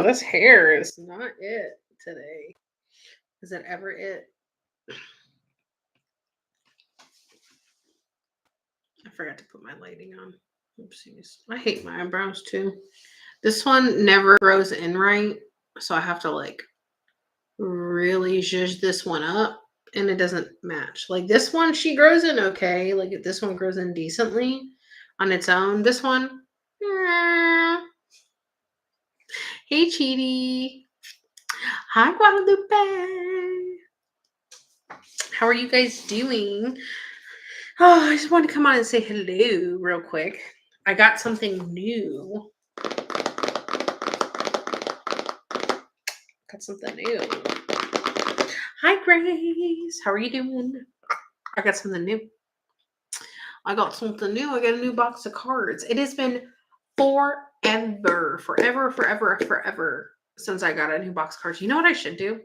this hair is not it today. Is it ever it? I forgot to put my lighting on. Oopsies. I hate my eyebrows too. This one never grows in right, so I have to like really zhuzh this one up and it doesn't match. Like this one, she grows in okay. Like this one grows in decently on its own. This one, hey Cheaty. Hi Guadalupe. How are you guys doing? Oh, I just wanted to come on and say hello real quick. I got something new. Got something new. Hi Grace. How are you doing? I got something new. I got something new. I got a new box of cards. It has been forever since I got a new box of cards. You know what I should do?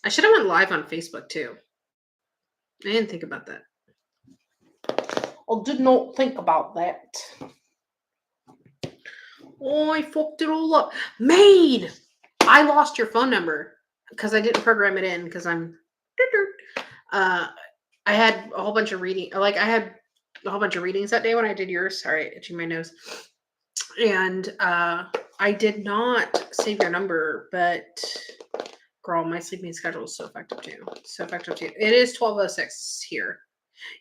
I should have went live on Facebook too. I didn't think about that. I did not think about that. Oh, I fucked it all up. Maid! I lost your phone number because I didn't program it in because I'm... I had a whole bunch of reading. Like, I had a whole bunch of readings that day when I did yours. Sorry, itching my nose. And I did not save your number, but girl, my sleeping schedule is so effective too. So effective too. It is 12:06 here.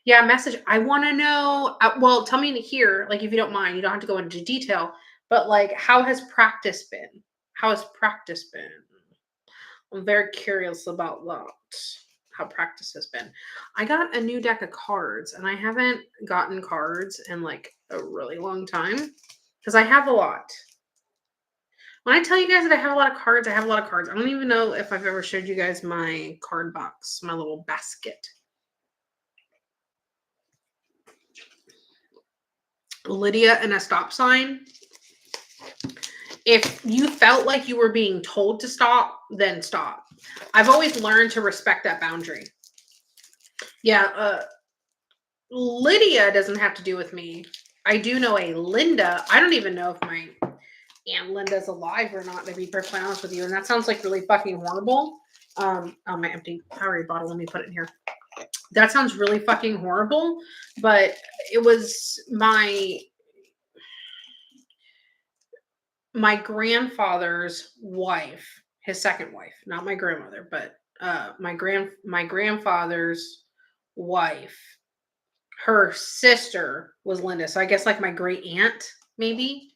Yeah, message. I want to know. Well, tell me here, like if you don't mind. You don't have to go into detail, but like, how has practice been? How has practice been? I'm very curious about that. How practice has been. I got a new deck of cards, and I haven't gotten cards in like a really long time because I have a lot. When I tell you guys that I have a lot of cards, I have a lot of cards. I don't even know if I've ever showed you guys my card box, my little basket. Lydia and a stop sign. If you felt like you were being told to stop, then stop. I've always learned to respect that boundary. Yeah, Lydia doesn't have to do with me. I do know a Linda. I don't even know if my Aunt Linda's alive or not, to be perfectly honest with you. And that sounds like really fucking horrible. Oh, my empty Powerade bottle. Let me put it in here. That sounds really fucking horrible, but it was my grandfather's wife, his second wife, not my grandmother, but my grandfather's wife. Her sister was Linda, so I guess like my great aunt, maybe.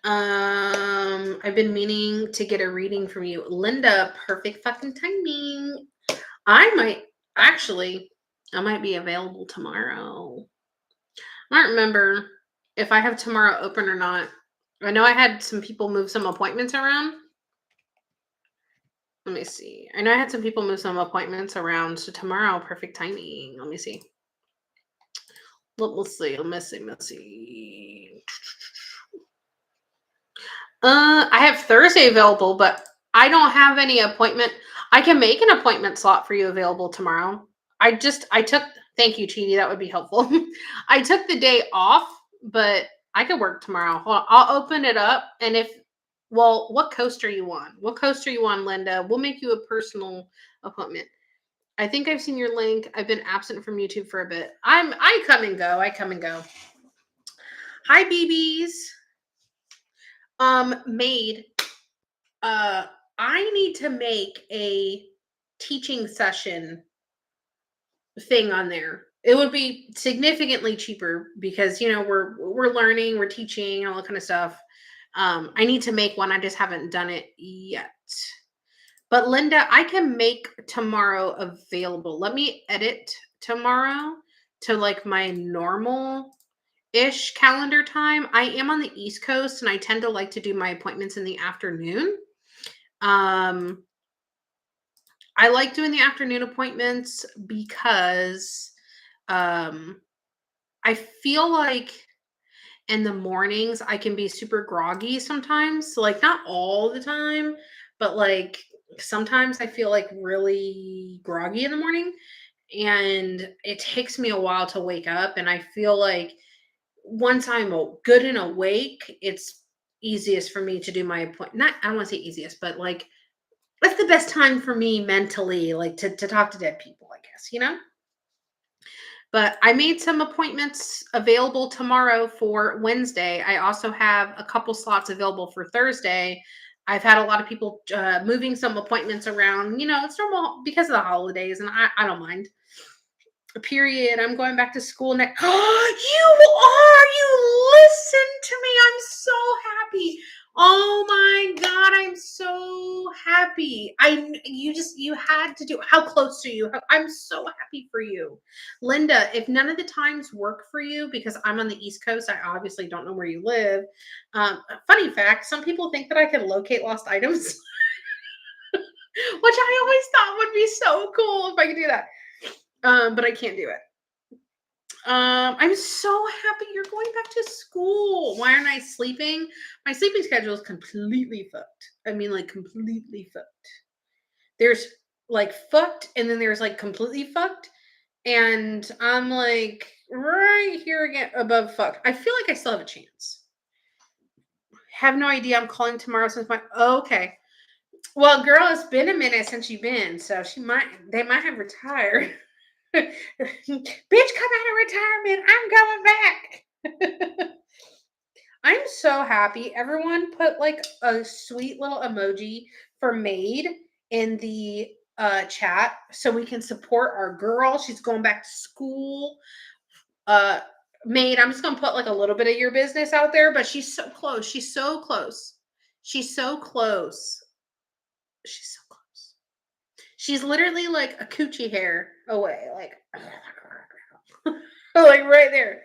I've been meaning to get a reading from you, Linda. Perfect fucking timing. I might be available tomorrow. I don't remember if I have tomorrow open or not. I know I had some people move some appointments around. Let me see. I know I had some people move some appointments around. So tomorrow, perfect timing. Let me see. Let's see. I have Thursday available, but I don't have any appointment. I can make an appointment slot for you available tomorrow. Thank you, Cheaty. That would be helpful. I took the day off, but I could work tomorrow. Hold on, I'll open it up. And what coast are you on? What coast are you on, Linda? We'll make you a personal appointment. I think I've seen your link. I've been absent from YouTube for a bit. I come and go. Hi, BBs. Maid. I need to make a teaching session thing on there. It would be significantly cheaper because we're learning, we're teaching, all that kind of stuff. I need to make one. I just haven't done it yet. But Linda, I can make tomorrow available. Let me edit tomorrow to like my normal-ish calendar time. I am on the East Coast and I tend to like to do my appointments in the afternoon. I like doing the afternoon appointments because I feel like in the mornings I can be super groggy sometimes. So like not all the time, but like sometimes I feel like really groggy in the morning and it takes me a while to wake up. And I feel like once I'm good and awake, it's easiest for me to do my appointment. Not, I don't want to say easiest, but like that's the best time for me mentally, like to talk to dead people, I guess, you know? But I made some appointments available tomorrow for Wednesday. I also have a couple slots available for Thursday. I've had a lot of people moving some appointments around. You know, it's normal because of the holidays, and I don't mind. Period. I'm going back to school next. You are. You listen to me. I'm so happy. Oh my god, I'm so happy. You had to do. How close are you? I'm so happy for you, Linda. If none of the times work for you, because I'm on the East Coast, I obviously don't know where you live. Funny fact: some people think that I can locate lost items, which I always thought would be so cool if I could do that. But I can't do it. I'm so happy you're going back to school. Why aren't I sleeping? My sleeping schedule is completely fucked. I mean, like completely fucked. There's like fucked, and then there's like completely fucked, and I'm like right here again above fucked. I feel like I still have a chance. Have no idea. I'm calling tomorrow since my okay. Well, girl, it's been a minute since you've been, so they might have retired. Bitch, come out of retirement. I'm going back. I'm so happy. Everyone put like a sweet little emoji for Maid in the chat so we can support our girl. She's going back to school. Maid, I'm just gonna put like a little bit of your business out there, but she's so close. She's so close. She's so close. She's so close. She's literally like a coochie hair away, like like right there.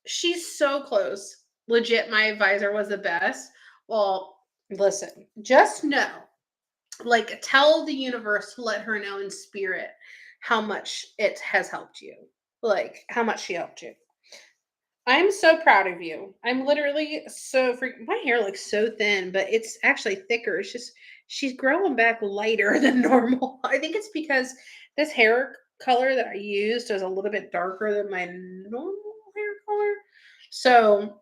She's so close. Legit, my advisor was the best. Well, listen, just know, like, tell the universe to let her know in spirit how much it has helped you, like, how much she helped you. I'm so proud of you. I'm literally so my hair looks so thin, but it's actually thicker. It's just she's growing back lighter than normal. I think it's because this hair color that I used is a little bit darker than my normal hair color. So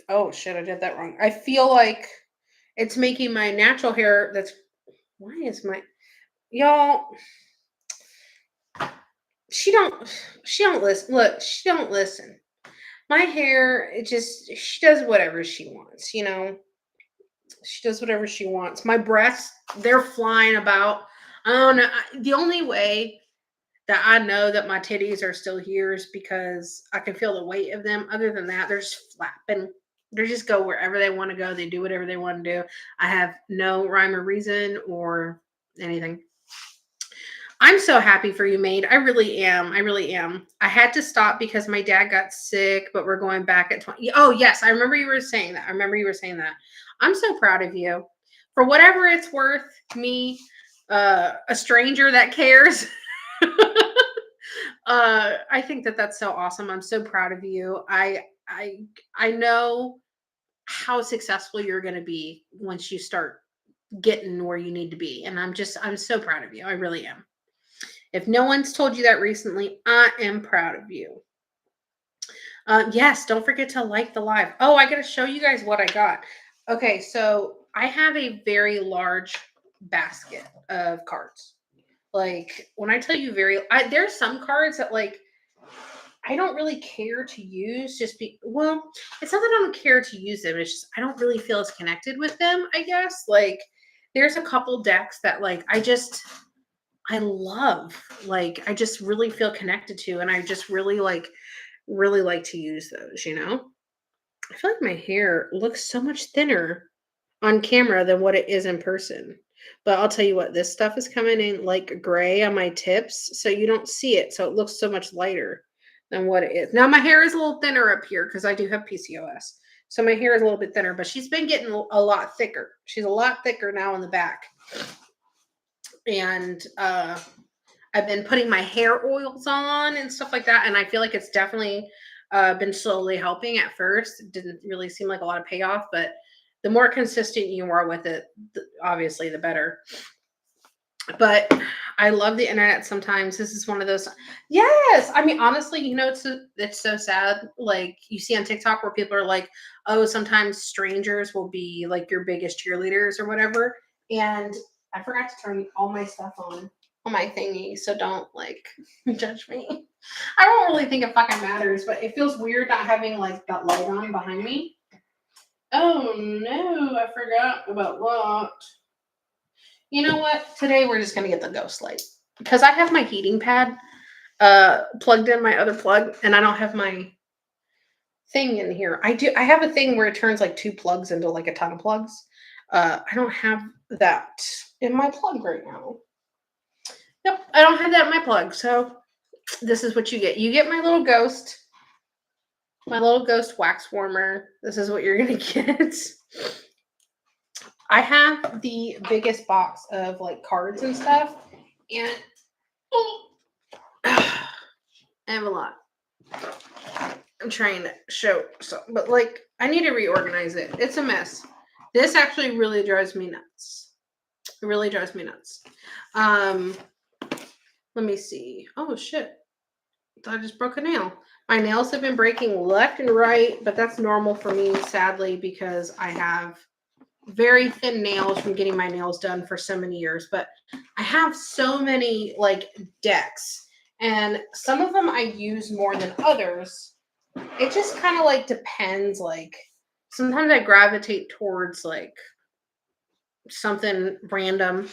oh shit, I did that wrong. I feel like it's making my natural hair that's why is my y'all she don't listen. Look, she don't listen. My hair, it just she does whatever she wants, you know. She does whatever she wants. My breasts, they're flying about. I don't know. The only way that I know that my titties are still here is because I can feel the weight of them. Other than that, they're just flapping. They just go wherever they want to go. They do whatever they want to do. I have no rhyme or reason or anything. I'm so happy for you, Maid. I really am. I really am. I had to stop because my dad got sick, but we're going back at 20. Oh, yes. I remember you were saying that. I remember you were saying that. I'm so proud of you. For whatever it's worth, me, a stranger that cares. I think that that's so awesome. I'm so proud of you. I know how successful you're going to be once you start getting where you need to be, and I'm so proud of you. I really am. If no one's told you that recently, I am proud of you. Yes, don't forget to like the live. Oh, I got to show you guys what I got. Okay, so I have a very large basket of cards. Like when I tell you there's some cards that like I don't really care to use well, it's not that I don't care to use them. It's just I don't really feel as connected with them, I guess. Like there's a couple decks that like I love, like I just really feel connected to, and I just really like to use those, you know? I feel like my hair looks so much thinner on camera than what it is in person. But I'll tell you what, this stuff is coming in like gray on my tips, so you don't see it. So it looks so much lighter than what it is. Now my hair is a little thinner up here because I do have PCOS. So my hair is a little bit thinner, but she's been getting a lot thicker. She's a lot thicker now in the back. And I've been putting my hair oils on and stuff like that. And I feel like it's definitely been slowly helping. At first. It didn't really seem like a lot of payoff, but the more consistent you are with it, obviously, the better. But I love the internet sometimes. This is one of those. Yes, I mean honestly, it's so sad. Like you see on TikTok where people are like, "Oh, sometimes strangers will be like your biggest cheerleaders or whatever." And I forgot to turn all my stuff on my thingy, so don't like judge me. I don't really think it fucking matters, but it feels weird not having like that light on behind me. Oh no, I forgot about that. You know what? Today we're just gonna get the ghost light because I have my heating pad plugged in my other plug, and I don't have my thing in here. I have a thing where it turns like two plugs into like a ton of plugs. I don't have that in my plug right now. Yep, I don't have that in my plug. So this is what you get. You get my little ghost wax warmer. This is what you're gonna get. I have the biggest box of like cards and stuff, and I have a lot. I'm trying to show so, but like I need to reorganize it. It's a mess. This actually really drives me nuts. It really drives me nuts. Um, let me see. Oh shit. I just broke a nail. My nails have been breaking left and right, but that's normal for me, sadly, because I have very thin nails from getting my nails done for so many years. But I have so many like decks, and some of them I use more than others. It just kind of like depends. Like sometimes I gravitate towards like something random,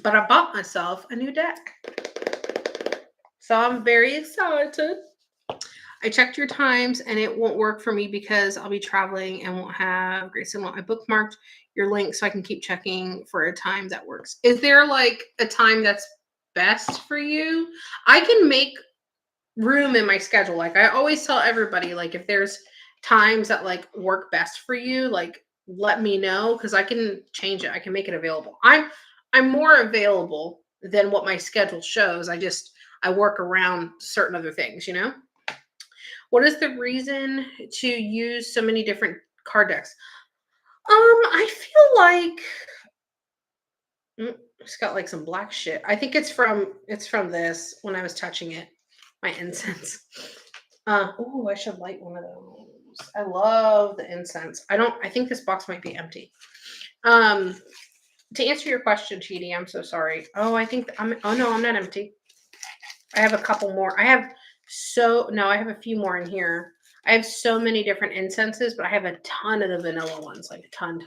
but I bought myself a new deck. So I'm very excited. I checked your times and it won't work for me because I'll be traveling and won't have Grayson won't. I bookmarked your link so I can keep checking for a time that works. Is there like a time that's best for you? I can make room in my schedule. Like I always tell everybody, like if there's times that like work best for you, like let me know because I can change it. I can make it available. I'm more available than what my schedule shows. I work around certain other things, you know? What is the reason to use so many different card decks? I feel like it's got like some black shit. I think it's from this when I was touching it. My incense. Oh, I should light one of those. I love the incense. I think this box might be empty. Um, to answer your question, Cheaty, I'm so sorry. Oh, oh no, I'm not empty. I have a couple more. I have a few more in here. I have so many different incenses, but I have a ton of the vanilla ones, like a ton.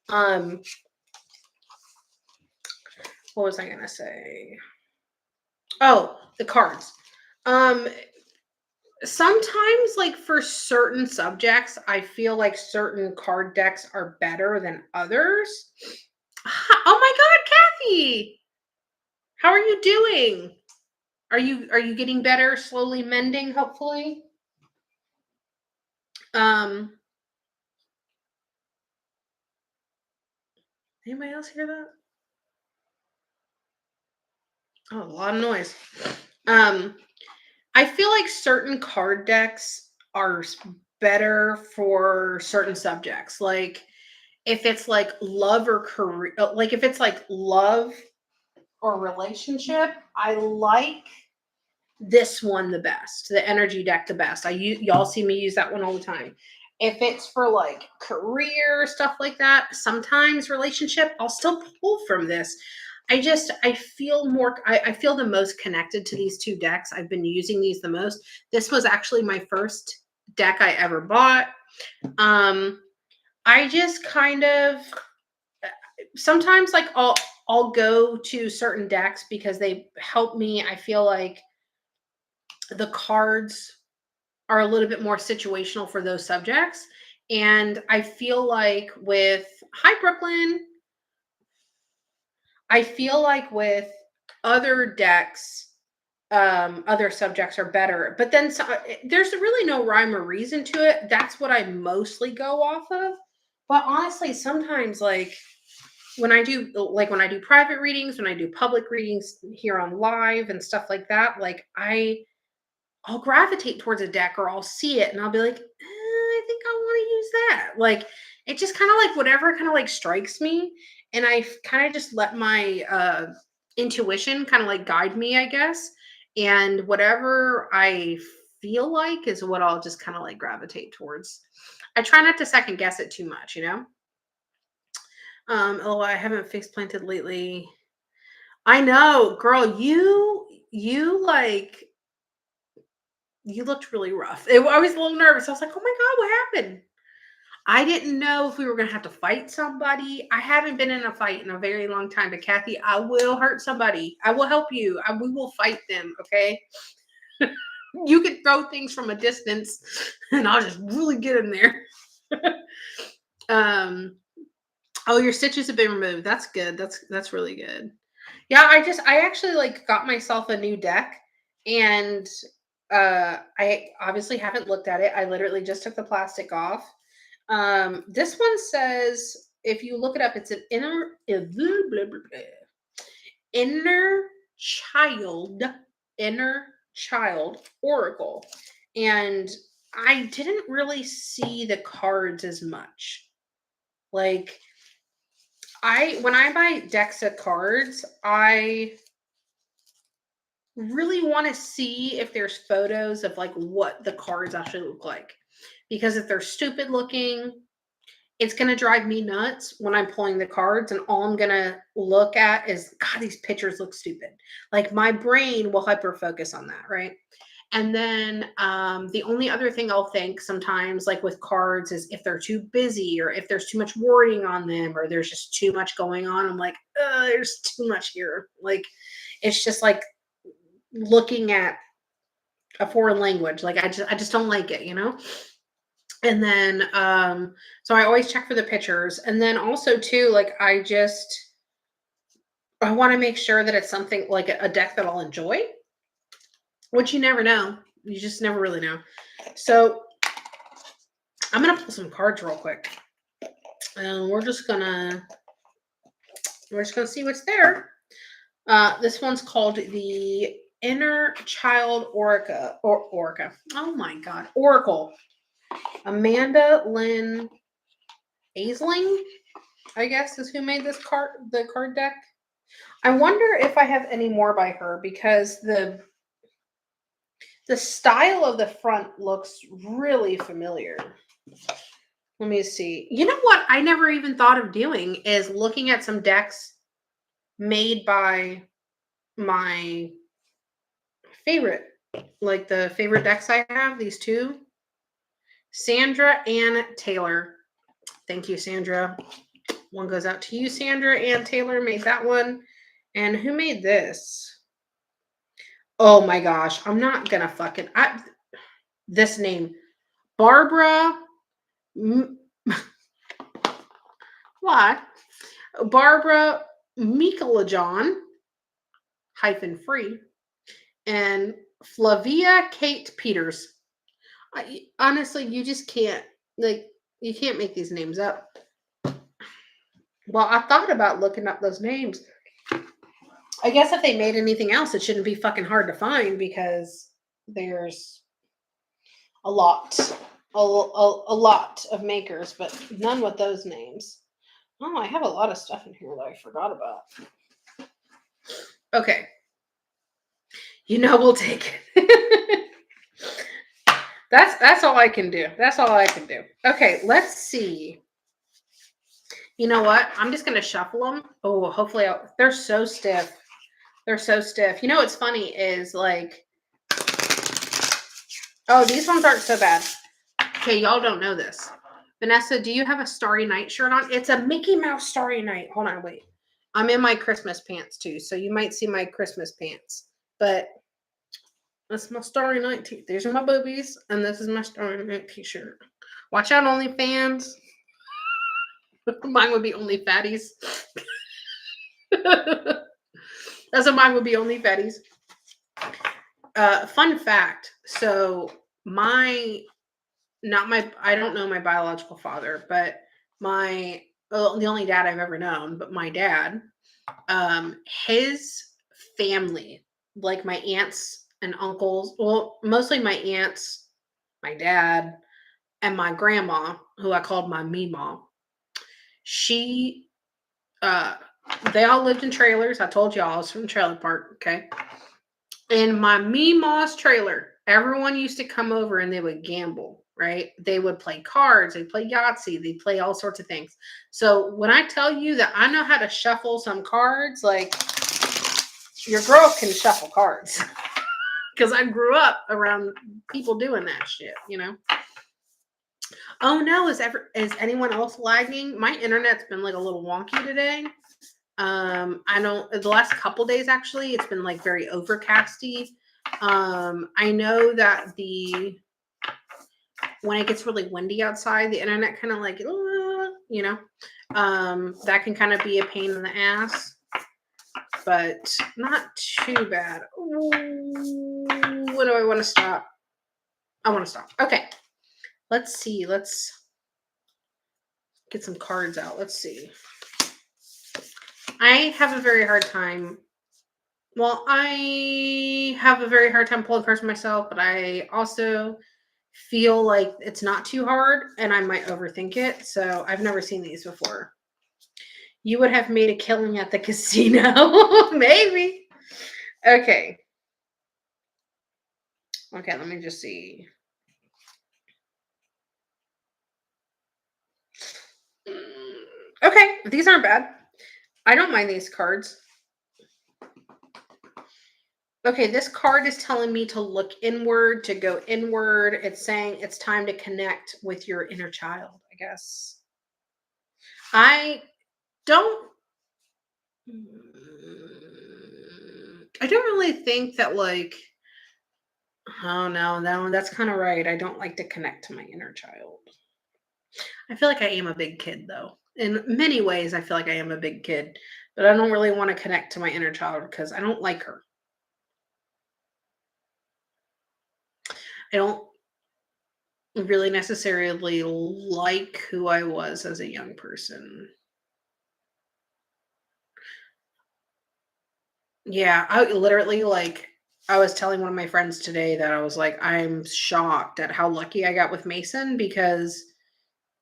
Um, what was I gonna say? Oh, the cards. Um, sometimes like for certain subjects, I feel like certain card decks are better than others. Oh my god, Kathy! How are you doing? Are you getting better, slowly mending, hopefully? Um, anybody else hear that? Oh, a lot of noise. Um, I feel like certain card decks are better for certain subjects. Like if it's like love or career, like if it's like love or relationship, I like this one the best, the energy deck the best. Y'all see me use that one all the time. If it's for like career stuff like that, sometimes relationship, I'll still pull from this. I feel I feel the most connected to these two decks. I've been using these the most. This was actually my first deck I ever bought. Um, I just kind of sometimes like I'll go to certain decks because they help me. I feel like the cards are a little bit more situational for those subjects. And I feel like with Hi Brooklyn, I feel like with other decks, other subjects are better. But then there's really no rhyme or reason to it. That's what I mostly go off of. But honestly, sometimes when I do private readings, when I do public readings here on live and stuff like that, like I'll gravitate towards a deck or I'll see it and I'll be like, I think I want to use that. Like it just kind of like whatever kind of like strikes me. and I kind of just let my intuition kind of like guide me, I guess. And whatever I feel like is what I'll just kind of like gravitate towards. I try not to second guess it too much, you know. Oh, I haven't face planted lately. I know, girl. You like you looked really rough. I was a little nervous. I was like, oh my god, what happened? I didn't know if we were gonna have to fight somebody. I haven't been in a fight in a very long time, but Kathy, I will hurt somebody. I will help you. We will fight them. Okay. You can throw things from a distance, and I'll just really get in there. um. Oh, your stitches have been removed. That's good. That's really good. Yeah, I actually like got myself a new deck, and I obviously haven't looked at it. I literally just took the plastic off. This one says if you look it up, it's an inner child, inner child oracle. And I didn't really see the cards as much. Like when I buy decks of cards, I really want to see if there's photos of like what the cards actually look like. Because if they're stupid looking, it's going to drive me nuts when I'm pulling the cards, and all I'm going to look at is, God, these pictures look stupid. Like my brain will hyper focus on that, right? And then the only other thing I'll think sometimes, like with cards, is if they're too busy or if there's too much wording on them or there's just too much going on. I'm like, there's too much here. Like, it's just like looking at a foreign language. Like I just don't like it, you know? And then so I always check for the pictures. And then also too, like I want to make sure that it's something like a deck that I'll enjoy, which you never know. You just never really know. So I'm gonna pull some cards real quick. And we're just gonna see what's there. This one's called the Inner Child Oracle. Oh my god. Oracle. Amanda Lynn Aisling, I guess, is who made the card deck. I wonder if I have any more by her because the style of the front looks really familiar. Let me see. You know what I never even thought of doing is looking at some decks made by my favorite, like the favorite decks I have, these two. Sandra and Taylor. Thank you, Sandra. One goes out to you, Sandra. And Taylor made that one. And who made this? Oh my gosh. I'm not going to fucking. This name. Barbara. What? Barbara Michelajon -free. And Flavia Kate Peters. Honestly, you just can't. Like, you can't make these names up. Well, I thought about looking up those names. I guess if they made anything else, it shouldn't be fucking hard to find because there's a lot, a lot of makers, but none with those names. Oh, I have a lot of stuff in here that I forgot about. Okay. We'll take it. That's all I can do. That's all I can do. Okay, let's see. You know what? I'm just gonna shuffle them. Oh, hopefully they're so stiff. They're so stiff. You know what's funny is like, oh, these ones aren't so bad. Okay, y'all don't know this. Vanessa, do you have a Starry Night shirt on? It's a Mickey Mouse Starry Night. Hold on, wait. I'm in my Christmas pants too, so you might see my Christmas pants. But that's my Starry Night t-shirt. These are my boobies, and this is my Starry Night t-shirt. Watch out, OnlyFans. Mine would be Only Fatties. That's what mine would be, Only Fatties. Fun fact. So I don't know my biological father, but the only dad I've ever known, but my dad, his family, like my aunts and uncles, well, mostly my aunts, my dad, and my grandma, who I called my Meemaw, she Uh, they all lived in trailers. I told y'all I was from trailer park. Okay. In my Meemaw's trailer, everyone used to come over and they would gamble, right? They would play cards, they play Yahtzee, they play all sorts of things. So when I tell you that I know how to shuffle some cards, like your girl can shuffle cards because I grew up around people doing that shit, you know? Oh no, is anyone else lagging? My internet's been like a little wonky today. I don't the last couple days actually, it's been like very overcasty. I know that when it gets really windy outside, the internet kind of like you know, that can kind of be a pain in the ass, but not too bad. Ooh, what do I want to stop? I want to stop. Okay. Let's see. Let's get some cards out. Let's see. I have a very hard time. Well, I have a very hard time pulling cards myself, but I also feel like it's not too hard and I might overthink it. So I've never seen these before. You would have made a killing at the casino. Maybe. Okay. Okay, let me just see. Okay, these aren't bad. I don't mind these cards. Okay, this card is telling me to look inward, to go inward. It's saying it's time to connect with your inner child, I guess. I don't I don't really think that like oh no, that's kind of right. I don't like to connect to my inner child. I feel like I am a big kid though. In many ways I feel like I am a big kid, but I don't really want to connect to my inner child because I don't like her. I don't really necessarily like who I was as a young person. Yeah, I literally like I was telling one of my friends today that I was like, I'm shocked at how lucky I got with Mason because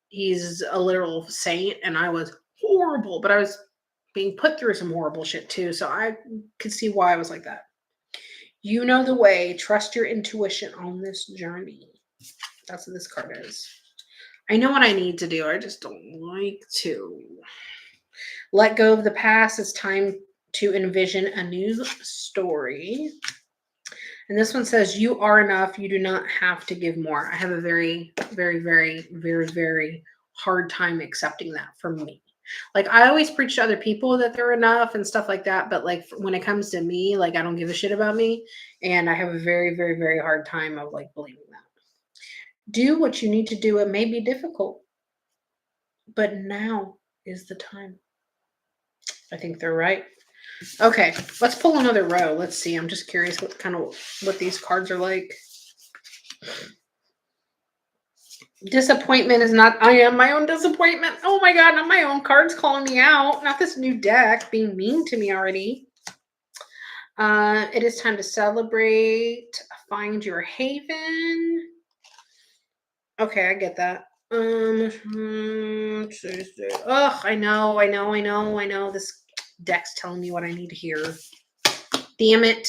he's a literal saint and I was horrible, but I was being put through some horrible shit too. So I could see why I was like that. You know the way, trust your intuition on this journey. That's what this card is. I know what I need to do. I just don't like to. Let go of the past. It's time to envision a new story. And this one says, you are enough. You do not have to give more. I have a very, very, very, very, very hard time accepting that from me. Like, I always preach to other people that they're enough and stuff like that. But, like, when it comes to me, like, I don't give a shit about me. And I have a very, very, very hard time of, like, believing that. Do what you need to do. It may be difficult, but now is the time. I think they're right. Okay, let's pull another row. Let's see. I'm just curious what these cards are like. Disappointment is not. I am my own disappointment. Oh my god, not my own cards calling me out. Not this new deck being mean to me already. It is time to celebrate. Find your haven. Okay, I get that. Tuesday. Ugh, I know. This deck's telling me what I need to hear. Damn it.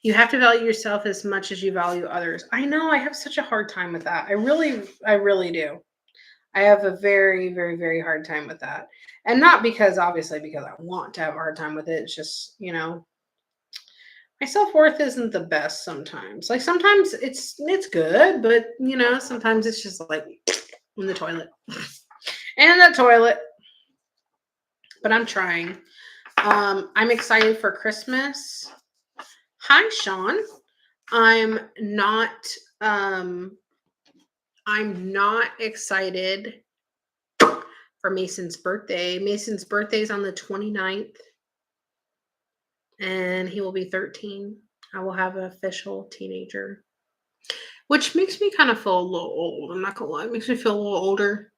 You have to value yourself as much as you value others. I know I have such a hard time with that. I really do. I have a very, very, very hard time with that. And not because obviously because I want to have a hard time with it. It's just, my self-worth isn't the best sometimes. Like sometimes it's good, but sometimes it's just like in the toilet. In the toilet. But I'm trying. I'm excited for Christmas. Hi, Sean. I'm not um I'm not excited for Mason's birthday. Mason's birthday is on the 29th and he will be 13. I will have an official teenager, which makes me kind of feel a little old. I'm not gonna lie, it makes me feel a little older.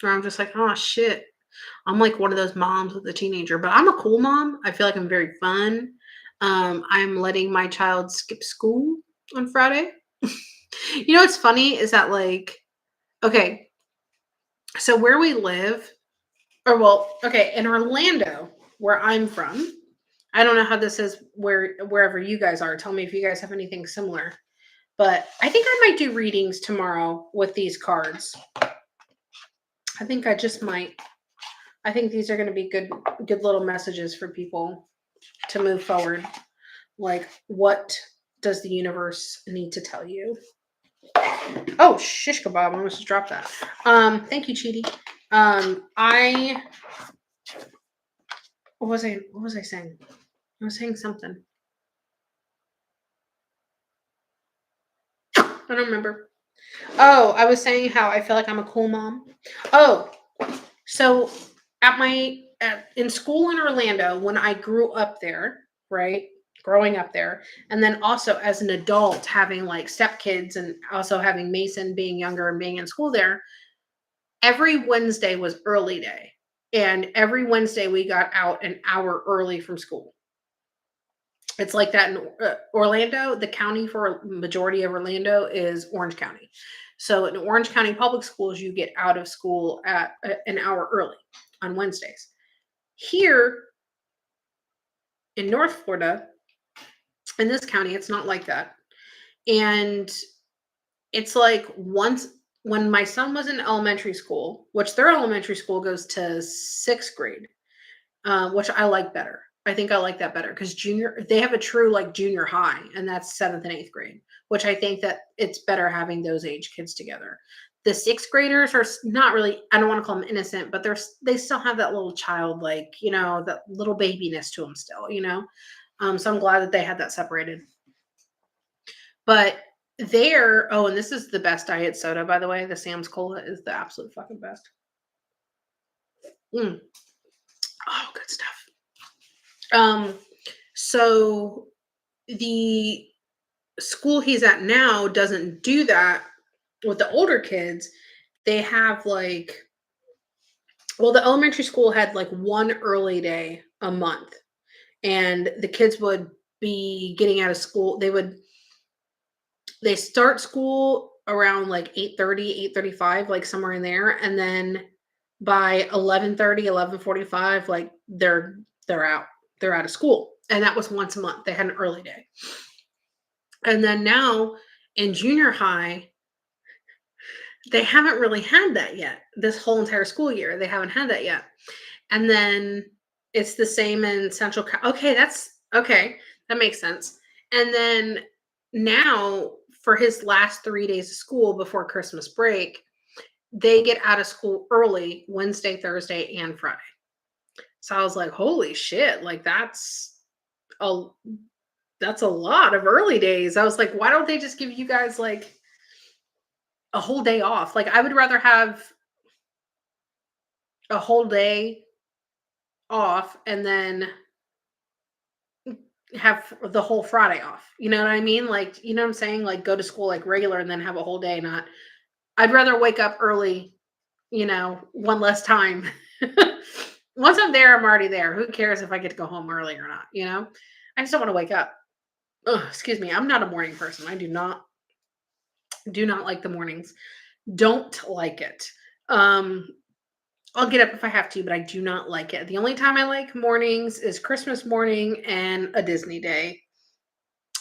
Where I'm just like, oh shit. I'm like one of those moms with a teenager, but I'm a cool mom. I feel like I'm very fun. I'm letting my child skip school on Friday. What's funny is that like, okay, so where we live, or well, okay, in Orlando, where I'm from, I don't know how this is wherever you guys are. Tell me if you guys have anything similar. But I think I might do readings tomorrow with these cards. I think I just might. I think these are going to be good little messages for people to move forward. Like, what does the universe need to tell you? Oh, shish kebab! I almost just dropped that. Thank you, Cheaty. I what was I saying? I was saying something. I don't remember. Oh, I was saying how I feel like I'm a cool mom. Oh, so in school in Orlando, when I grew up there, right? Growing up there, and then also as an adult having like stepkids and also having Mason being younger and being in school there, every Wednesday was early day. And every Wednesday we got out an hour early from school. It's like that in Orlando. The county for majority of Orlando is Orange County. So in Orange County public schools, you get out of school at an hour early on Wednesdays. Here in North Florida, in this county, it's not like that. And it's like once when my son was in elementary school, which their elementary school goes to sixth grade, which I like better. I think I like that better because they have a true like junior high, and that's seventh and eighth grade, which I think that it's better having those age kids together. The sixth graders are not really, I don't want to call them innocent, but they still have that little child, like, that little babiness to them still. So I'm glad that they had that separated. But and this is the best diet soda, by the way. The Sam's Cola is the absolute fucking best. Mm. Oh, good stuff. So the school he's at now doesn't do that with the older kids. They have the elementary school had like one early day a month, and the kids would be getting out of school. They start school around like 8:30, 8:35, like somewhere in there, and then by 11:30, 11:45, like they're out. They're out of school. And that was once a month. They had an early day. And then now in junior high, they haven't really had that yet. This whole entire school year, they haven't had that yet. And then it's the same in Central. Okay, that's okay. That makes sense. And then now for his last 3 days of school before Christmas break, they get out of school early Wednesday, Thursday, and Friday. So I was like, holy shit, like a that's a lot of early days. I was like, why don't they just give you guys like a whole day off? Like I would rather have a whole day off and then have the whole Friday off. You know what I mean? Like, you know what I'm saying? Like go to school like regular and then have a whole day. Not I'd rather wake up early, one less time. Once I'm there, I'm already there. Who cares if I get to go home early or not? I just don't want to wake up. Ugh, excuse me. I'm not a morning person. I do not like the mornings. Don't like it. I'll get up if I have to, but I do not like it. The only time I like mornings is Christmas morning and a Disney day.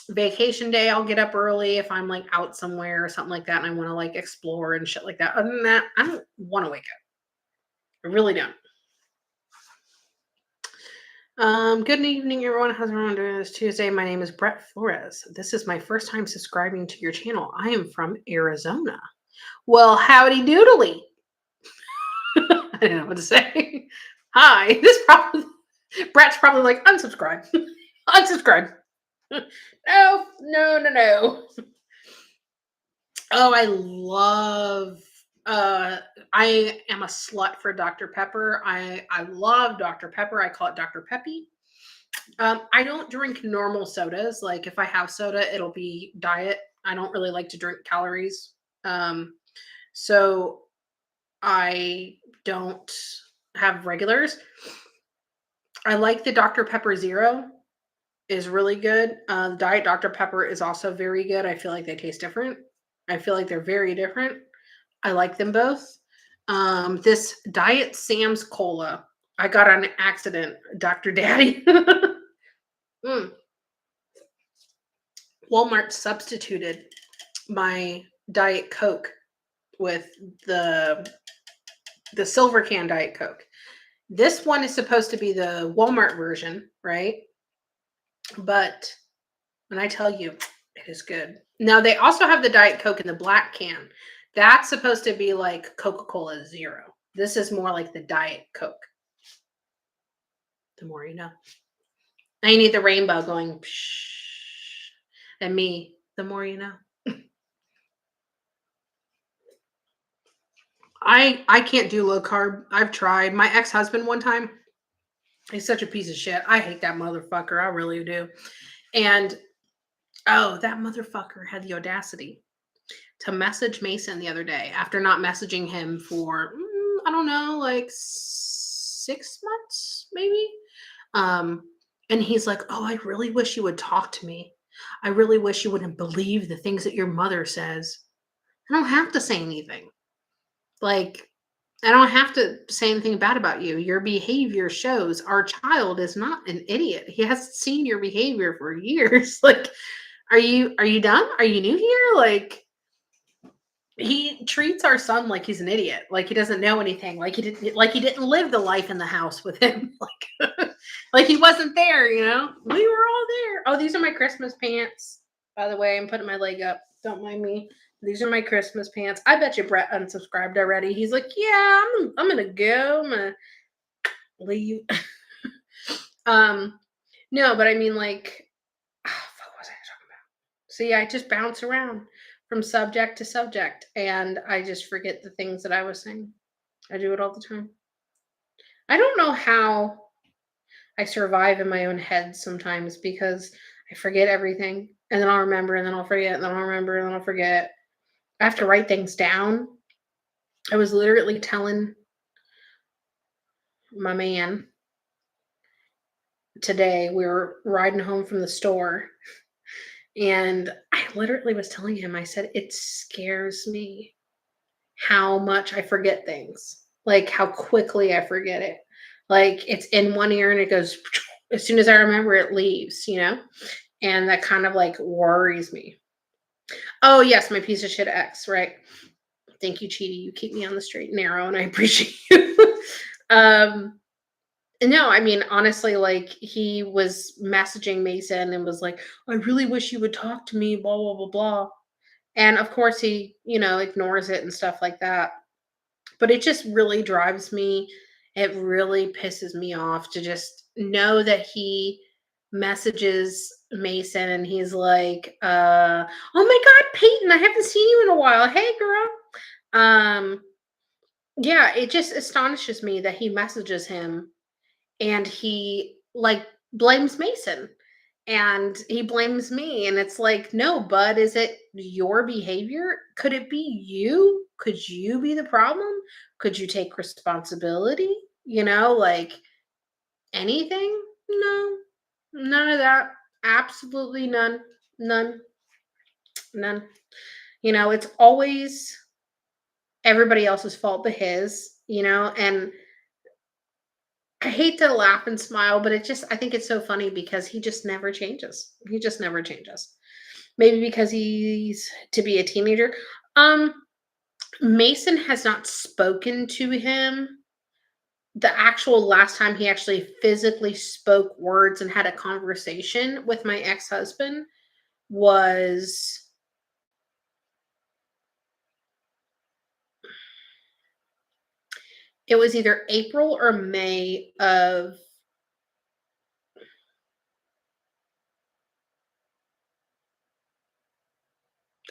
Vacation day, I'll get up early if I'm like out somewhere or something like that and I want to like explore and shit like that. Other than that, I don't want to wake up. I really don't. Good evening, everyone. How's everyone doing this Tuesday? My name is Brett Flores. This is my first time subscribing to your channel. I am from Arizona. Well, howdy doodly. I don't know what to say. Hi. Brett's probably like, unsubscribe. Unsubscribe. No. Oh, I am a slut for Dr. Pepper. I love Dr. Pepper. I call it Dr. Peppy. I don't drink normal sodas. Like if I have soda, it'll be diet. I don't really like to drink calories. So I don't have regulars. I like the Dr. Pepper Zero is really good. Diet Dr. Pepper is also very good. I feel like they taste different. I feel like they're very different. I like them both. This Diet Sam's Cola I got on an accident, Dr. Daddy. Mm. Walmart substituted my Diet Coke with the the silver can Diet Coke. This one is supposed to be the Walmart version, right? But when I tell you, it is good. Now they also have the Diet Coke in the black can. That's supposed to be like Coca-Cola Zero. This is more like the Diet Coke. The more you know. I need the rainbow going psh, and me, the more you know. I can't do low carb. I've tried. My ex-husband one time, he's such a piece of shit. I hate that motherfucker. I really do. And oh, that motherfucker had the audacity to message Mason the other day after not messaging him for I don't know, like 6 months maybe. Um, and he's like, "Oh, I really wish you would talk to me. I really wish you wouldn't believe the things that your mother says. I don't have to say anything. Like, I don't have to say anything bad about you. Your behavior shows our child is not an idiot. He hasn't seen your behavior for years. Like, are you done? Are you new here? Like, he treats our son like he's an idiot, like he doesn't know anything, like he didn't live the life in the house with him, like he wasn't there, you know? We were all there. Oh, these are my Christmas pants. By the way, I'm putting my leg up. Don't mind me. These are my Christmas pants. I bet you Brett unsubscribed already. He's like, yeah, I'm gonna go. I'm gonna leave. um, no, but I mean, like, what was I talking about? See, I just bounce around from subject to subject, and I just forget the things that I was saying. I do it all the time. I don't know how I survive in my own head sometimes because I forget everything, and then I'll remember, and then I'll forget, and then I'll remember, and then I'll forget. I have to write things down. I was literally telling my man today, we were riding home from the store, and I literally was telling him, I said, it scares me how much I forget things, like how quickly I forget it. Like it's in one ear and it goes, as soon as I remember it leaves, you know? And that kind of like worries me. Oh, yes, my piece of shit ex, right? Thank you, Cheaty. You keep me on the straight and narrow, and I appreciate you. No, I mean, honestly, like he was messaging Mason and was like, I really wish you would talk to me, blah, blah, blah, blah. And of course, he, ignores it and stuff like that. But it just really drives me, it really pisses me off to just know that he messages Mason and he's like, "Oh my god, Peyton, I haven't seen you in a while. Hey, girl." Um, yeah, it just astonishes me that he messages him and he, like, blames Mason, and he blames me, and it's like, "No, bud, is it your behavior? Could it be you? Could you be the problem? Could you take responsibility?" Like, anything? No. None of that. Absolutely none. None. None. It's always everybody else's fault but his, and I hate to laugh and smile, but I think it's so funny because he just never changes. He just never changes. Maybe because he's to be a teenager. Um, Mason has not spoken to him. The actual last time he actually physically spoke words and had a conversation with my ex-husband was it was either April or May of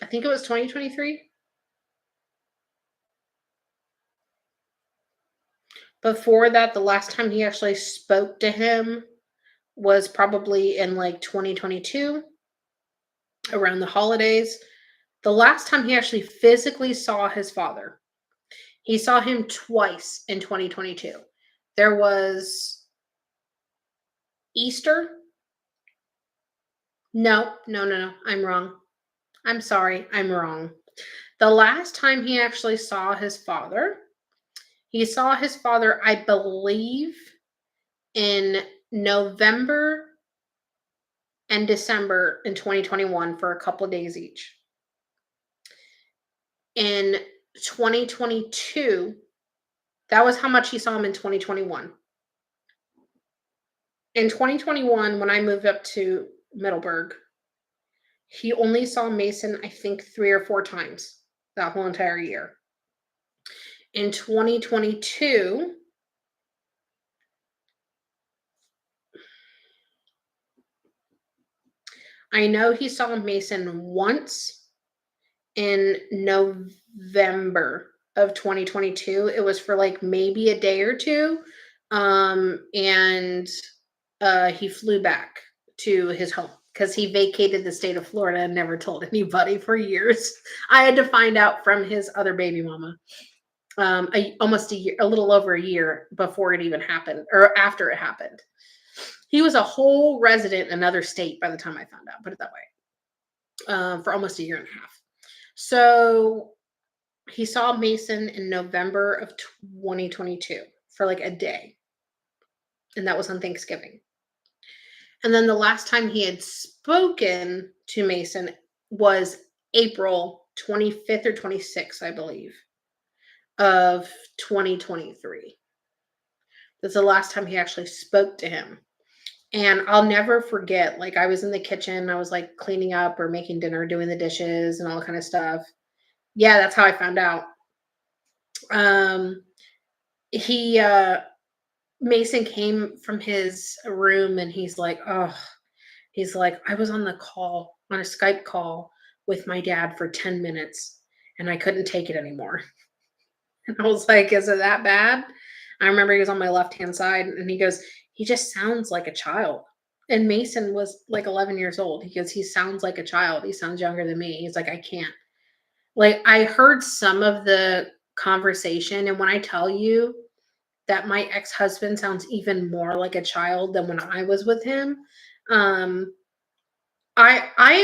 I think it was 2023. Before that, the last time he actually spoke to him was probably in like 2022 around the holidays. The last time he actually physically saw his father, he saw him twice in 2022. There was Easter. No, no, no, no. I'm wrong. I'm sorry. I'm wrong. The last time he actually saw his father He saw his father, I believe, in November and December in 2021 for a couple of days each. In 2022, that was how much he saw him in 2021. In 2021, when I moved up to Middleburg, he only saw Mason, I think, 3 or 4 times that whole entire year. In 2022, I know he saw Mason once in November of 2022. It was for like maybe a day or two. And he flew back to his home because he vacated the state of Florida and never told anybody for years. I had to find out from his other baby mama almost a year, a little over a year before it even happened or after it happened. He was a whole resident in another state by the time I found out, put it that way, for almost a year and a half. So he saw Mason in November of 2022 for like a day. And that was on Thanksgiving. And then the last time he had spoken to Mason was April 25th or 26th, I believe, of 2023. That's the last time he actually spoke to him. And I'll never forget, like, I was in the kitchen, I was like cleaning up or making dinner, doing the dishes and all that kind of stuff. Yeah, that's how I found out. He Mason came from his room and he's like, oh, he's like, I was on a Skype call with my dad for 10 minutes and I couldn't take it anymore. And I was like, is it that bad? I remember he was on my left-hand side and he goes, he just sounds like a child. And Mason was like 11 years old. He goes, he sounds like a child. He sounds younger than me. He's like, I can't. Like, I heard some of the conversation. And when I tell you that my ex-husband sounds even more like a child than when I was with him, I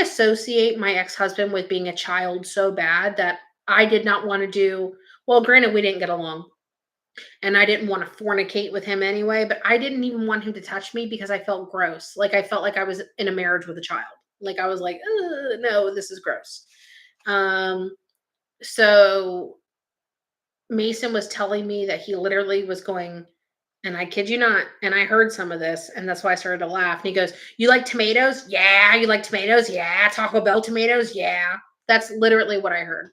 associate my ex-husband with being a child so bad that I did not want to do, well, granted, we didn't get along and I didn't want to fornicate with him anyway, but I didn't even want him to touch me because I felt gross. Like I felt like I was in a marriage with a child. Like I was like, no, this is gross. So Mason was telling me that he literally was going, and I kid you not, and I heard some of this, and that's why I started to laugh. And he goes, you like tomatoes? Yeah. You like tomatoes? Yeah. Taco Bell tomatoes? Yeah. That's literally what I heard.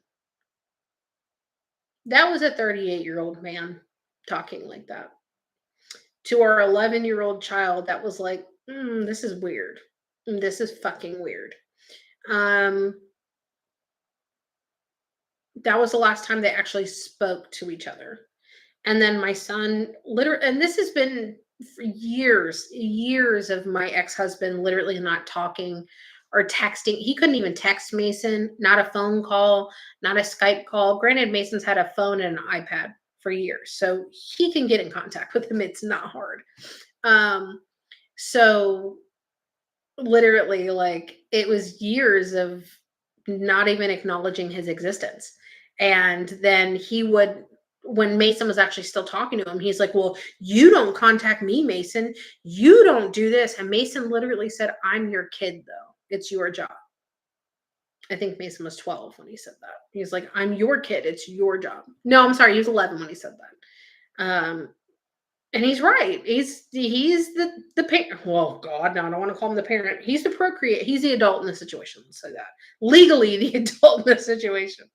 That was a 38-year-old man talking like that. To our 11-year-old child, that was like, this is weird. This is fucking weird. That was the last time they actually spoke to each other. And then my son literally, and this has been for years of my ex-husband literally not talking or texting. He couldn't even text Mason, not a phone call, not a Skype call. Granted, Mason's had a phone and an iPad for years, so he can get in contact with him. It's not hard. So literally, like, it was years of not even acknowledging his existence. And then he would, when Mason was actually still talking to him, he's like, well, you don't contact me, Mason. You don't do this. And Mason literally said, I'm your kid, though. It's your job. I think Mason was 12 when he said that. He's like, I'm your kid. It's your job. No, I'm sorry. He was 11 when he said that. And he's right. He's the parent. Well, God, no, I don't want to call him the parent. He's the procreate. He's the adult in the situation. Let's say that. Legally, the adult in the situation.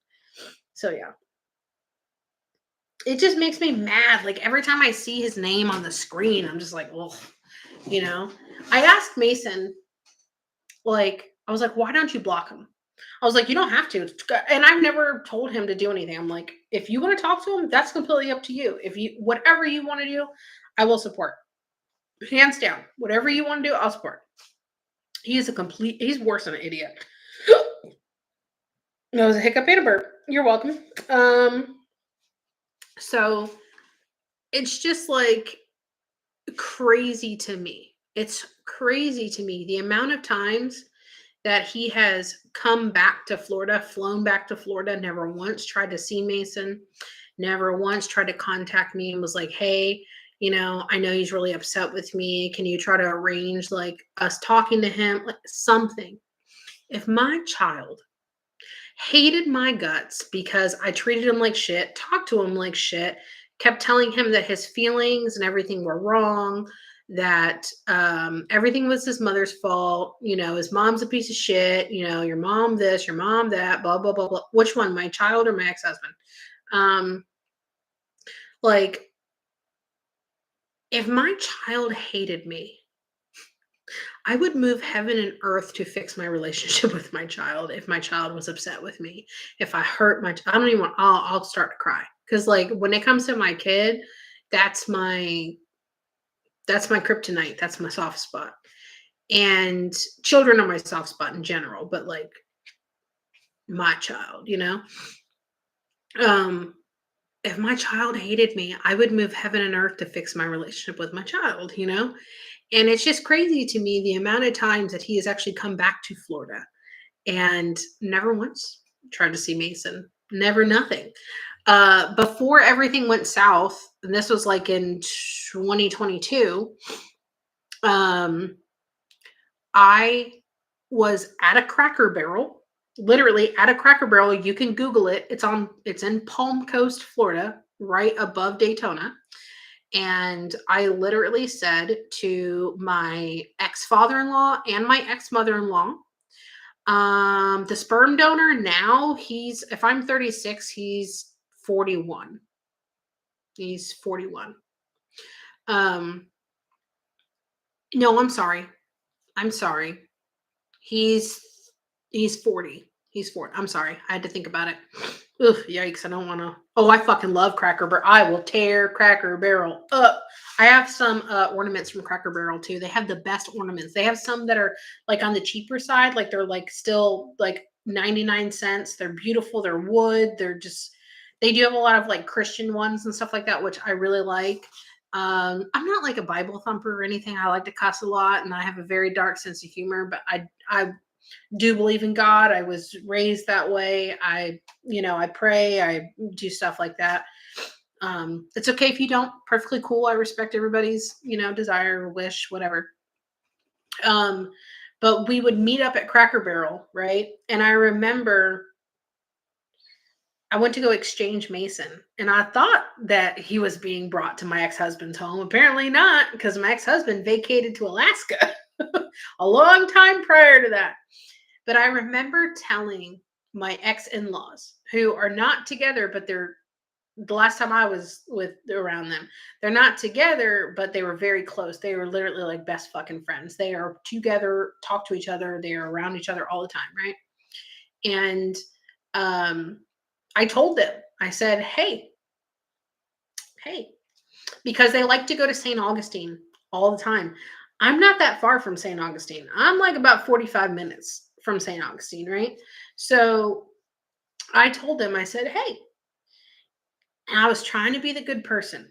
So yeah. It just makes me mad. Like every time I see his name on the screen, I'm just like, well, you know. I asked Mason, like, I was like, why don't you block him? I was like, you don't have to. And I've never told him to do anything. I'm like, if you want to talk to him, that's completely up to you. If you, whatever you want to do, I will support. Hands down. Whatever you want to do, I'll support. He's worse than an idiot. That was a hiccup and a burp. You're welcome. So it's just like crazy to me. It's crazy to me the amount of times that he has come back to Florida, flown back to Florida, never once tried to see Mason. never once tried to contact me and was like, hey, I know he's really upset with me. Can you try to arrange like us talking to him? Like something. If my child hated my guts because I treated him like shit, talked to him like shit, kept telling him that his feelings and everything were wrong, that everything was his mother's fault. His mom's a piece of shit. Your mom this, your mom that, blah blah blah blah. Which one, my child or my ex-husband? Um, like, if my child hated me, I would move heaven and earth to fix my relationship with my child if my child was upset with me. If I hurt I don't even want, I'll start to cry. Cause like when it comes to my kid, that's my, that's my kryptonite. That's my soft spot. And children are my soft spot in general, but like my child, um, if my child hated me, I would move heaven and earth to fix my relationship with my child. And it's just crazy to me the amount of times that he has actually come back to Florida and never once tried to see Mason. Never, nothing. Before everything went south, and this was like in 2022, I was at a Cracker Barrel, literally at a Cracker Barrel. You can Google it. It's in Palm Coast, Florida, right above Daytona. And I literally said to my ex-father-in-law and my ex-mother-in-law, the sperm donor now, if I'm 36, he's 41. He's 41. No, I'm sorry. He's 40. He's 40. I'm sorry. I had to think about it. Ugh, yikes. I don't want to. Oh, I fucking love Cracker Barrel. I will tear Cracker Barrel up. I have some ornaments from Cracker Barrel too. They have the best ornaments. They have some that are like on the cheaper side. Like they're like still like 99 cents. They're beautiful. They're wood. They do have a lot of like Christian ones and stuff like that, which I really like. I'm not like a Bible thumper or anything. I like to cuss a lot and I have a very dark sense of humor, but I do believe in God. I was raised that way. I pray, I do stuff like that. It's okay if you don't. Perfectly cool. I respect everybody's, desire, wish, whatever. But we would meet up at Cracker Barrel, right? And I remember I went to go exchange Mason, and I thought that he was being brought to my ex-husband's home. Apparently not, because my ex-husband vacated to Alaska a long time prior to that. But I remember telling my ex-in-laws, who are not together, but they're the last time I was around them, they're not together, but they were very close. They were literally like best fucking friends. They are together, talk to each other, they are around each other all the time, right? And I told them, I said, hey, because they like to go to St. Augustine all the time. I'm not that far from St. Augustine. I'm like about 45 minutes from St. Augustine, right? So I told them, I said, hey, and I was trying to be the good person.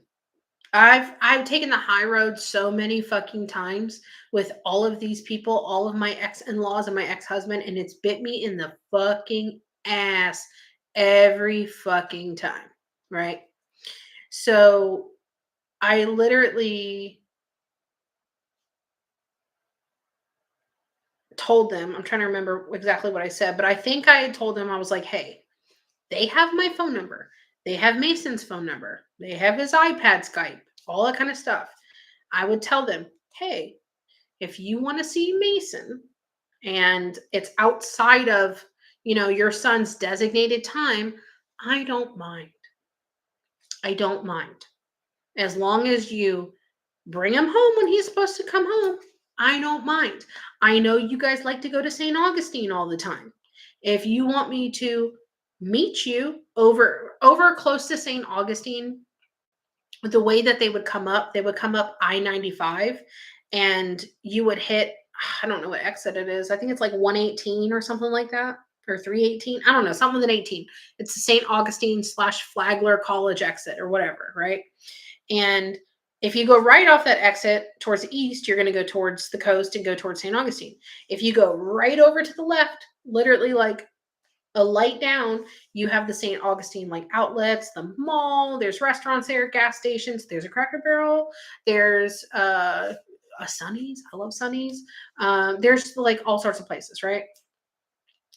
I've taken the high road so many fucking times with all of these people, all of my ex-in-laws and my ex-husband, and it's bit me in the fucking ass every fucking time, right? So I literally told them, I'm trying to remember exactly what I said, but I think I had told them, I was like, hey, they have my phone number. They have Mason's phone number. They have his iPad, Skype, all that kind of stuff. I would tell them, hey, if you want to see Mason and it's outside of, your son's designated time, I don't mind. I don't mind. As long as you bring him home when he's supposed to come home, I don't mind. I know you guys like to go to St. Augustine all the time. If you want me to meet you over close to St. Augustine, the way that they would come up I-95, and you would hit, I don't know what exit it is. I think it's like 118 or something like that, or 318. I don't know, something with an 18. It's the St. Augustine / Flagler College exit or whatever, right? And if you go right off that exit towards the east, you're going to go towards the coast and go towards St. Augustine. If you go right over to the left, literally like a light down, you have the St. Augustine like outlets, the mall, there's restaurants there, gas stations, there's a Cracker Barrel, there's a Sonny's. I love Sonny's. There's like all sorts of places, right?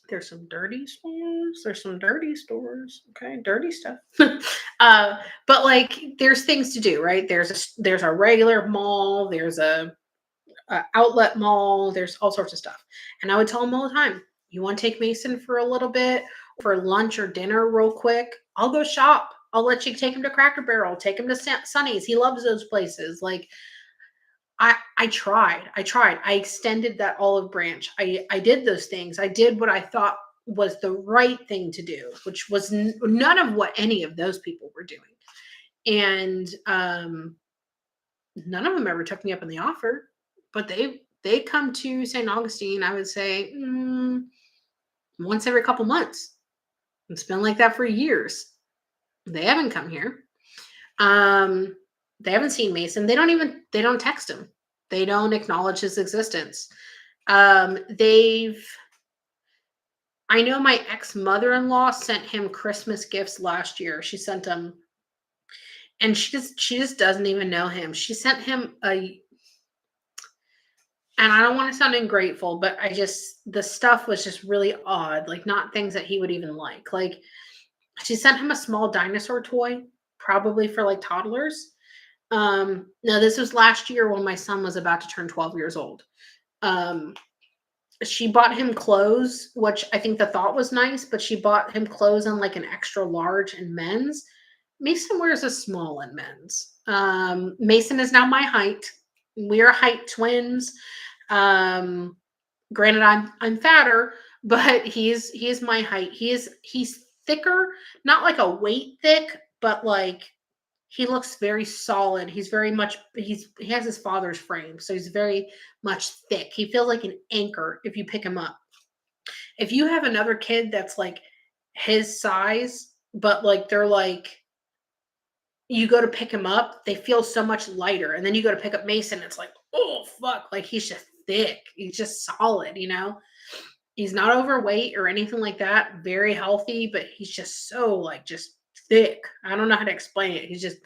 There's some dirty stores. There's some dirty stores. Okay, dirty stuff. uh, but like, there's things to do, right? There's a regular mall. There's a outlet mall. There's all sorts of stuff. And I would tell him all the time, you want to take Mason for a little bit for lunch or dinner, real quick? I'll go shop. I'll let you take him to Cracker Barrel. Take him to Sonny's. He loves those places. Like, I tried. I extended that olive branch. I did those things. I did what I thought was the right thing to do, which was none of what any of those people were doing. And none of them ever took me up on the offer, but they come to St. Augustine, I would say, once every couple months. It's been like that for years. They haven't come here. They haven't seen Mason. They don't text him. They don't acknowledge his existence. I know my ex-mother-in-law sent him Christmas gifts last year. She sent him, and she just doesn't even know him. She sent him and I don't want to sound ungrateful, but the stuff was just really odd, like not things that he would even like. Like, she sent him a small dinosaur toy, probably for like toddlers. Now this was last year when my son was about to turn 12 years old. She bought him clothes, which I think the thought was nice, but she bought him clothes in like an extra large in men's. Mason wears a small in men's. Mason is now my height. We are height twins. Granted, I'm fatter, but he is my height. He's thicker, not like a weight thick, but like he looks very solid. He's very much he has his father's frame, so he's very much thick. He feels like an anchor if you pick him up. If you have another kid that's like his size, but like they're like you go to pick him up, they feel so much lighter. And then you go to pick up Mason, it's like, oh fuck, like he's just thick. He's just solid, you know? He's not overweight or anything like that. Very healthy, but he's just so like just thick. I don't know how to explain it. He's just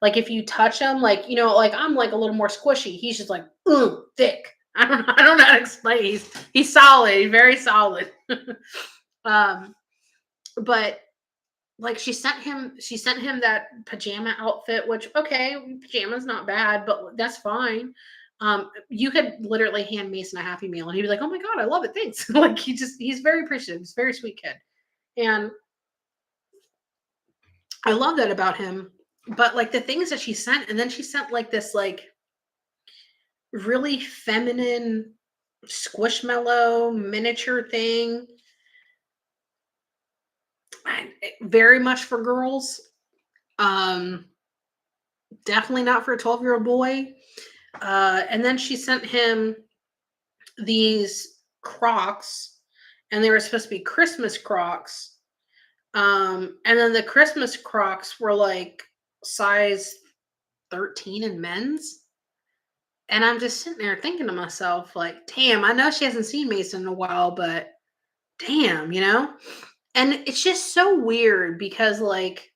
like if you touch him, like like I'm like a little more squishy. He's just like thick. I don't know how to explain. He's solid, very solid. But like she sent him that pajama outfit, which okay, pajama's not bad, but that's fine. You could literally hand Mason a Happy Meal and he'd be like, oh my god, I love it, thanks. Like he's very appreciative. He's a very sweet kid, and I love that about him. But like the things that she sent, and then she sent like this like really feminine squishmallow miniature thing, very much for girls. Definitely not for a 12-year-old boy. And then she sent him these Crocs, and they were supposed to be Christmas Crocs. And then the Christmas Crocs were like size 13 in men's. And I'm just sitting there thinking to myself, like, damn, I know she hasn't seen Mason in a while, but damn, And it's just so weird because, like,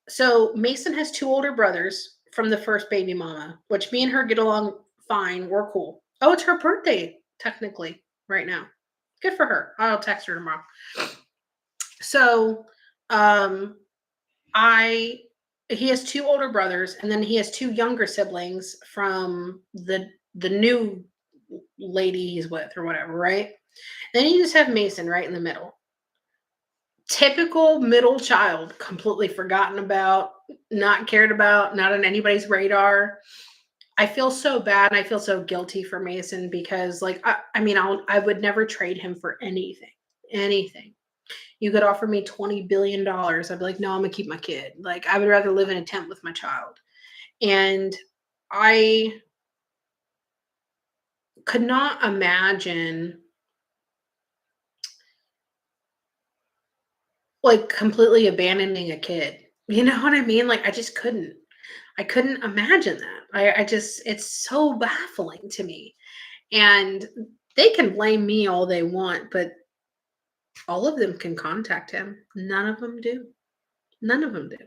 so Mason has two older brothers from the first baby mama, which me and her get along fine. We're cool. Oh, it's her birthday, technically, right now. Good for her. I'll text her tomorrow. So, he has two older brothers, and then he has two younger siblings from the new lady he's with or whatever, right? Then you just have Mason right in the middle. Typical middle child, completely forgotten about, not cared about, not on anybody's radar. I feel so bad and I feel so guilty for Mason because like I mean I would never trade him for anything. Anything. You could offer me $20 billion. I'd be like, no, I'm gonna keep my kid. Like I would rather live in a tent with my child. And I could not imagine like completely abandoning a kid. You know what I mean? Like I just couldn't. I couldn't imagine that. I just it's so baffling to me. And they can blame me all they want, but All of them can contact him. None of them do. None of them do.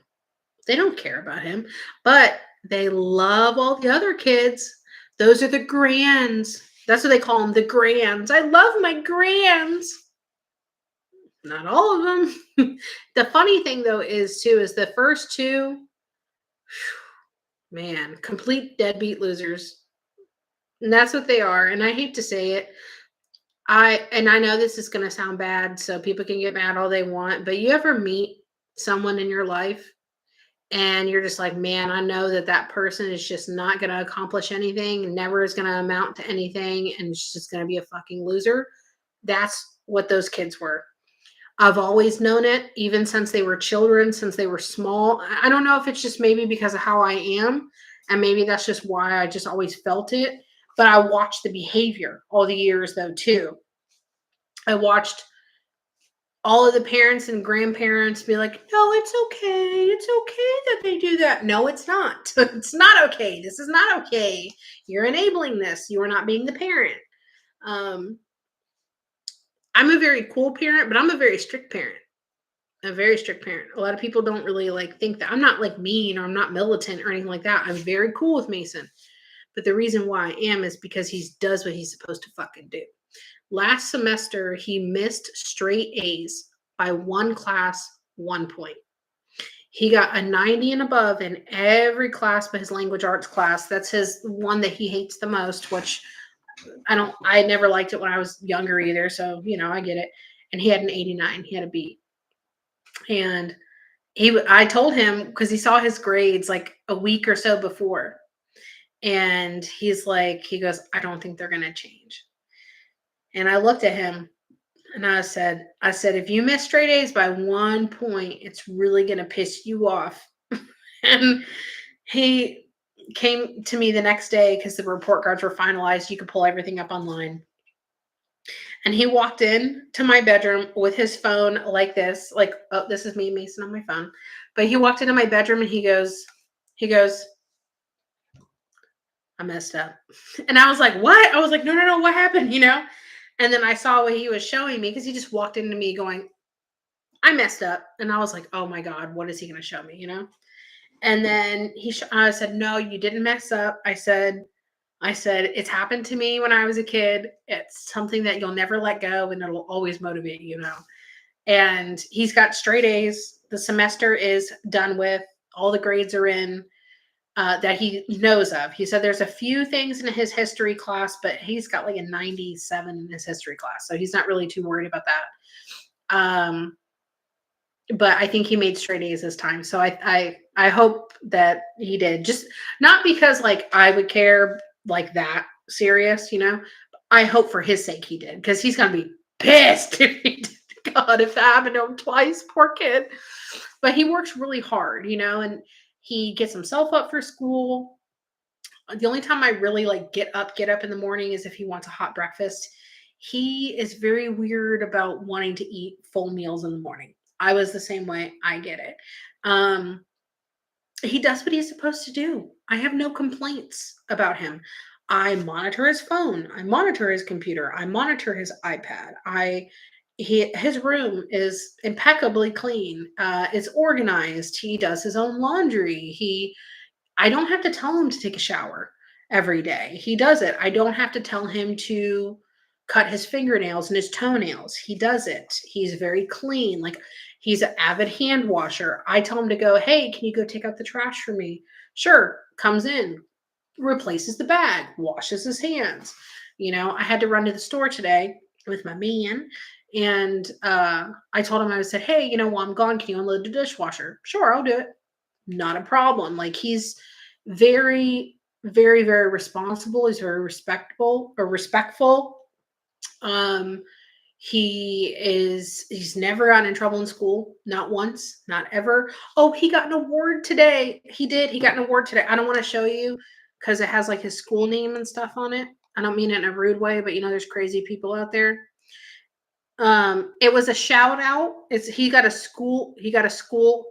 They don't care about him, but they love all the other kids. Those are the grands. That's what they call them, the grands. I love my grands. Not all of them. The funny thing though is too is the first two, man, complete deadbeat losers. And that's what they are. And I hate to say it. I know this is going to sound bad, so people can get mad all they want, but you ever meet someone in your life and you're just like, man, I know that that person is just not going to accomplish anything, never is going to amount to anything, and it's just going to be a fucking loser. That's what those kids were. I've always known it, even since they were children, since they were small. I don't know if it's just maybe because of how I am, and maybe that's just why I just always felt it. But I watched the behavior all the years, though, too. I watched all of the parents and grandparents be like, no, it's okay. It's okay that they do that. No, it's not. It's not okay. This is not okay. You're enabling this. You are not being the parent. Um, I'm a very cool parent, but I'm a very strict parent. A very strict parent. A lot of people don't really like think that I'm not like mean or I'm not militant or anything like that. I'm very cool with Mason. But the reason why I am is because he does what he's supposed to fucking do. Last semester, he missed straight A's by one class, 1 point. He got a 90 and above in every class but his language arts class. That's his one that he hates the most, which I never liked it when I was younger either. So, I get it. And he had an 89. He had a B. And I told him because he saw his grades like a week or so before. And he goes, I don't think they're going to change. And I looked at him and I said, if you miss straight A's by 1 point, it's really going to piss you off. And he came to me the next day because the report cards were finalized. You could pull everything up online. And he walked in to my bedroom with his phone like this, like, oh, this is me, Mason, on my phone. But he walked into my bedroom and he goes, I messed up. And I was like, what? I was like, no, what happened? And then I saw what he was showing me because he just walked into me going, I messed up. And I was like, oh my God, what is he going to show me? And then I said, no, you didn't mess up. I said, it's happened to me when I was a kid. It's something that you'll never let go and it'll always motivate you, And he's got straight A's. The semester is done with. All the grades are in. That he knows of. He said there's a few things in his history class, but he's got like a 97 in his history class. So he's not really too worried about that. But I think he made straight A's this time. So I hope that he did. Just not because like I would care like that serious, I hope for his sake he did because he's going to be pissed if he did. God, if that happened to him twice, poor kid. But he works really hard, and he gets himself up for school. The only time I really like get up in the morning is if he wants a hot breakfast. He is very weird about wanting to eat full meals in the morning. I was the same way. I get it. He does what he's supposed to do. I have no complaints about him. I monitor his phone. I monitor his computer. I monitor his iPad. His room is impeccably clean. It's organized. He does his own laundry. I don't have to tell him to take a shower every day. He does it. I don't have to tell him to cut his fingernails and his toenails. He does it. He's very clean. Like he's an avid hand washer. I tell him to go, hey, can you go take out the trash for me? Sure. Comes in, replaces the bag, washes his hands. I had to run to the store today with my man. And I told him, I said, hey, while I'm gone, can you unload the dishwasher? Sure, I'll do it. Not a problem. Like he's very, very, very responsible. He's very respectful. He's never gotten in trouble in school. Not once, not ever. Oh, he got an award today. He did. He got an award today. I don't want to show you because it has like his school name and stuff on it. I don't mean it in a rude way, but there's crazy people out there. It was a shout out. He got a school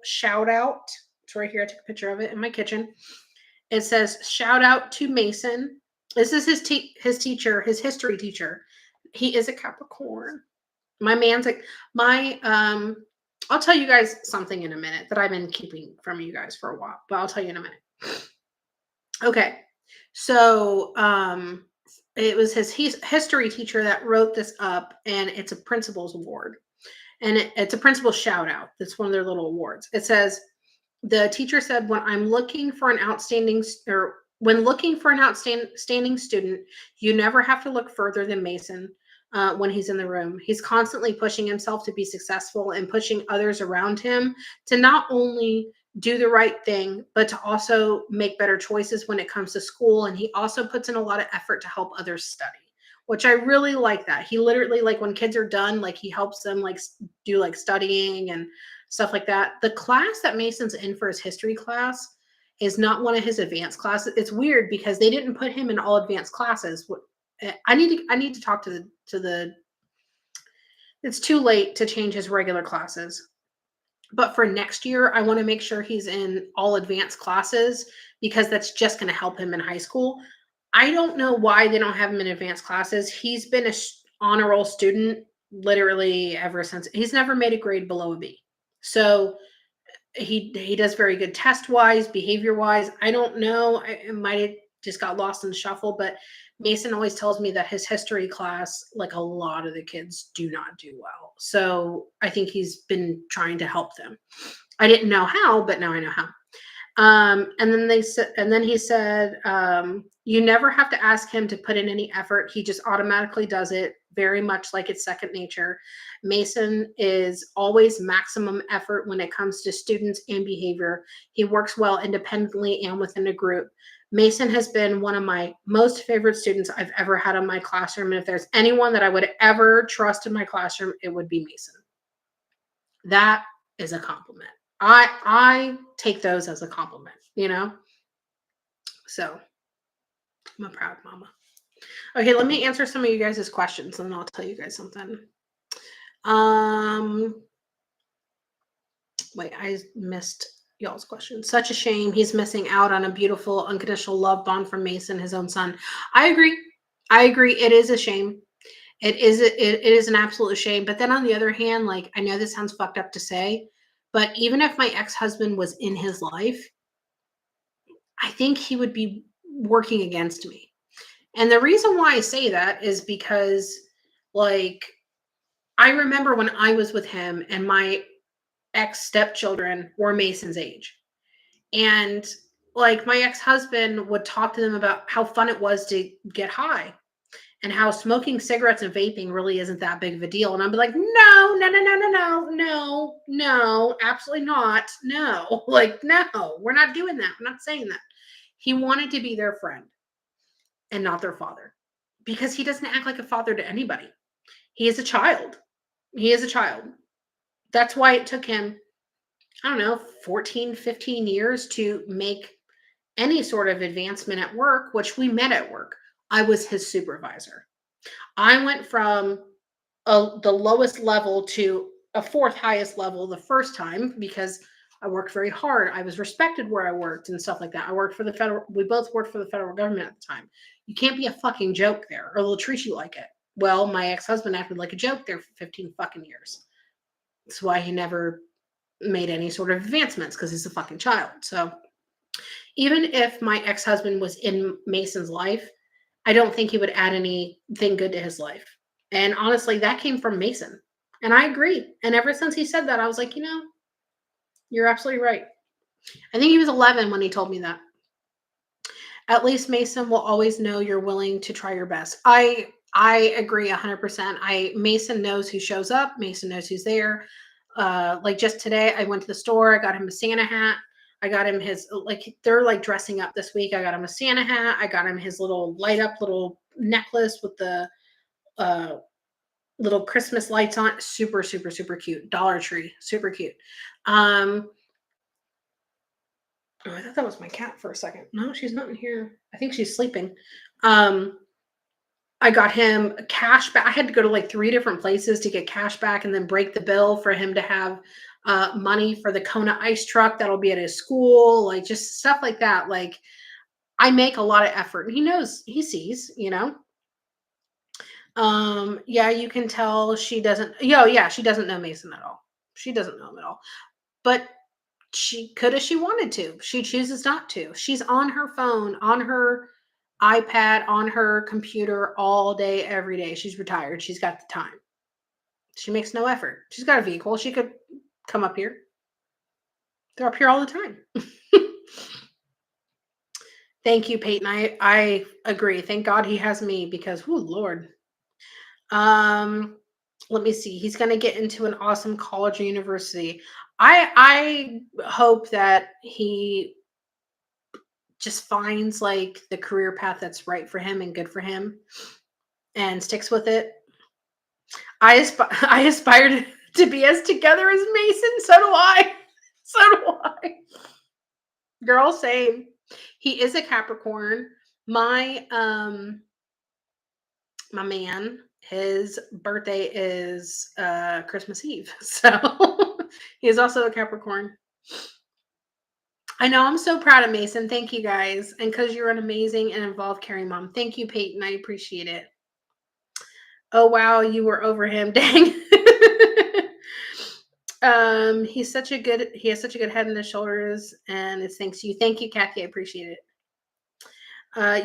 shout out. It's right here. I took a picture of it in my kitchen. It says shout out to Mason. This is his teacher, his history teacher. He is a Capricorn. My man's like my I'll tell you guys something in a minute that I've been keeping from you guys for a while, but I'll tell you in a minute. Okay. So, it was his history teacher that wrote this up, and it's a principal's award, and it's a principal shout out. That's one of their little awards. It says the teacher said, "When I'm looking for an outstanding or when looking for an outstanding student, you never have to look further than Mason." When he's in the room, he's constantly pushing himself to be successful and pushing others around him to not only do the right thing, but to also make better choices when it comes to school. And he also puts in a lot of effort to help others study, which I really like that. He literally, like, when kids are done, like, he helps them, like, do like studying and stuff like that. The class that Mason's in for his history class is not one of his advanced classes. It's weird because they didn't put him in all advanced classes. I need to talk to the it's too late to change his regular classes. But for next year, I want to make sure he's in all advanced classes because that's just going to help him in high school. I don't know why they don't have him in advanced classes. He's been a honor roll student literally ever since. He's never made a grade below a B. So he does very good test wise, behavior wise. I don't know. It might have just got lost in the shuffle, but Mason always tells me that his history class, like, a lot of the kids do not do well. So I think he's been trying to help them. I didn't know how, but now I know how. And then he said, you never have to ask him to put in any effort. He just automatically does it, very much like it's second nature. Mason is always maximum effort when it comes to students and behavior. He works well independently and within a group. Mason has been one of my most favorite students I've ever had in my classroom. And if there's anyone that I would ever trust in my classroom, it would be Mason. That is a compliment. I take those as a compliment, you know? So I'm a proud mama. Okay, let me answer some of you guys' questions and then I'll tell you guys something. Um Wait, I missed y'all's question. Such a shame he's missing out on a beautiful unconditional love bond from Mason, his own son. I agree. I agree. It is a shame. It is an absolute shame. But then on the other hand, like, I know this sounds fucked up to say, but even if my ex-husband was in his life, I think he would be working against me. And the reason why I say that is because, like, I remember when I was with him and my ex stepchildren were Mason's age. And, like, my ex-husband would talk to them about how fun it was to get high and how smoking cigarettes and vaping really isn't that big of a deal. And I'd be like, no, no, no, no, no, no, no, no, absolutely not. No, like, no, we're not doing that. I'm not saying that. He wanted to be their friend and not their father because he doesn't act like a father to anybody. He is a child. He is a child. That's why it took him, I don't know, 14, 15 years to make any sort of advancement at work, which we met at work. I was his supervisor. I went from the lowest level to a fourth highest level the first time because I worked very hard. I was respected where I worked and stuff like that. I worked for the federal, we both worked for the federal government at the time. You can't be a fucking joke there or they'll treat you like it. Well, my ex-husband acted like a joke there for 15 fucking years. That's why he never made any sort of advancements because he's a fucking child. So even if my ex-husband was in Mason's life, I don't think he would add anything good to his life. And honestly, that came from Mason. And I agree. And ever since he said that, I was like, you're absolutely right. I think he was 11 when he told me that. At least Mason will always know you're willing to try your best. I agree 100%. Mason knows who shows up. Mason knows who's there. Like just today, I went to the store. I got him a Santa hat. I got him his, like, they're like dressing up this week. I got him a Santa hat. I got him his little light up little necklace with the little Christmas lights on. Super, super, super cute. Dollar Tree. Super cute. Oh, I thought that was my cat for a second. No, she's not in here. I think she's sleeping. I got him cash back. I had to go to like 3 different places to get cash back and then break the bill for him to have money for the Kona ice truck that'll be at his school, like just stuff like that. Like, I make a lot of effort. He knows, he sees. Yeah, you can tell she doesn't. Yo, yeah, she doesn't know Mason at all. She doesn't know him at all. But she could if she wanted to. She chooses not to. She's on her phone, on her iPad, on her computer all day, every day. She's retired. She's got the time. She makes no effort. She's got a vehicle. She could come up here. They're up here all the time. Thank you, Peyton. I agree. Thank God he has me because, oh Lord. Um, let me see. He's going to get into an awesome college or university. I hope that he just finds like the career path that's right for him and good for him and sticks with it. I aspire to be as together as Mason. So do I. So do I. Girl, same. He is a Capricorn. My man, his birthday is Christmas Eve. So he is also a Capricorn. I know, I'm so proud of Mason. Thank you guys. And because you're an amazing and involved caring mom. Thank you, Peyton. I appreciate it. Oh wow, you were over him. Dang. He has such a good head and his shoulders, and it's thanks to you. Thank you, Kathy. I appreciate it.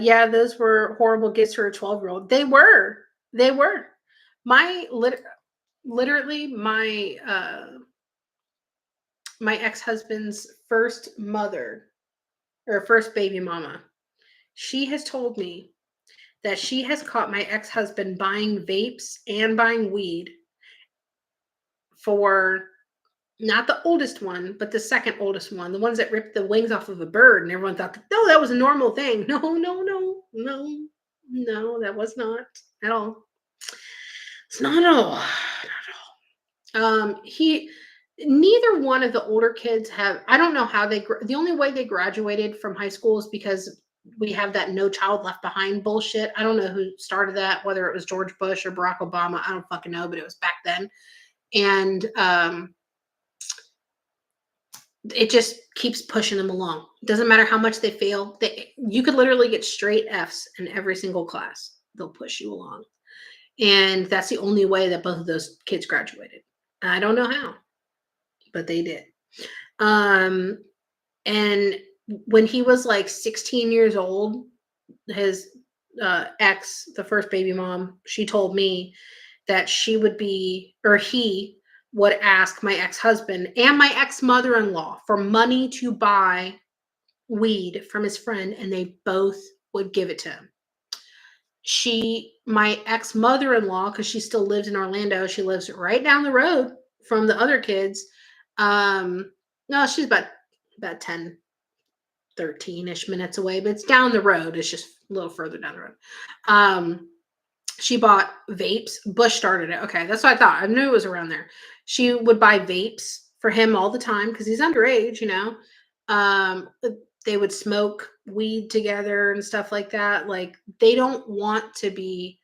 Yeah, those were horrible gifts for a 12-year-old. They were. They were. My literally my ex-husband's first mother or first baby mama. She has told me that she has caught my ex-husband buying vapes and buying weed for not the oldest one, but the second oldest one, the ones that ripped the wings off of a bird, and everyone thought, no, that was a normal thing. No, no, no, no, no, that was not at all. It's not at all. Not at all. He neither one of the older kids have. I don't know how they. The only way they graduated from high school is because we have that No Child Left Behind bullshit. I don't know who started that, whether it was George Bush or Barack Obama. I don't fucking know, but it was back then, and it just keeps pushing them along. It doesn't matter how much they fail. You could literally get straight Fs in every single class. They'll push you along. And that's the only way that both of those kids graduated. I don't know how, but they did. And when he was like 16 years old, his ex, the first baby mom, she told me that she would be, or he would ask my ex-husband and my ex-mother-in-law for money to buy weed from his friend, and they both would give it to him. My ex-mother-in-law, because she still lives in Orlando, she lives right down the road from the other kids. No, she's about 10, 13-ish minutes away, but it's down the road. It's just a little further down the road. She bought vapes. Bush started it. Okay, that's what I thought. I knew it was around there. She would buy vapes for him all the time because he's underage, you know. They would smoke weed together and stuff like that. Like, they don't want to be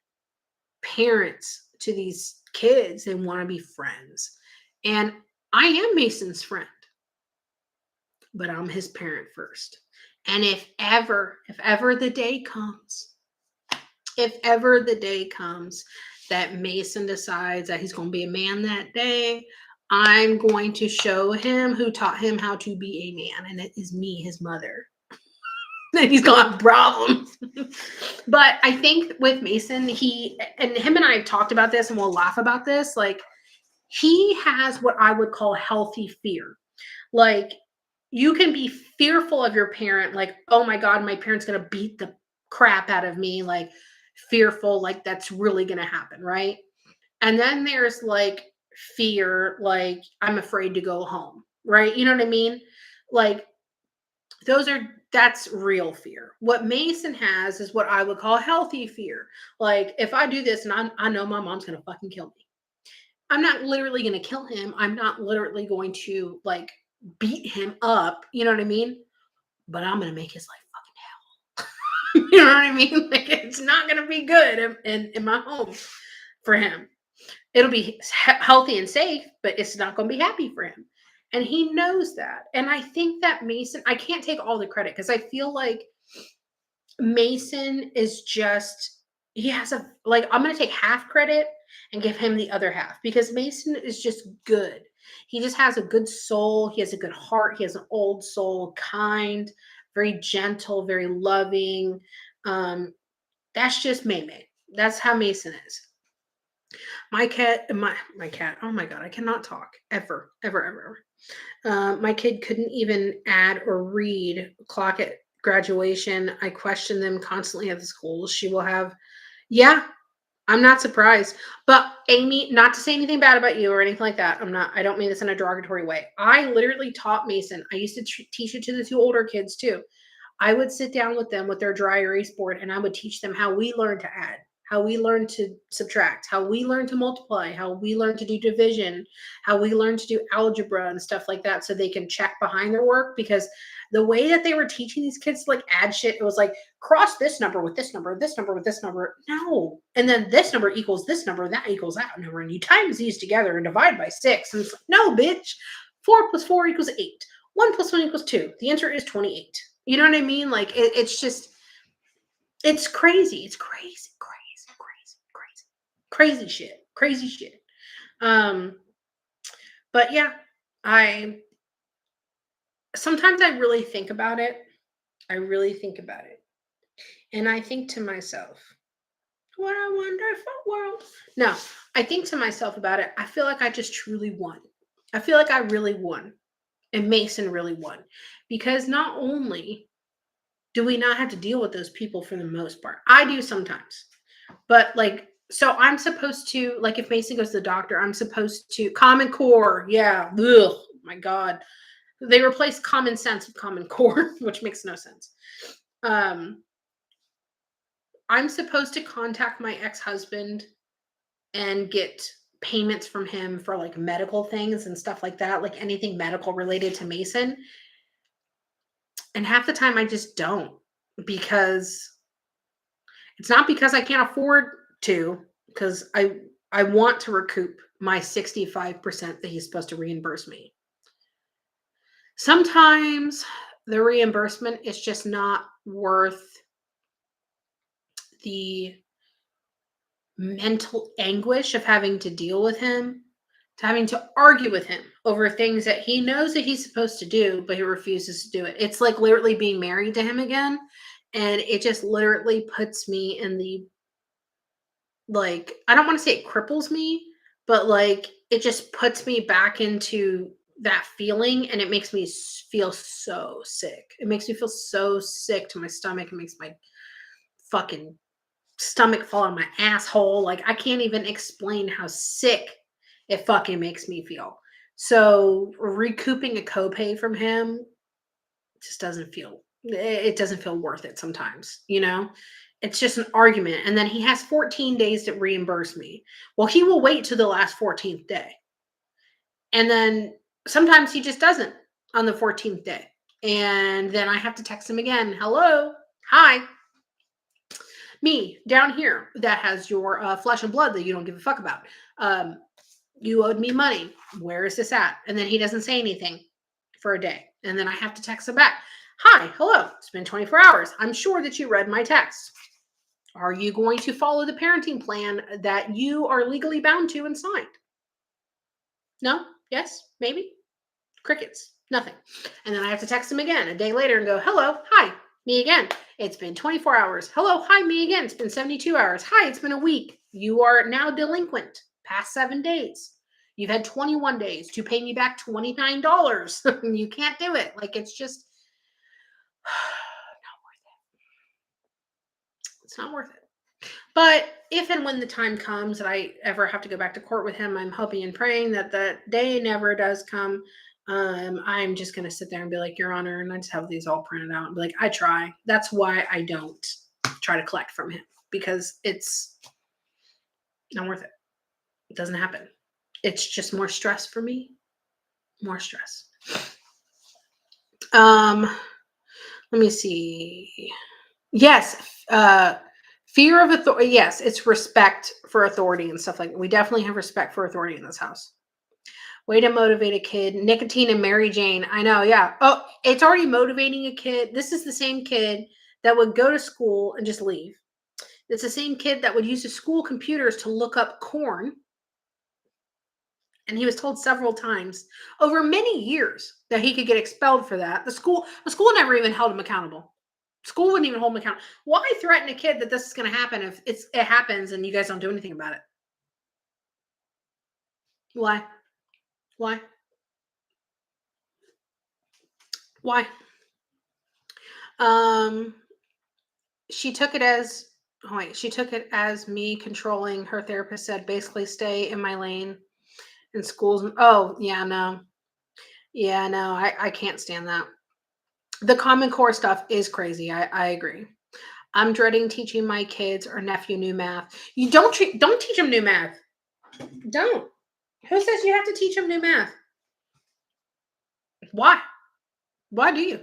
parents to these kids. They want to be friends. And I am Mason's friend, but I'm his parent first. And if ever the day comes, that Mason decides that he's going to be a man that day, I'm going to show him who taught him how to be a man, and it is me, his mother. And he's going to have problems. But I think with Mason, him and I have talked about this, and we'll laugh about this. Like, he has what I would call healthy fear. Like, you can be fearful of your parent, like, oh my God, my parent's going to beat the crap out of me. Like, fearful, like that's really going to happen, right? And then there's like fear, like I'm afraid to go home, right? You know what I mean? Like, that's real fear. What Mason has is what I would call healthy fear. Like, if I do this and I know my mom's going to fucking kill me, I'm not literally going to kill him. I'm not literally going to like beat him up. You know what I mean? But I'm going to make his life fucking hell. You know what I mean? Like, it's not going to be good in my home for him. It'll be healthy and safe, but it's not going to be happy for him. And he knows that. And I think that Mason, I can't take all the credit because I feel like Mason is just, he has a like, I'm gonna take half credit and give him the other half because Mason is just good. He just has a good soul. He has a good heart. He has an old soul, kind, very gentle, very loving. Um, that's just May. That's how Mason is. My cat. Oh my god, I cannot talk ever, ever, ever, ever. My kid couldn't even add or read clock at graduation. I question them constantly at the schools she will have. Yeah, I'm not surprised. But Amy, not to say anything bad about you or anything like that. I don't mean this in a derogatory way. I literally taught Mason. I used to teach it to the two older kids too. I would sit down with them with their dry erase board and I would teach them how we learn to add, how we learn to subtract, how we learn to multiply, how we learn to do division, how we learn to do algebra and stuff like that so they can check behind their work because the way that they were teaching these kids to like add shit, it was like cross this number with this number, this number with this number. No. And then this number equals this number, that equals that number. And you times these together and divide by 6. And it's like, no, bitch. 4 plus 4 equals 8. 1 plus 1 equals 2. The answer is 28. You know what I mean? Like it's just, it's crazy. It's crazy, crazy, crazy, crazy shit, crazy shit. But yeah, I sometimes I really think about it. I really think about it, and I think to myself, "What a wonderful world." No, I think to myself about it. I feel like I just truly won. I feel like I really won, and Mason really won, because not only do we not have to deal with those people for the most part? I do sometimes. But like, so I'm supposed to, like, if Mason goes to the doctor, I'm supposed to Common Core. Yeah. Ugh, my God. They replaced common sense with Common Core, which makes no sense. Um, I'm supposed to contact my ex-husband and get payments from him for like medical things and stuff like that, like anything medical related to Mason. And half the time I just don't because it's not because I can't afford to, because I want to recoup my 65% that he's supposed to reimburse me. Sometimes the reimbursement is just not worth the mental anguish of having to deal with him, to having to argue with him over things that he knows that he's supposed to do, but he refuses to do it. It's like literally being married to him again. And it just literally puts me in the, like, I don't want to say it cripples me, but like it just puts me back into that feeling and it makes me feel so sick. It makes me feel so sick to my stomach. It makes my fucking stomach fall out of my asshole. Like I can't even explain how sick it fucking makes me feel. So recouping a copay from him just doesn't feel, it doesn't feel worth it sometimes, you know? It's just an argument. And then he has 14 days to reimburse me. Well, he will wait to the last 14th day. And then sometimes he just doesn't on the 14th day. And then I have to text him again. Hello. Hi. Me down here that has your flesh and blood that you don't give a fuck about. You owed me money. Where is this at? And then he doesn't say anything for a day. And then I have to text him back. Hi, hello. It's been 24 hours. I'm sure that you read my text. Are you going to follow the parenting plan that you are legally bound to and signed? No? Yes? Maybe? Crickets. Nothing. And then I have to text him again a day later and go, hello, hi, me again. It's been 24 hours. Hello, hi, me again. It's been 72 hours. Hi, it's been a week. You are now delinquent past 7 days. You've had 21 days to pay me back $29. You can't do it. Like, it's just not worth it. It's not worth it. But if and when the time comes that I ever have to go back to court with him, I'm hoping and praying that that day never does come. I'm just going to sit there and be like, Your Honor, and I just have these all printed out and be like, I try. That's why I don't try to collect from him, because it's not worth it. It doesn't happen. It's just more stress for me. More stress. Let me see. Yes. Fear of authority. Yes, it's respect for authority and stuff like that. We definitely have respect for authority in this house. Way to motivate a kid. Nicotine and Mary Jane. I know, yeah. Oh, it's already motivating a kid. This is the same kid that would go to school and just leave. It's the same kid that would use the school computers to look up corn. And he was told several times over many years that he could get expelled for that. The school never even held him accountable. School wouldn't even hold him accountable. Why threaten a kid that this is going to happen if it happens and you guys don't do anything about it? Why? Why? Why? Um, she took it as oh wait, she took it as me controlling. Her therapist said basically stay in my lane in schools. Oh yeah, no, yeah, no, I can't stand that. The Common Core stuff is crazy. I agree. I'm dreading teaching my kids or nephew new math. You don't teach them new math. Don't. Who says you have to teach them new math? Why? Why do you?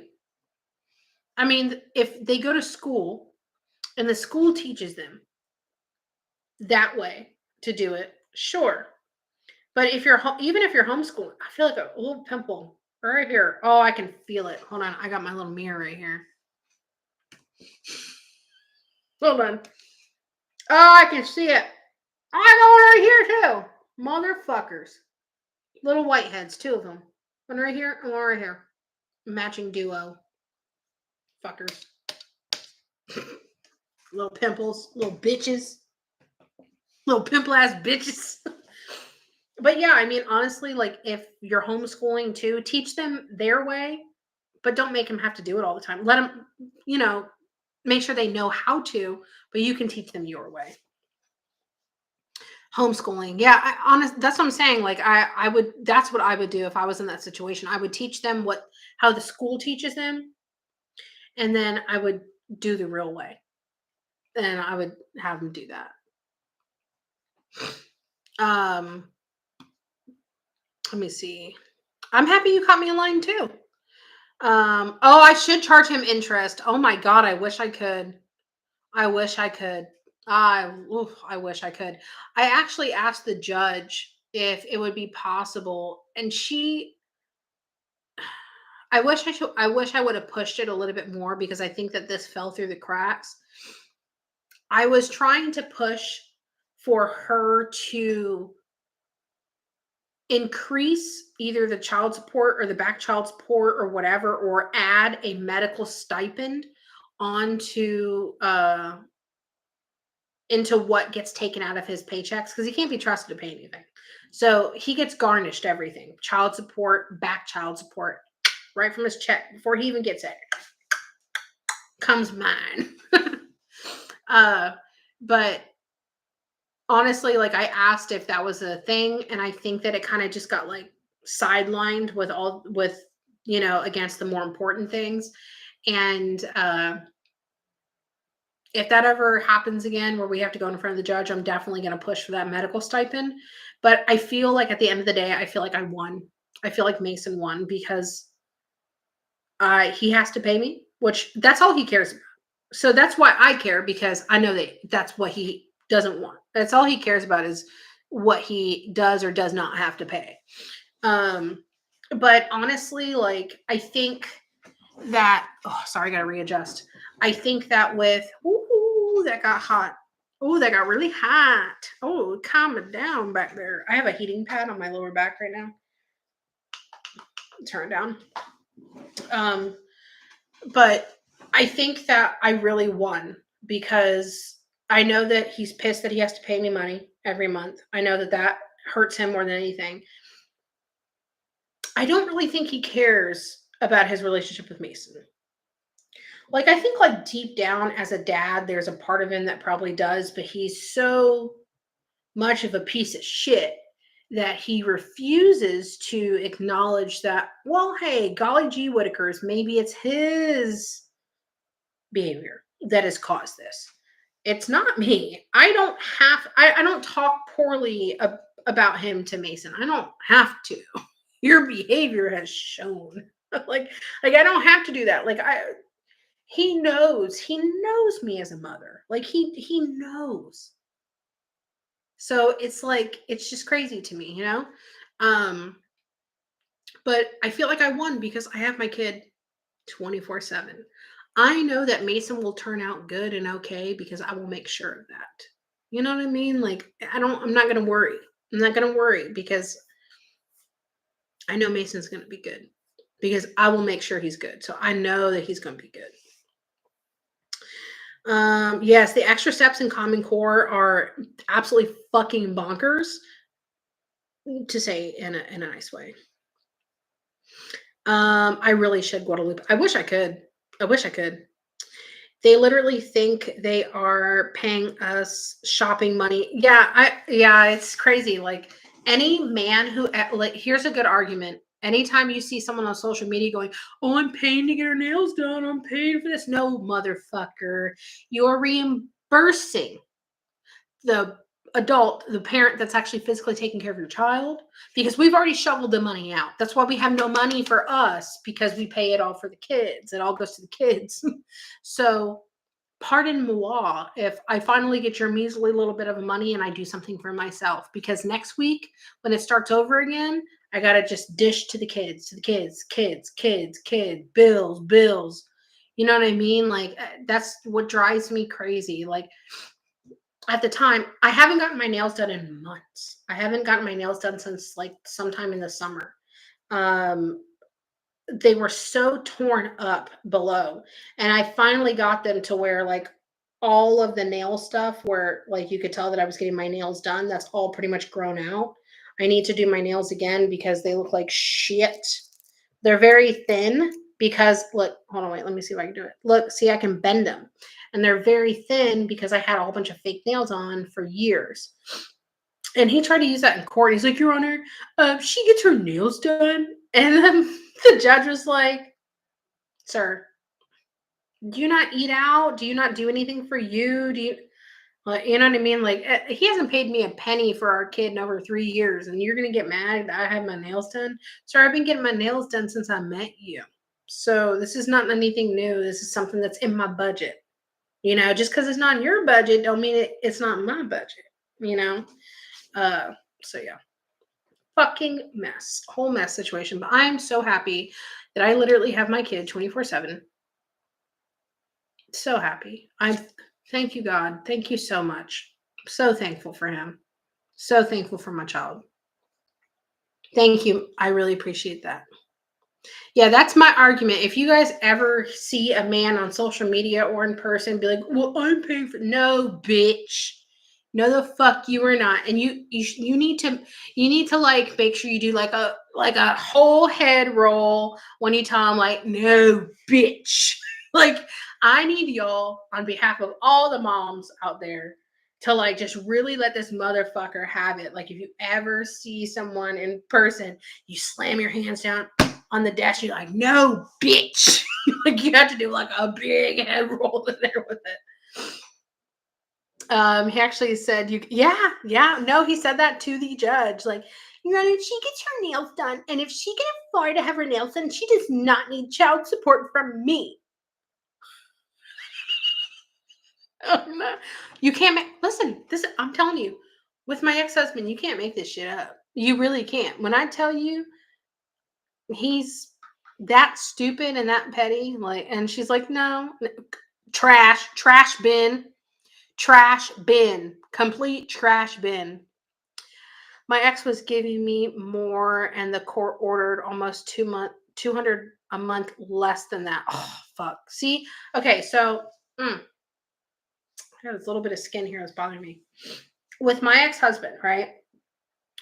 I mean, if they go to school and the school teaches them that way to do it, sure. But if you're even if you're homeschooling, I feel like a little pimple right here. Oh, I can feel it. Hold on, I got my little mirror right here. Hold on. Oh, I can see it. I got one right here too. Motherfuckers. Little whiteheads, two of them. One right here and one right here. Matching duo. Fuckers. Little pimples. Little bitches. Little pimple ass bitches. But yeah, I mean, honestly, like if you're homeschooling too, teach them their way, but don't make them have to do it all the time. Let them, you know, make sure they know how to, but you can teach them your way. Homeschooling. Yeah, that's what I'm saying. Like I would that's what I would do if I was in that situation. I would teach them how the school teaches them, and then I would do the real way. And I would have them do that. Um, let me see. I'm happy you caught me in line too. Oh, I should charge him interest. Oh my god, I wish I could. I wish I could. I wish I could. I actually asked the judge if it would be possible, and I wish I would have pushed it a little bit more because I think that this fell through the cracks. I was trying to push for her to increase either the child support or the back child support or whatever, or add a medical stipend onto into what gets taken out of his paychecks because he can't be trusted to pay anything. So he gets garnished everything: child support, back child support, right from his check before he even gets it. Comes mine. uh, but honestly, like I asked if that was a thing, and I think that it kind of just got like sidelined with against the more important things. And if that ever happens again where we have to go in front of the judge, I'm definitely going to push for that medical stipend. But I feel like at the end of the day, I feel like I won. I feel like Mason won because he has to pay me, which that's all he cares about. So that's why I care, because I know that that's what he doesn't want. That's all he cares about is what he does or does not have to pay. But honestly, like I think that sorry, I gotta readjust. I think that with that got hot. Oh, that got really hot. Oh, calm it down back there. I have a heating pad on my lower back right now. Turn it down. But I think that I really won because I know that he's pissed that he has to pay me money every month. I know that that hurts him more than anything. I don't really think he cares about his relationship with Mason. Like I think like deep down as a dad, there's a part of him that probably does, but he's so much of a piece of shit that he refuses to acknowledge that, well, hey, golly gee Whitakers, maybe it's his behavior that has caused this. It's not me. I don't talk poorly about him to Mason. I don't have to. Your behavior has shown. like I don't have to do that. He knows me as a mother. Like he knows. So it's like it's just crazy to me, you know? Um but I feel like I won because I have my kid 24/7. I know that Mason will turn out good and okay because I will make sure of that. You know what I mean? Like, I'm not going to worry. I'm not going to worry because I know Mason's going to be good because I will make sure he's good. So I know that he's going to be good. Yes, the extra steps in Common Core are absolutely fucking bonkers, to say in a nice way. I really should Guadalupe. I wish I could. I wish I could. They literally think they are paying us shopping money. Yeah, it's crazy. Like any man who like here's a good argument. Anytime you see someone on social media going, "Oh, I'm paying to get her nails done. I'm paying for this." No, motherfucker. You're reimbursing the adult, the parent that's actually physically taking care of your child, because we've already shoveled the money out. That's why we have no money for us, because we pay it all for the kids. It all goes to the kids. So pardon moi if I finally get your measly little bit of money and I do something for myself, because next week when it starts over again, I got to just dish to the kids, bills. You know what I mean? Like that's what drives me crazy. Like at the time, I haven't gotten my nails done in months. I haven't gotten my nails done since like sometime in the summer. Um, they were so torn up below, and I finally got them to where like all of the nail stuff where like you could tell that I was getting my nails done, that's all pretty much grown out. I need to do my nails again because they look like shit. They're very thin because look, hold on, wait, let me see if I can do it. Look, see, I can bend them. And they're very thin because I had a whole bunch of fake nails on for years. And he tried to use that in court. He's like, Your Honor, she gets her nails done. And then the judge was like, Sir, do you not eat out? Do you not do anything for you? Do you, like, you know what I mean? Like, he hasn't paid me a penny for our kid in over 3 years, and you're gonna get mad that I had my nails done? Sir, I've been getting my nails done since I met you. So this is not anything new. This is something that's in my budget. You know, just because it's not in your budget, don't mean it's not in my budget. You know. Uh, so yeah, fucking mess, whole mess situation. But I'm so happy that I literally have my kid 24/7. So happy. I thank you, God. Thank you so much. So thankful for him. So thankful for my child. Thank you. I really appreciate that. Yeah, that's my argument. If you guys ever see a man on social media or in person, be like, "Well, I'm paying for." No, bitch. No, the fuck you are not. And you need to like make sure you do like a whole head roll when you tell him like, "No, bitch." Like I need y'all on behalf of all the moms out there to like just really let this motherfucker have it. Like if you ever see someone in person, you slam your hands down on the desk, you're like, "No, bitch." Like you have to do like a big head roll in there with it. He actually said, yeah, no, he said that to the judge. Like, Your Honor, she gets her nails done, and if she can afford to have her nails done, she does not need child support from me. Oh, no. You can't make, listen, this, I'm telling you, with my ex-husband, you can't make this shit up. You really can't. When I tell you he's that stupid and that petty, like, and she's like, no, trash bin, complete trash bin. My ex was giving me more, and the court ordered almost 200 a month less than that. Oh fuck. See, okay, so I have this little bit of skin here that's bothering me. With my ex-husband, right?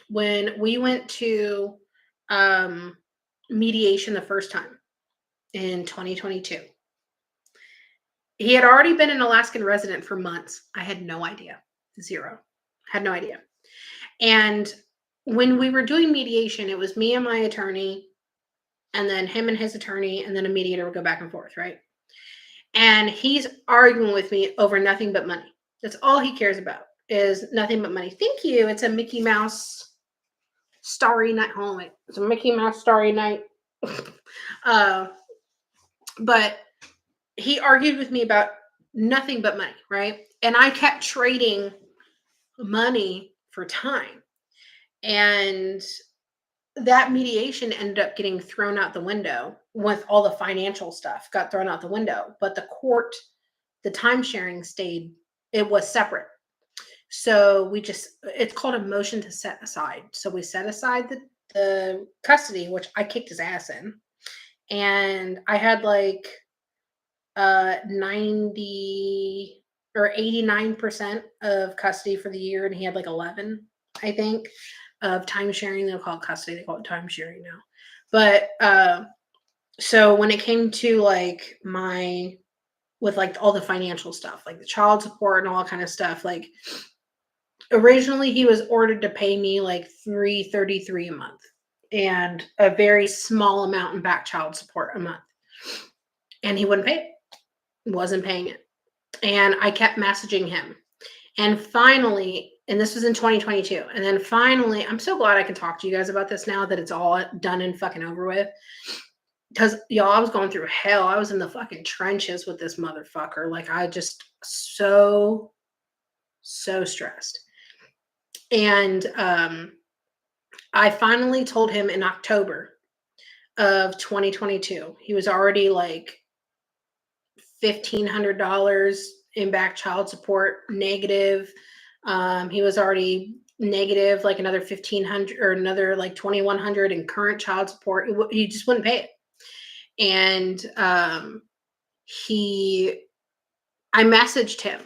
When we went to um mediation the first time in 2022, he had already been an Alaskan resident for months. I had no idea. Zero. Had no idea. And when we were doing mediation, it was me and my attorney, and then him and his attorney, and then a mediator would go back and forth, right? And he's arguing with me over nothing but money. That's all he cares about is nothing but money. Thank you. It's a Mickey Mouse Starry Night. Hold on, wait. It's a Mickey Mouse Starry Night. uh, but he argued with me about nothing but money, right? And I kept trading money for time. And that mediation ended up getting thrown out the window with all the financial stuff got thrown out the window, but the time sharing stayed, it was separate. So it's called a motion to set aside. So we set aside the custody, which I kicked his ass in. And I had like 90 or 89% of custody for the year, and he had like 11, I think, of time sharing. They'll call it custody, they call it time sharing now. But so when it came to like with like all the financial stuff, like the child support and all that kind of stuff, like originally he was ordered to pay me like $333 a month and a very small amount in back child support a month, and he wouldn't pay it, wasn't paying it. And I kept messaging him, and finally, and this was in 2022, and then finally, I'm so glad I can talk to you guys about this now that it's all done and fucking over with. Because y'all, I was going through hell. I was in the fucking trenches with this motherfucker. Like, I just so stressed. And I finally told him in October of 2022. He was already like $1,500 in back child support negative. He was already negative like another 1,500 or another like 2,100 in current child support. He just wouldn't pay it. And I messaged him,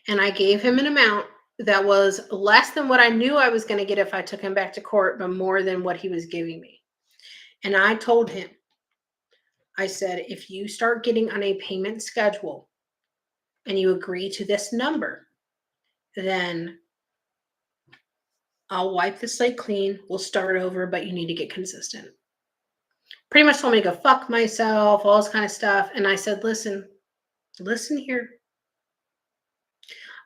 and I gave him an amount that was less than what I knew I was going to get if I took him back to court, but more than what he was giving me. And I told him, I said, if you start getting on a payment schedule and you agree to this number, then I'll wipe the slate clean. We'll start over, but you need to get consistent. Pretty much told me to go fuck myself, all this kind of stuff. And I said, listen here.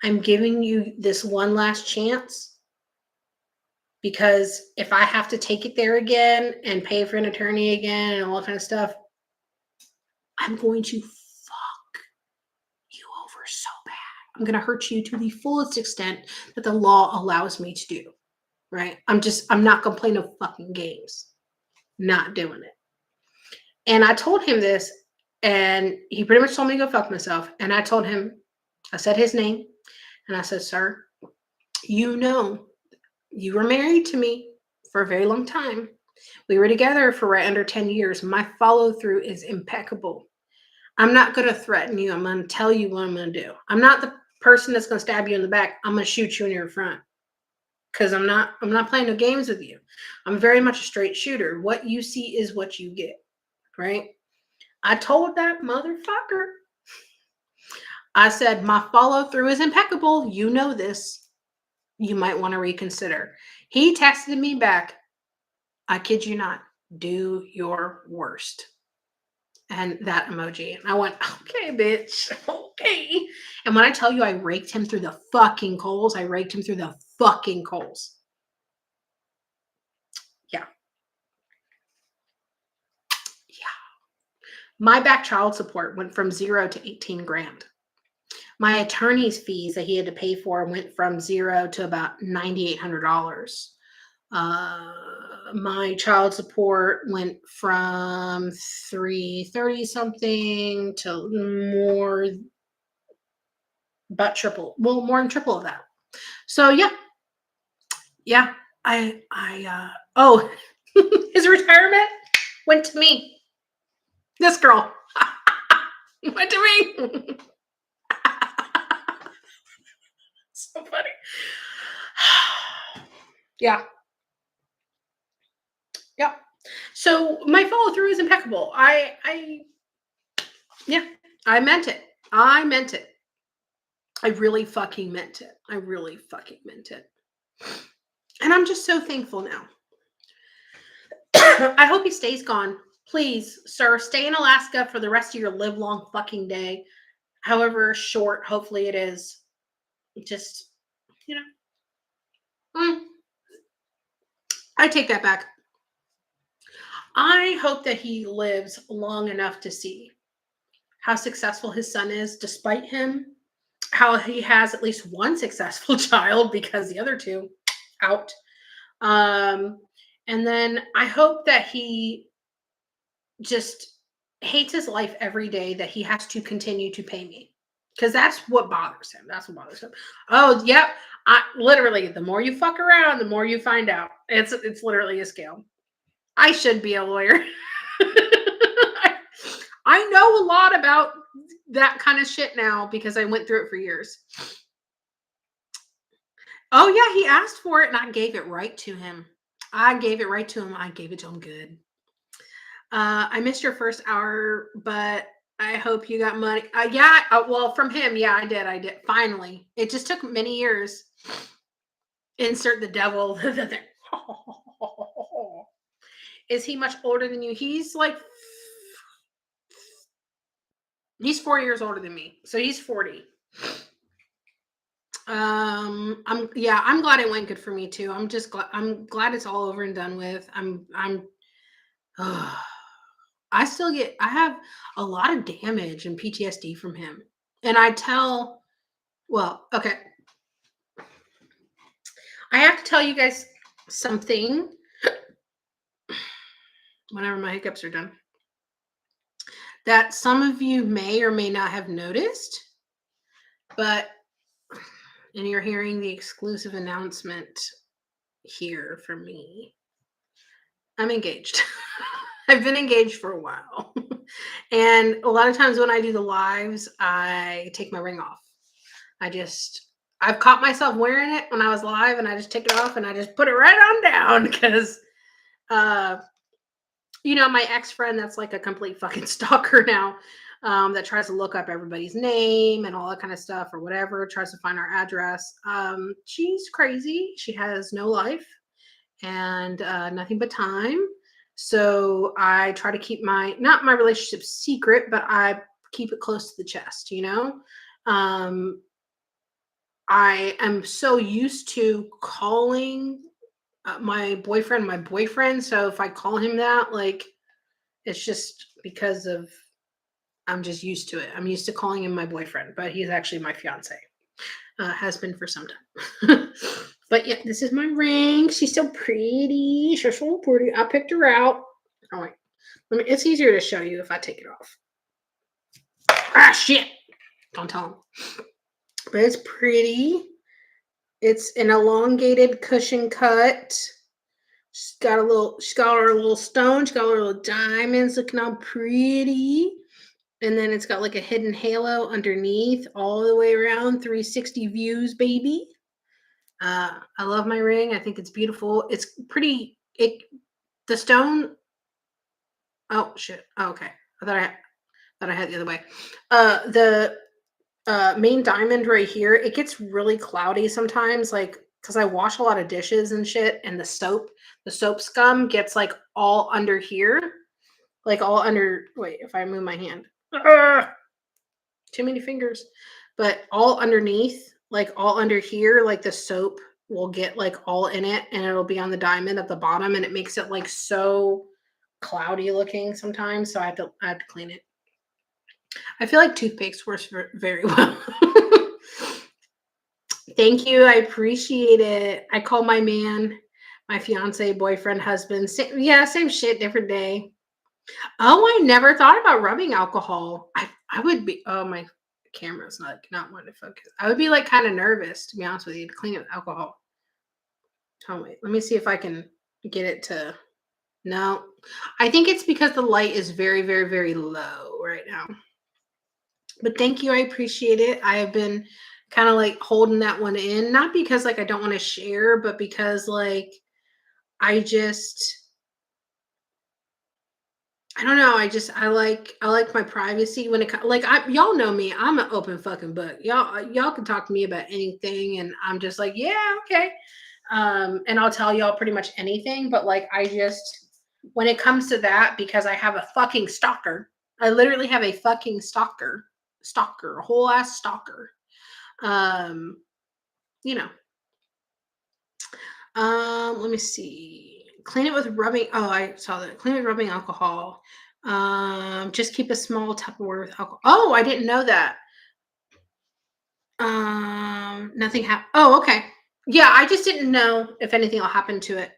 I'm giving you this one last chance, because if I have to take it there again and pay for an attorney again and all that kind of stuff, I'm going to fuck you over so bad. I'm going to hurt you to the fullest extent that the law allows me to do. Right? I'm not going to play no fucking games. Not doing it. And I told him this, and he pretty much told me to go fuck myself. And I told him, I said his name, and I said, sir, you know, you were married to me for a very long time. We were together for right under 10 years. My follow through is impeccable. I'm not going to threaten you. I'm going to tell you what I'm going to do. I'm not the person that's going to stab you in the back. I'm going to shoot you in your front. Because I'm not playing no games with you. I'm very much a straight shooter. What you see is what you get, right? I told that motherfucker. I said, my follow through is impeccable. You know this. You might want to reconsider. He texted me back, I kid you not, do your worst. And that emoji. And I went, okay, bitch. Okay. And when I tell you I raked him through the fucking coals, Yeah. My back child support went from 0 to 18 grand. My attorney's fees that he had to pay for went from 0 to about $9,800. My child support went from 330 something to more than triple of that. So yeah, his retirement went to me. This girl went to me. So funny. Yeah. So my follow through is impeccable. I meant it. I really fucking meant it. And I'm just so thankful now. I hope he stays gone. Please, sir, stay in Alaska for the rest of your live long fucking day. However short, hopefully it is. Just, I take that back. I hope that he lives long enough to see how successful his son is, despite him, how he has at least one successful child because the other two out. And then I hope that he just hates his life every day that he has to continue to pay me. Because that's what bothers him. That's what bothers him. Oh, yep. I literally, the more you fuck around, the more you find out. It's literally a scale. I should be a lawyer. I know a lot about that kind of shit now because I went through it for years. Oh yeah, he asked for it and I gave it right to him. I gave it right to him. I gave it to him good. I missed your first hour, but I hope you got money. Yeah, well, from him, yeah, I did. I did. Finally, it just took many years. Insert the devil. Is he much older than you? He's 4 years older than me, so he's 40. I'm glad it went good for me too. I'm glad it's all over and done with. I have a lot of damage and PTSD from him. And okay. I have to tell you guys something whenever my hiccups are done that some of you may or may not have noticed, and you're hearing the exclusive announcement here from me. I'm engaged. I've been engaged for a while. And a lot of times when I do the lives, I take my ring off. I've caught myself wearing it when I was live and I just take it off and I just put it right on down because, my ex-friend that's like a complete fucking stalker now, that tries to look up everybody's name and all that kind of stuff or whatever, tries to find our address. She's crazy. She has no life and nothing but time. So I try to keep not my relationship secret, but I keep it close to the chest, I am so used to calling my boyfriend. So if I call him that, it's just because I'm just used to it. I'm used to calling him my boyfriend, but he's actually my fiance. Has been for some time. But yeah, this is my ring. She's so pretty. She's so pretty. I picked her out. Oh wait, it's easier to show you if I take it off. Ah shit! Don't tell him. But it's pretty. It's an elongated cushion cut. She's got her little stone. She's got her little diamonds looking all pretty. And then it's got like a hidden halo underneath all the way around, 360 views, baby. I love my ring. I think it's beautiful. It's pretty. The stone. Oh shit. Oh, okay. I thought I had the other way. The main diamond right here. It gets really cloudy sometimes, because I wash a lot of dishes and shit, and the soap scum gets all under here, all under. Wait, if I move my hand. Too many fingers, but all underneath, all under here, the soap will get all in it and it'll be on the diamond at the bottom and it makes it so cloudy looking sometimes. So I have to clean it. I feel like toothpaste works very well. Thank you. I appreciate it. I call my man, my fiance, boyfriend, husband. Same shit, different day. Oh, I never thought about rubbing alcohol. I would be. Oh, my camera's not wanting to focus. I would be kind of nervous, to be honest with you, to clean it with alcohol. Oh wait, let me see if I can get it to. No, I think it's because the light is very, very, very low right now. But thank you. I appreciate it. I have been kind of holding that one in, not because I don't want to share, but because I don't know. I like my privacy when it y'all know me. I'm an open fucking book. Y'all can talk to me about anything, and I'm just yeah, okay. And I'll tell y'all pretty much anything. But when it comes to that, because I have a fucking stalker, I literally have a fucking stalker, a whole ass stalker. Let me see. Clean it with rubbing. Oh, I saw that. Clean it with rubbing alcohol. Just keep a small Tupperware with alcohol. Oh, I didn't know that. Nothing happened. Oh, okay. Yeah, I just didn't know if anything will happen to it.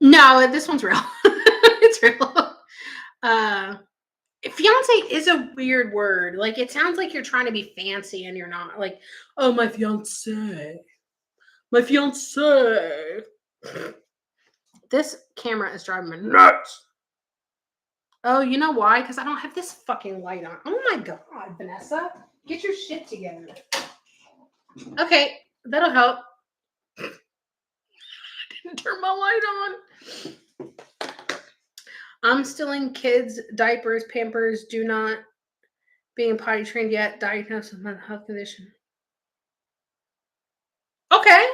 No, this one's real. It's real. Uh, fiance is a weird word. Like it sounds like you're trying to be fancy and you're not. Like, oh, my fiance. My fiance. This camera is driving me nuts. Oh, you know why? Because I don't have this fucking light on. Oh my god, Vanessa. Get your shit together. Okay, that'll help. Didn't turn my light on. I'm still in kids' diapers, Pampers, do not being potty trained yet, diagnosed with mental health condition. Okay.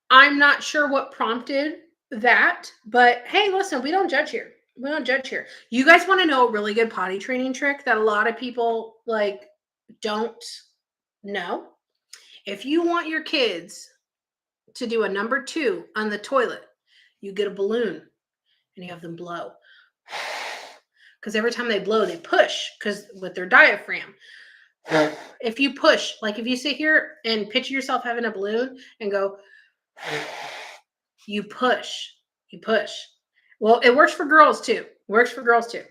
I'm not sure what prompted that, but hey, listen, we don't judge here. We don't judge here. You guys want to know a really good potty training trick that a lot of people like don't know? If you want your kids to do a number 2 on the toilet, you get a balloon and you have them blow. Because every time they blow, they push because with their diaphragm. If you push, like if you sit here and picture yourself having a balloon and go, you push, you push. Well, it works for girls too. Works for girls too.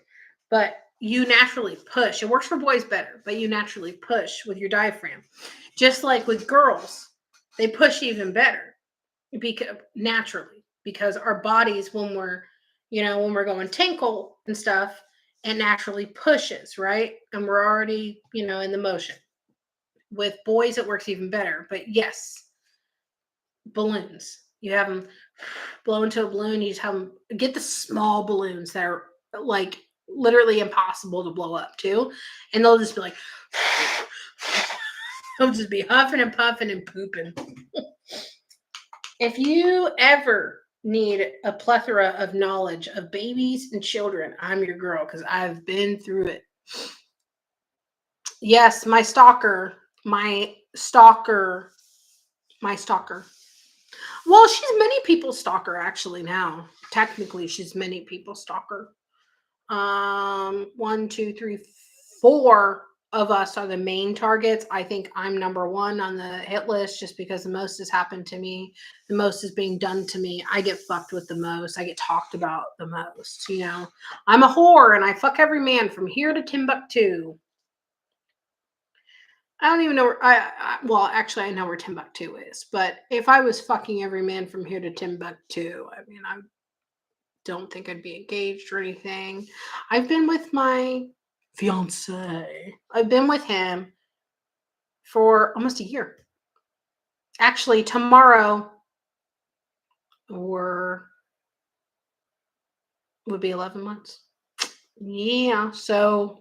But you naturally push. It works for boys better, but you naturally push with your diaphragm. Just like with girls, they push even better because naturally, because our bodies, when we're going tinkle and stuff, it naturally pushes, right? And we're already, in the motion. With boys, it works even better. But yes, balloons. You have them blow into a balloon. You just have them get the small balloons that are like literally impossible to blow up too, and they'll just be like, they'll just be huffing and puffing and pooping. If you ever need a plethora of knowledge of babies and children, I'm your girl because I've been through it. Yes, my stalker. Well, she's many people's stalker actually now. Technically, she's many people's stalker. One, two, three, four of us are the main targets. I think I'm number one on the hit list just because the most has happened to me. The most is being done to me. I get fucked with the most. I get talked about the most. I'm a whore and I fuck every man from here to Timbuktu. I don't even know where well, actually I know where Timbuktu is, but if I was fucking every man from here to Timbuktu, I mean, I don't think I'd be engaged or anything. I've been with my fiance. I've been with him for almost a year. Actually, tomorrow would be 11 months. Yeah, so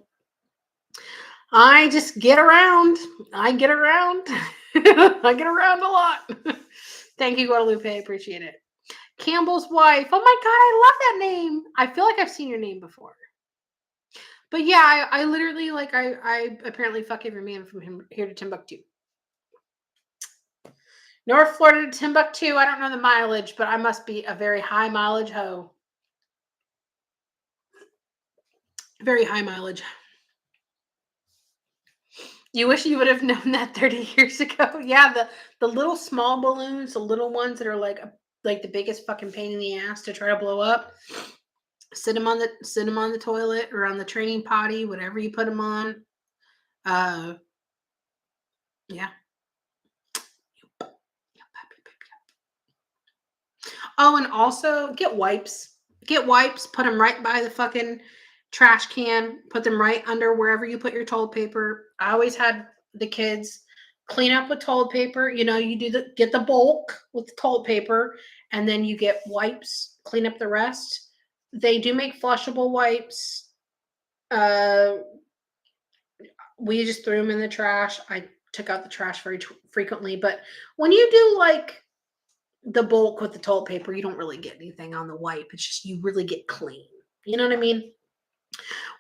I just get around. I get around. I get around a lot. Thank you, Guadalupe. I appreciate it. Campbell's wife. Oh my God, I love that name. I feel like I've seen your name before. But yeah, I literally I apparently fuck every man from here to Timbuktu. North Florida to Timbuktu. I don't know the mileage, but I must be a very high mileage hoe. Very high mileage. You wish you would have known that 30 years ago. Yeah, the little small balloons, the little ones that are like the biggest fucking pain in the ass to try to blow up. Sit them on the toilet or on the training potty, whatever you put them on. Yeah. Oh, and also get wipes. Get wipes. Put them right by the fucking trash can. Put them right under wherever you put your toilet paper. I always had the kids clean up with toilet paper. You get the bulk with the toilet paper, and then you get wipes. Clean up the rest. They do make flushable wipes. We just threw them in the trash. I took out the trash very frequently, but when you do like the bulk with the toilet paper, you don't really get anything on the wipe. It's just you really get clean. You know what I mean?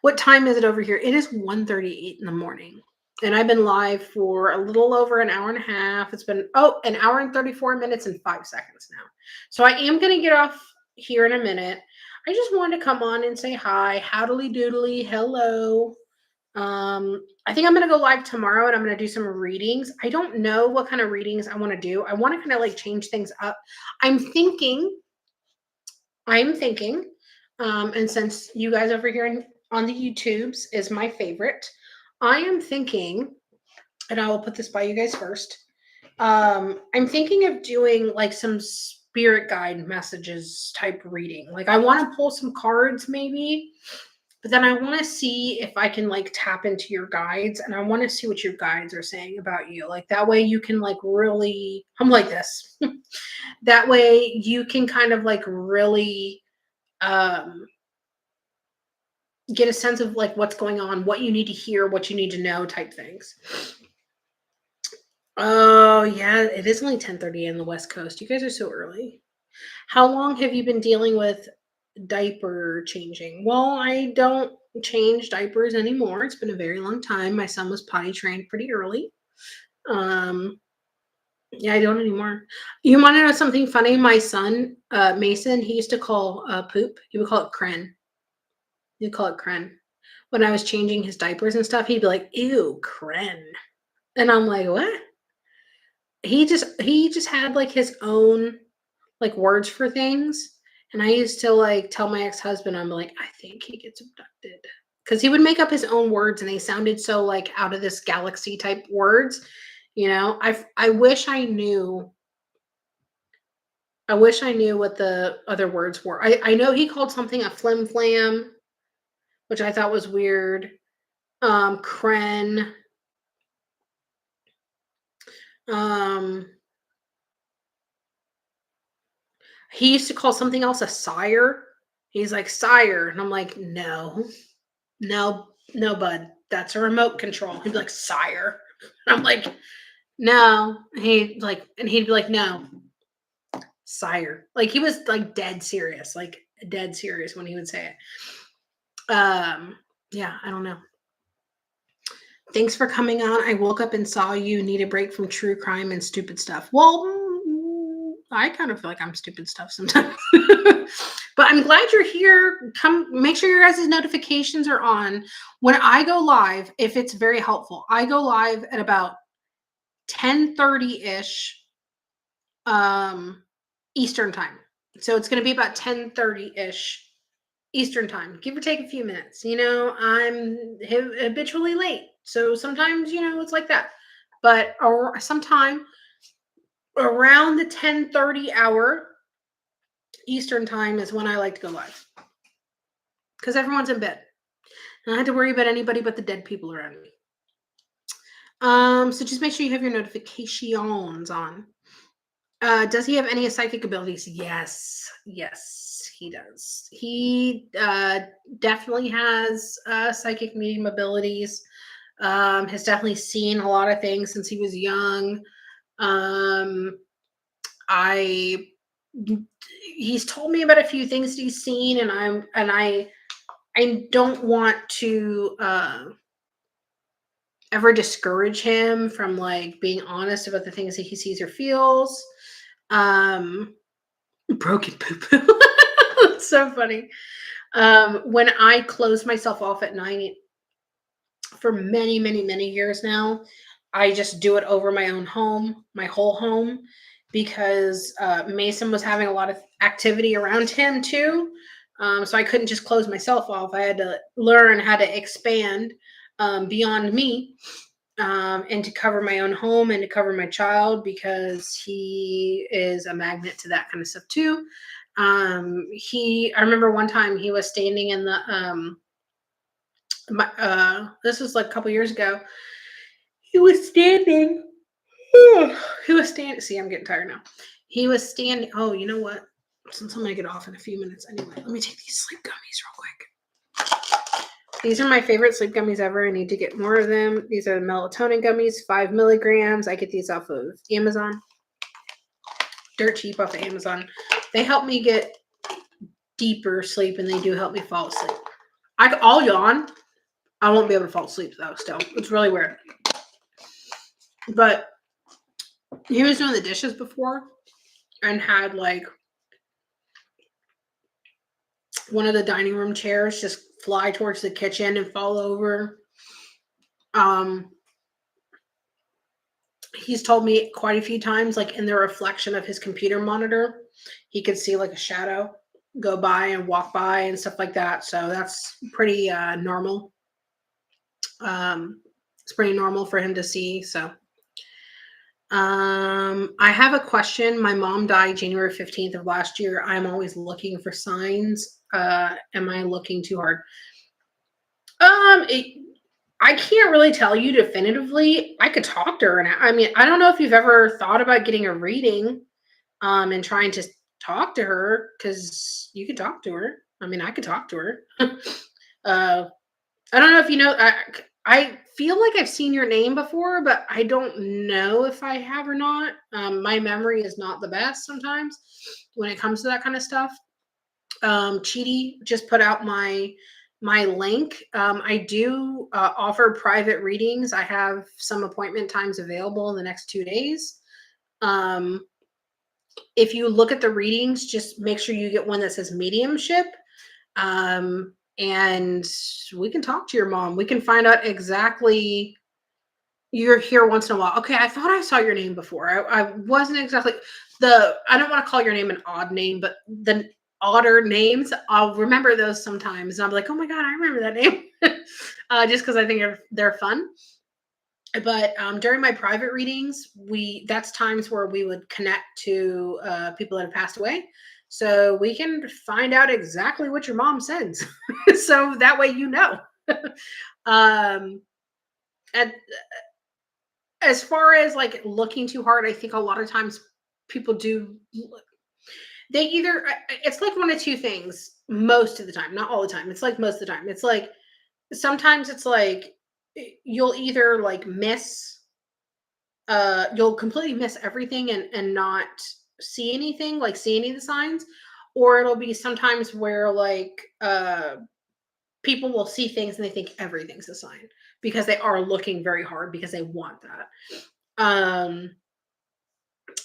What time is it over here? It is 1:38 in the morning. And I've been live for a little over an hour and a half. It's been an hour and 34 minutes and 5 seconds now. So I am going to get off here in a minute. I just wanted to come on and say hi, howdly doodly, hello. I think I'm gonna go live tomorrow and I'm gonna do some readings. I don't know what kind of readings I want to do. I want to kind of like change things up. I'm thinking And since you guys over here on the YouTubes is my favorite, I am thinking, and I will put this by you guys first. I'm thinking of doing like some spirit guide messages type reading. Like I want to pull some cards maybe, but then I want to see if I can like tap into your guides, and I want to see what your guides are saying about you. Like that way you can like really, I'm like this. That way you can kind of like really um get a sense of like what's going on, what you need to hear, what you need to know type things. Oh, yeah, it is only 10:30 in the West Coast. You guys are so early. How long have you been dealing with diaper changing? Well, I don't change diapers anymore. It's been a very long time. My son was potty trained pretty early. Um, yeah, I don't anymore. You want to know something funny? My son, Mason, he used to call poop. He would call it kren. He'd call it kren. When I was changing his diapers and stuff, he'd be like, "Ew, kren," and I'm like, "What?" He just had like his own like words for things. And I used to like tell my ex-husband, I'm like, I think he gets abducted. Because he would make up his own words and they sounded so like out of this galaxy type words. I wish I knew. I wish I knew what the other words were. I know he called something a flim flam, which I thought was weird. Kren. Um, he used to call something else a sire. He's like, sire. And I'm like, no. No, no, bud. That's a remote control. He'd be like, sire. And I'm like, no. And he'd be like, no, sire. Like he was like dead serious when he would say it. Yeah, I don't know. Thanks for coming on. I woke up and saw you need a break from true crime and stupid stuff. Well, I kind of feel like I'm stupid stuff sometimes. But I'm glad you're here. Come make sure your guys' notifications are on. When I go live, if it's very helpful, I go live at about 10:30-ish Eastern time. So it's going to be about 10:30-ish Eastern time, give or take a few minutes. I'm habitually late. So sometimes, it's like that. But sometime around the 10:30 hour Eastern time is when I like to go live. Because everyone's in bed. I don't have to worry about anybody but the dead people around me. So just make sure you have your notifications on. Does he have any psychic abilities? Yes, he does. He definitely has psychic medium abilities. Has definitely seen a lot of things since he was young. I he's told me about a few things that he's seen, and I don't want to ever discourage him from like being honest about the things that he sees or feels. Broken poo poo. That's so funny. When I close myself off at night for many, many, many years now, I just do it over my own home, my whole home, because Mason was having a lot of activity around him too. So I couldn't just close myself off. I had to learn how to expand beyond me, and to cover my own home and to cover my child, because he is a magnet to that kind of stuff too. I remember one time he was standing in the this was like a couple years ago. He was standing. He was standing. See, I'm getting tired now. He was standing. Oh, you know what? Since I'm gonna get off in a few minutes anyway, let me take these sleep gummies real quick. These are my favorite sleep gummies ever. I need to get more of them. These are the melatonin gummies, 5 milligrams. I get these off of Amazon. Dirt cheap off of Amazon. They help me get deeper sleep, and they do help me fall asleep. I'll yawn. I won't be able to fall asleep though. Still, it's really weird. But he was doing the dishes before and had like one of the dining room chairs just fly towards the kitchen and fall over. He's told me quite a few times, like in the reflection of his computer monitor, he could see like a shadow. go by and walk by and stuff like that. So that's pretty normal. It's pretty normal for him to see. So I have a question. My mom died January 15th of last year. I'm always looking for signs. Am I looking too hard? It, I can't really tell you definitively. I could talk to her, and I mean, I don't know if you've ever thought about getting a reading, and trying to talk to her because you could talk to her. I mean, I could talk to her. uh, I don't know if you know. I feel like I've seen your name before, but I don't know if I have or not. My memory is not the best sometimes when it comes to that kind of stuff. Chidi just put out my link. I do offer private readings. I have some appointment times available in the next 2 days. Um, if you look at the readings, just make sure you get one that says mediumship. And we can talk to your mom. We can find out exactly. You're here once in a while. Okay, I thought I saw your name before. I wasn't exactly I don't want to call your name an odd name, but the odder names, I'll remember those sometimes. And I'm like, oh my God, I remember that name. Just because I think they're fun. But during my private readings, that's times where we would connect to people that have passed away. So we can find out exactly what your mom sends. So that way you know. um and as far as like looking too hard, I think a lot of times people do. They either it's like one of two things most of the time, not all the time. It's like most of the time. It's like sometimes it's like you'll either like miss you'll completely miss everything and not see anything, like see any of the signs, or it'll be sometimes where like people will see things and they think everything's a sign because they are looking very hard because they want that.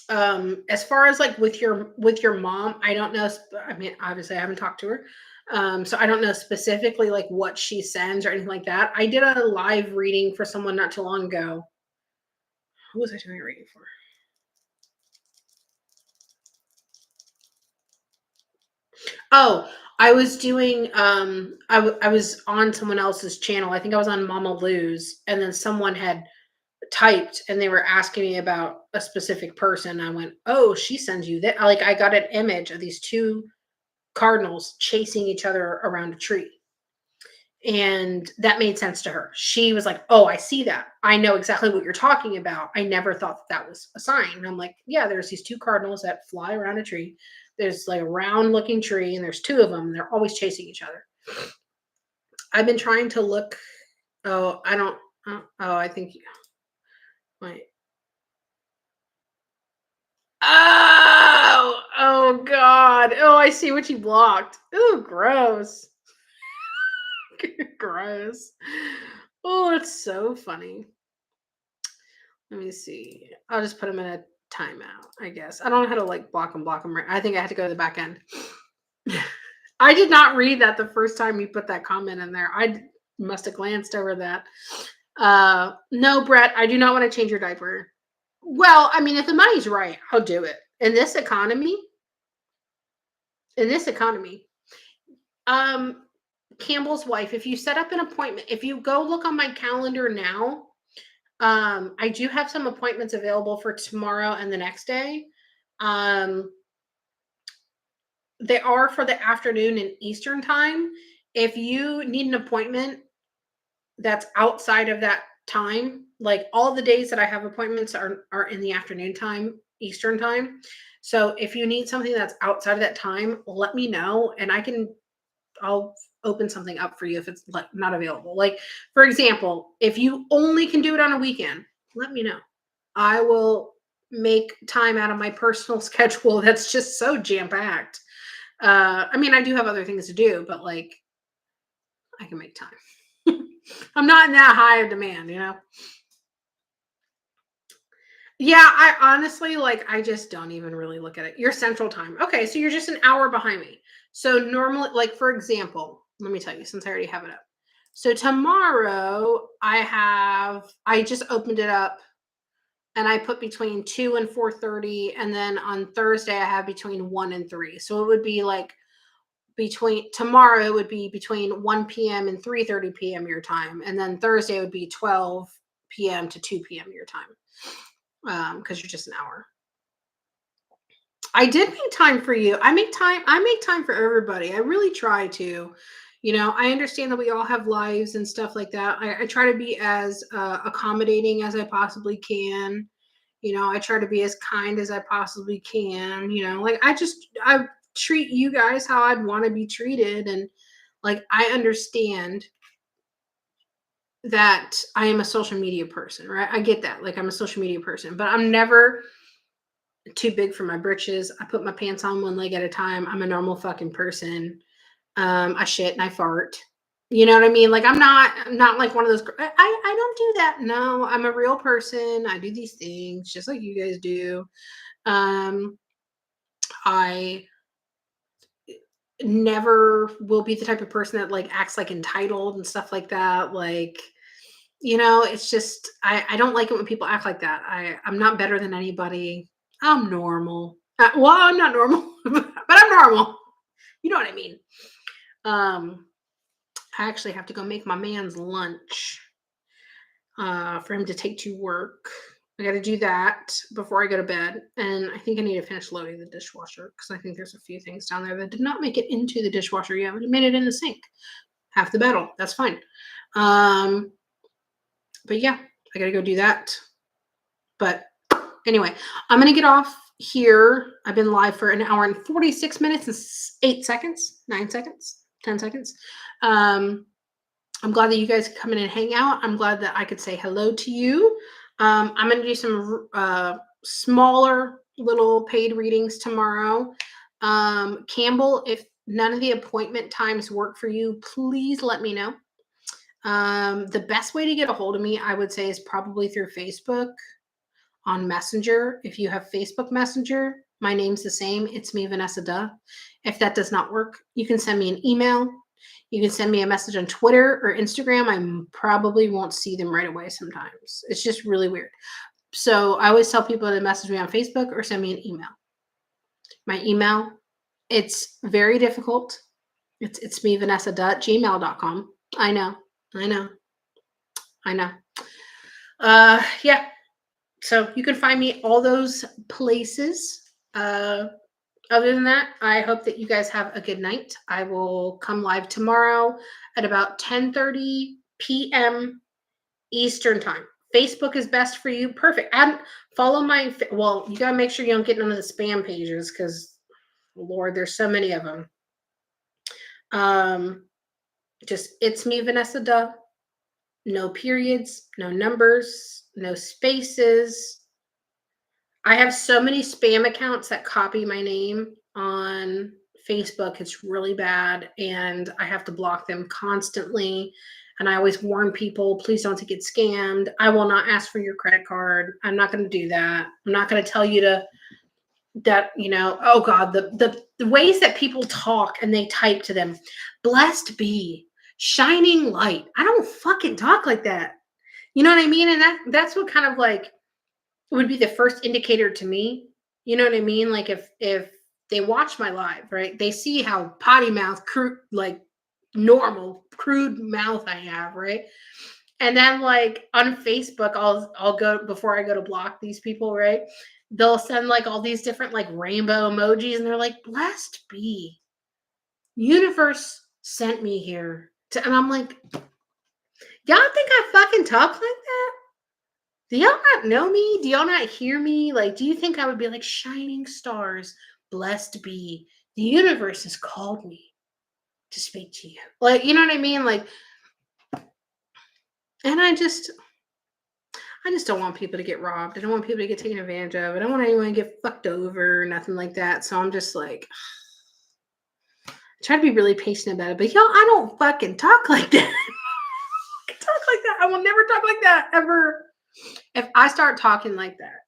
um as far as like with your mom, I don't know. I mean, obviously I haven't talked to her, so I don't know specifically like what she sends or anything like that. I did a live reading for someone not too long ago. Who was I doing a reading for? Oh, I was doing I was on someone else's channel. I think I was on Mama Lou's, and then someone had typed and they were asking me about a specific person. I went, "Oh, she sends you that." Like I got an image of these two cardinals chasing each other around a tree. And that made sense to her. She was like, "Oh, I see that. I know exactly what you're talking about. I never thought that was a sign." And I'm like, "Yeah, there's these two cardinals that fly around a tree. There's like a round looking tree, and there's two of them. And they're always chasing each other." I've been trying to look. Oh, I don't. Oh, I think. Wait. Oh, God. Oh, I see what you blocked. Oh, gross. Gross. Oh, it's so funny. Let me see. I'll just put them in a timeout, I guess. I don't know how to like block them. Right. I think I had to go to the back end. I did not read that the first time you put that comment in there. Must have glanced over that. No, Brett, I do not want to change your diaper. Well, I mean, if the money's right, I'll do it. In this economy, um, Campbell's wife, if you set up an appointment, if you go look on my calendar now, I do have some appointments available for tomorrow and the next day. Um, they are for the afternoon in Eastern time. If you need an appointment that's outside of that time, like all the days that I have appointments are in the afternoon time, Eastern time. So if you need something that's outside of that time, let me know and I'll open something up for you if it's like not available. Like for example, if you only can do it on a weekend, let me know. I will make time out of my personal schedule that's just so jam packed. I mean, I do have other things to do, but like I can make time. I'm not in that high of demand, you know? Yeah, I honestly like I just don't even really look at it. You're central time. Okay, so you're just an hour behind me. So normally, like for example, let me tell you, since I already have it up. So tomorrow I just opened it up and I put between 2 and 4:30, and then on Thursday I have between 1 and 3. So it would be like tomorrow it would be between 1 p.m. and 3:30 p.m. your time. And then Thursday would be 12 p.m. to 2 p.m. your time. Because you're just an hour. I did make time for you. I make time for everybody. I really try to. I understand that we all have lives and stuff like that. I try to be as accommodating as I possibly can. I try to be as kind as I possibly can. Like I treat you guys how I'd want to be treated. And like, I understand that I am a social media person, right? I get that. Like, I'm a social media person, but I'm never too big for my britches. I put my pants on one leg at a time. I'm a normal fucking person. I shit and I fart. You know what I mean? Like, I'm not like one of those. I don't do that. No, I'm a real person. I do these things just like you guys do. I never will be the type of person that like acts like entitled and stuff like that. Like, it's just I don't like it when people act like that. I'm not better than anybody. I'm normal. Well, I'm not normal, but I'm normal. You know what I mean? I actually have to go make my man's lunch for him to take to work. I got to do that before I go to bed. And I think I need to finish loading the dishwasher because I think there's a few things down there that did not make it into the dishwasher yet, but it made it in the sink. Half the battle. That's fine. But yeah, I got to go do that. But anyway, I'm going to get off here. I've been live for an hour and 46 minutes and 8 seconds, 9 seconds, 10 seconds. I'm glad that you guys could come in and hang out. I'm glad that I could say hello to you. I'm going to do some smaller little paid readings tomorrow. Campbell, if none of the appointment times work for you, please let me know. The best way to get a hold of me, I would say, is probably through Facebook on Messenger. If you have Facebook Messenger, my name's the same. It's me, Vanessa Duh. If that does not work, you can send me an email. You can send me a message on Twitter or Instagram. I probably won't see them right away sometimes. It's just really weird. So I always tell people to message me on Facebook or send me an email. My email, it's very difficult. It's me, vanessa.gmail.com. I know. Yeah. So you can find me all those places. Other than that, I hope that you guys have a good night. I will come live tomorrow at about 10:30 p.m. Eastern time. Facebook is best for you. Perfect. And follow my, well, you got to make sure you don't get none of the spam pages because, Lord, there's so many of them. Just, it's me, Vanessa Duh. No periods, no numbers, no spaces. I have so many spam accounts that copy my name on Facebook. It's really bad. And I have to block them constantly. And I always warn people, please don't get scammed. I will not ask for your credit card. I'm not going to do that. I'm not going to tell you oh God, the ways that people talk and they type to them, blessed be, shining light. I don't fucking talk like that. You know what I mean? And that's what kind of like would be the first indicator to me. You know what I mean? Like if they watch my live, right? They see how potty mouth, crude, like normal, crude mouth I have, right? And then like on Facebook, I'll go before I go to block these people, right? They'll send like all these different like rainbow emojis, and they're like, "Blessed be, universe sent me here." And I'm like, y'all think I fucking talk like that? Do y'all not know me? Do y'all not hear me? Like, do you think I would be like, shining stars, blessed be, the universe has called me to speak to you? Like, you know what I mean? Like, and I just don't want people to get robbed. I don't want people to get taken advantage of. I don't want anyone to get fucked over or nothing like that. So I'm just like, I try to be really patient about it. But y'all, I don't fucking talk like that. I talk like that. I will never talk like that ever. If I start talking like that,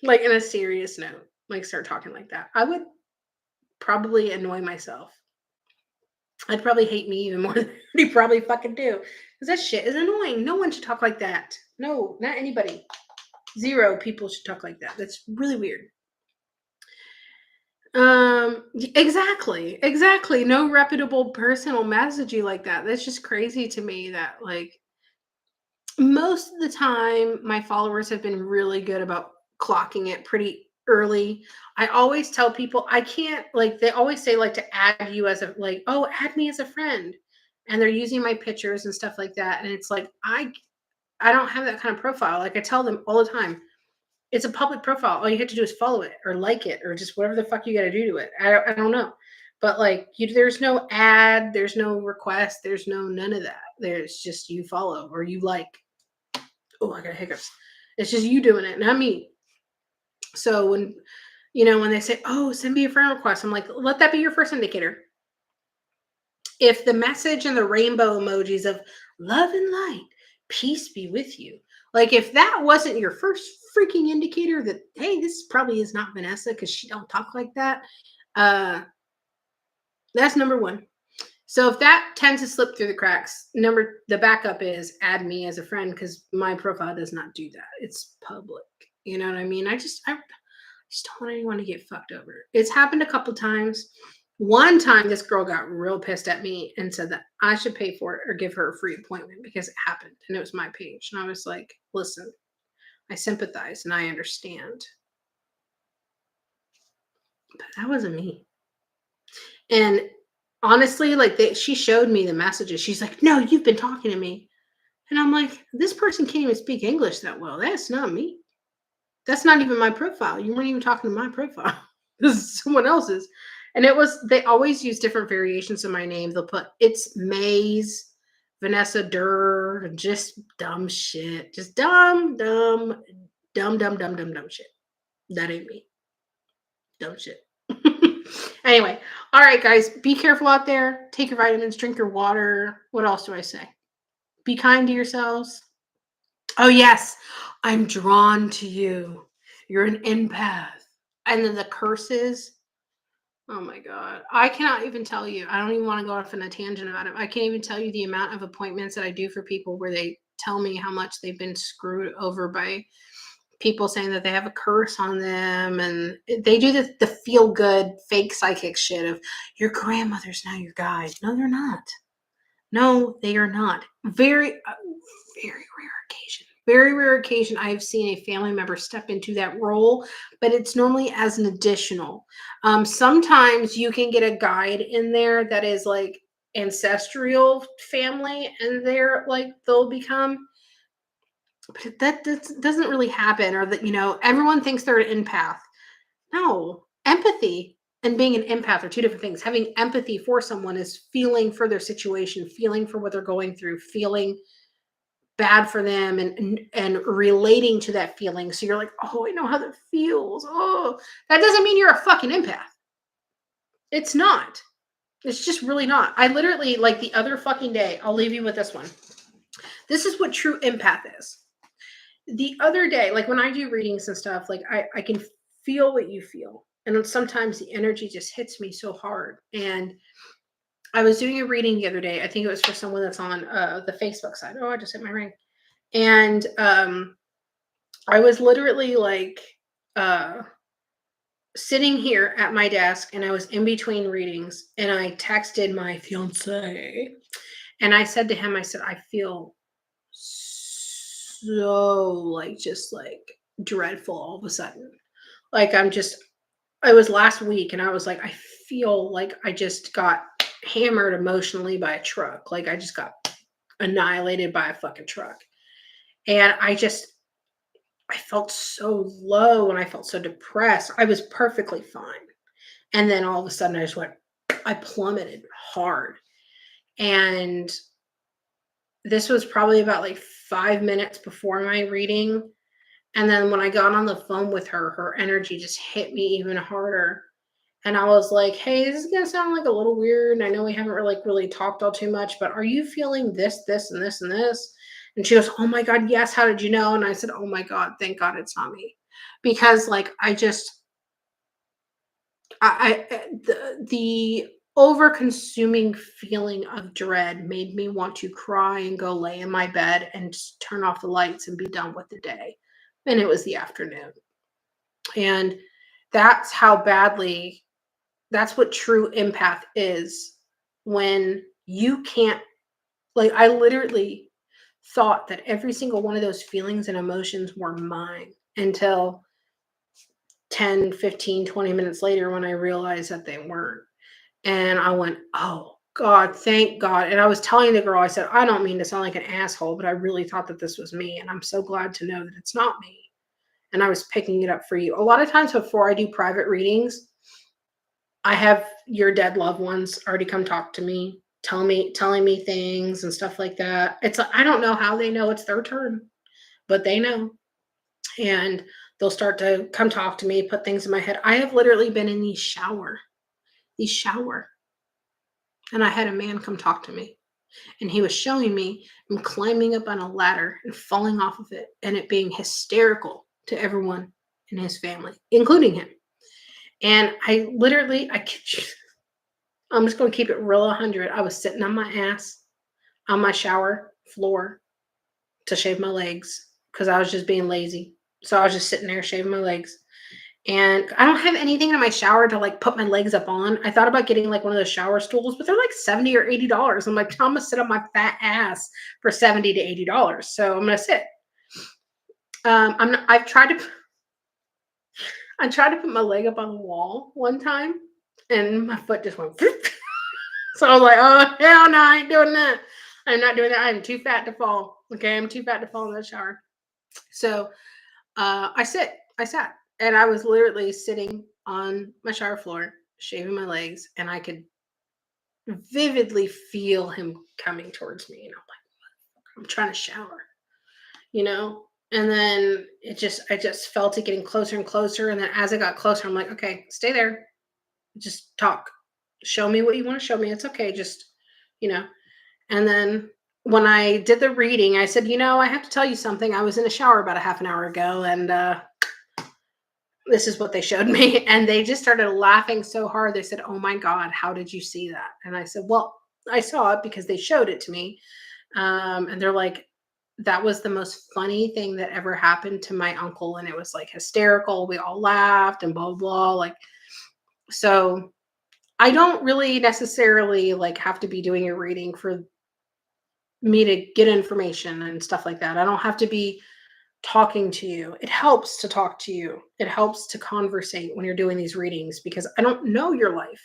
like in a serious note, like start talking like that, I would probably annoy myself. I'd probably hate me even more than you probably fucking do. Because that shit is annoying. No one should talk like that. No, not anybody. 0 people should talk like that. That's really weird. Exactly. No reputable person will message you like that. That's just crazy to me that like most of the time my followers have been really good about clocking it pretty early. I always tell people I can't like they always say like to add you as a like, oh, add me as a friend. And they're using my pictures and stuff like that. And it's like I don't have that kind of profile. Like I tell them all the time, it's a public profile. All you have to do is follow it or like it or just whatever the fuck you got to do to it. I don't know. But like there's no ad, there's no request, there's no none of that. There's just you follow or you like. Oh, I got hiccups. It's just you doing it, not me. So when they say, "Oh, send me a friend request," I'm like, let that be your first indicator. If the message and the rainbow emojis of love and light, peace be with you, like if that wasn't your first freaking indicator that hey, this probably is not Vanessa because she don't talk like that, uh, that's number one. So if that tends to slip through the cracks, the backup is add me as a friend because my profile does not do that. It's public. You know what I mean? I just don't want anyone to get fucked over. It's happened a couple times. One time, this girl got real pissed at me and said that I should pay for it or give her a free appointment because it happened and it was my page. And I was like, listen, I sympathize and I understand, but that wasn't me. And honestly, like she showed me the messages. She's like, no, you've been talking to me. And I'm like, this person can't even speak English that well. That's not me. That's not even my profile. You weren't even talking to my profile. This is someone else's. And they always use different variations of my name. They'll put, it's Maze, Vanessa Durr, just dumb shit. Just dumb shit. That ain't me. Dumb shit. Anyway, all right, guys, be careful out there. Take your vitamins, drink your water. What else do I say? Be kind to yourselves. Oh, yes, I'm drawn to you. You're an empath. And then the curses. Oh my God. I cannot even tell you. I don't even want to go off on a tangent about it. I can't even tell you the amount of appointments that I do for people where they tell me how much they've been screwed over by people saying that they have a curse on them. And they do the feel good, fake psychic shit of your grandmother's now your guide. No, they're not. No, they are not. Very rare occasion. Very rare occasion I have seen a family member step into that role, but it's normally as an additional. Sometimes you can get a guide in there that is like ancestral family, and they'll become, but that doesn't really happen, or that everyone thinks they're an empath. No, empathy and being an empath are two different things. Having empathy for someone is feeling for their situation, feeling for what they're going through, feeling bad for them and relating to that feeling. So you're like, oh, I know how that feels. Oh, that doesn't mean you're a fucking empath. It's not. It's just really not. I literally, like the other fucking day, I'll leave you with this one. This is what true empath is. The other day, like when I do readings and stuff, like I can feel what you feel. And sometimes the energy just hits me so hard. And I was doing a reading the other day. I think it was for someone that's on the Facebook side. Oh, I just hit my ring. And I was literally like sitting here at my desk and I was in between readings and I texted my fiance and I said to him, I said, I feel so like just like dreadful all of a sudden. Like it was last week and I was like, I feel like I just got hammered emotionally by a truck. Like I just got annihilated by a fucking truck. And I felt so low and I felt so depressed. I was perfectly fine. And then all of a sudden I plummeted hard. And this was probably about like 5 minutes before my reading. And then when I got on the phone with her, her energy just hit me even harder. And I was like, hey, this is going to sound like a little weird. I know we haven't really talked all too much, but are you feeling this, this, and this, and this? And she goes, oh my God, yes. How did you know? And I said, oh my God, thank God it's not me. Because like, the over consuming feeling of dread made me want to cry and go lay in my bed and just turn off the lights and be done with the day. And it was the afternoon. And that's how badly That's what true empath is. When you can't, like, I literally thought that every single one of those feelings and emotions were mine until 10, 15, 20 minutes later when I realized that they weren't. And I went, oh God, thank God. And I was telling the girl, I said, I don't mean to sound like an asshole, but I really thought that this was me. And I'm so glad to know that it's not me. And I was picking it up for you. A lot of times before I do private readings, I have your dead loved ones already come talk to me, telling me things and stuff like that. It's I don't know how they know it's their turn, but they know. And they'll start to come talk to me, put things in my head. I have literally been in these shower, and I had a man come talk to me. And he was showing me him climbing up on a ladder and falling off of it, and it being hysterical to everyone in his family, including him. And I literally, I'm just going to keep it real 100. I was sitting on my ass on my shower floor to shave my legs because I was just being lazy. So I was just sitting there shaving my legs. And I don't have anything in my shower to like put my legs up on. I thought about getting like one of those shower stools, but they're like $70 or $80. I'm like, I'm gonna sit on my fat ass for $70 to $80. So I'm gonna sit. I'm not, I tried to put my leg up on the wall one time and my foot just went so I was like, oh hell no, I ain't doing that. I'm not doing that. I'm too fat to fall. Okay, I'm too fat to fall in the shower. So I sat, and I was literally sitting on my shower floor, shaving my legs, and I could vividly feel him coming towards me. And I'm like, I'm trying to shower, you know? And then I just felt it getting closer and closer. And then as it got closer, I'm like, okay, stay there. Just talk. Show me what you want to show me. It's okay. Just, you know. And then when I did the reading, I said, I have to tell you something. I was in a shower about a half an hour ago, and this is what they showed me. And they just started laughing so hard. They said, oh my God, how did you see that? And I said, well, I saw it because they showed it to me. And they're like, that was the most funny thing that ever happened to my uncle. And it was like hysterical. We all laughed and blah, blah, blah. Like, so I don't really necessarily like have to be doing a reading for me to get information and stuff like that. I don't have to be talking to you. It helps to talk to you. It helps to conversate when you're doing these readings because I don't know your life.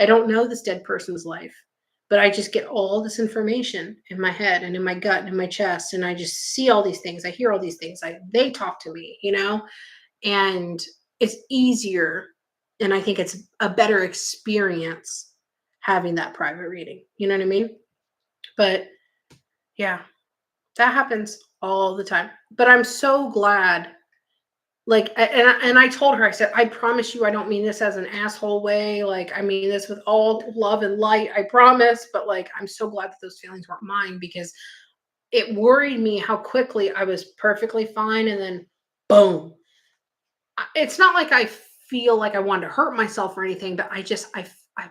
I don't know this dead person's life, but I just get all this information in my head and in my gut and in my chest. And I just see all these things. I hear all these things. They talk to me, and it's easier. And I think it's a better experience having that private reading. You know what I mean? But yeah, that happens all the time. But I'm so glad. Like, and I told her, I said, I promise you, I don't mean this as an asshole way. Like, I mean this with all love and light, I promise. But like, I'm so glad that those feelings weren't mine because it worried me how quickly I was perfectly fine. And then boom. It's not like I feel like I wanted to hurt myself or anything, but I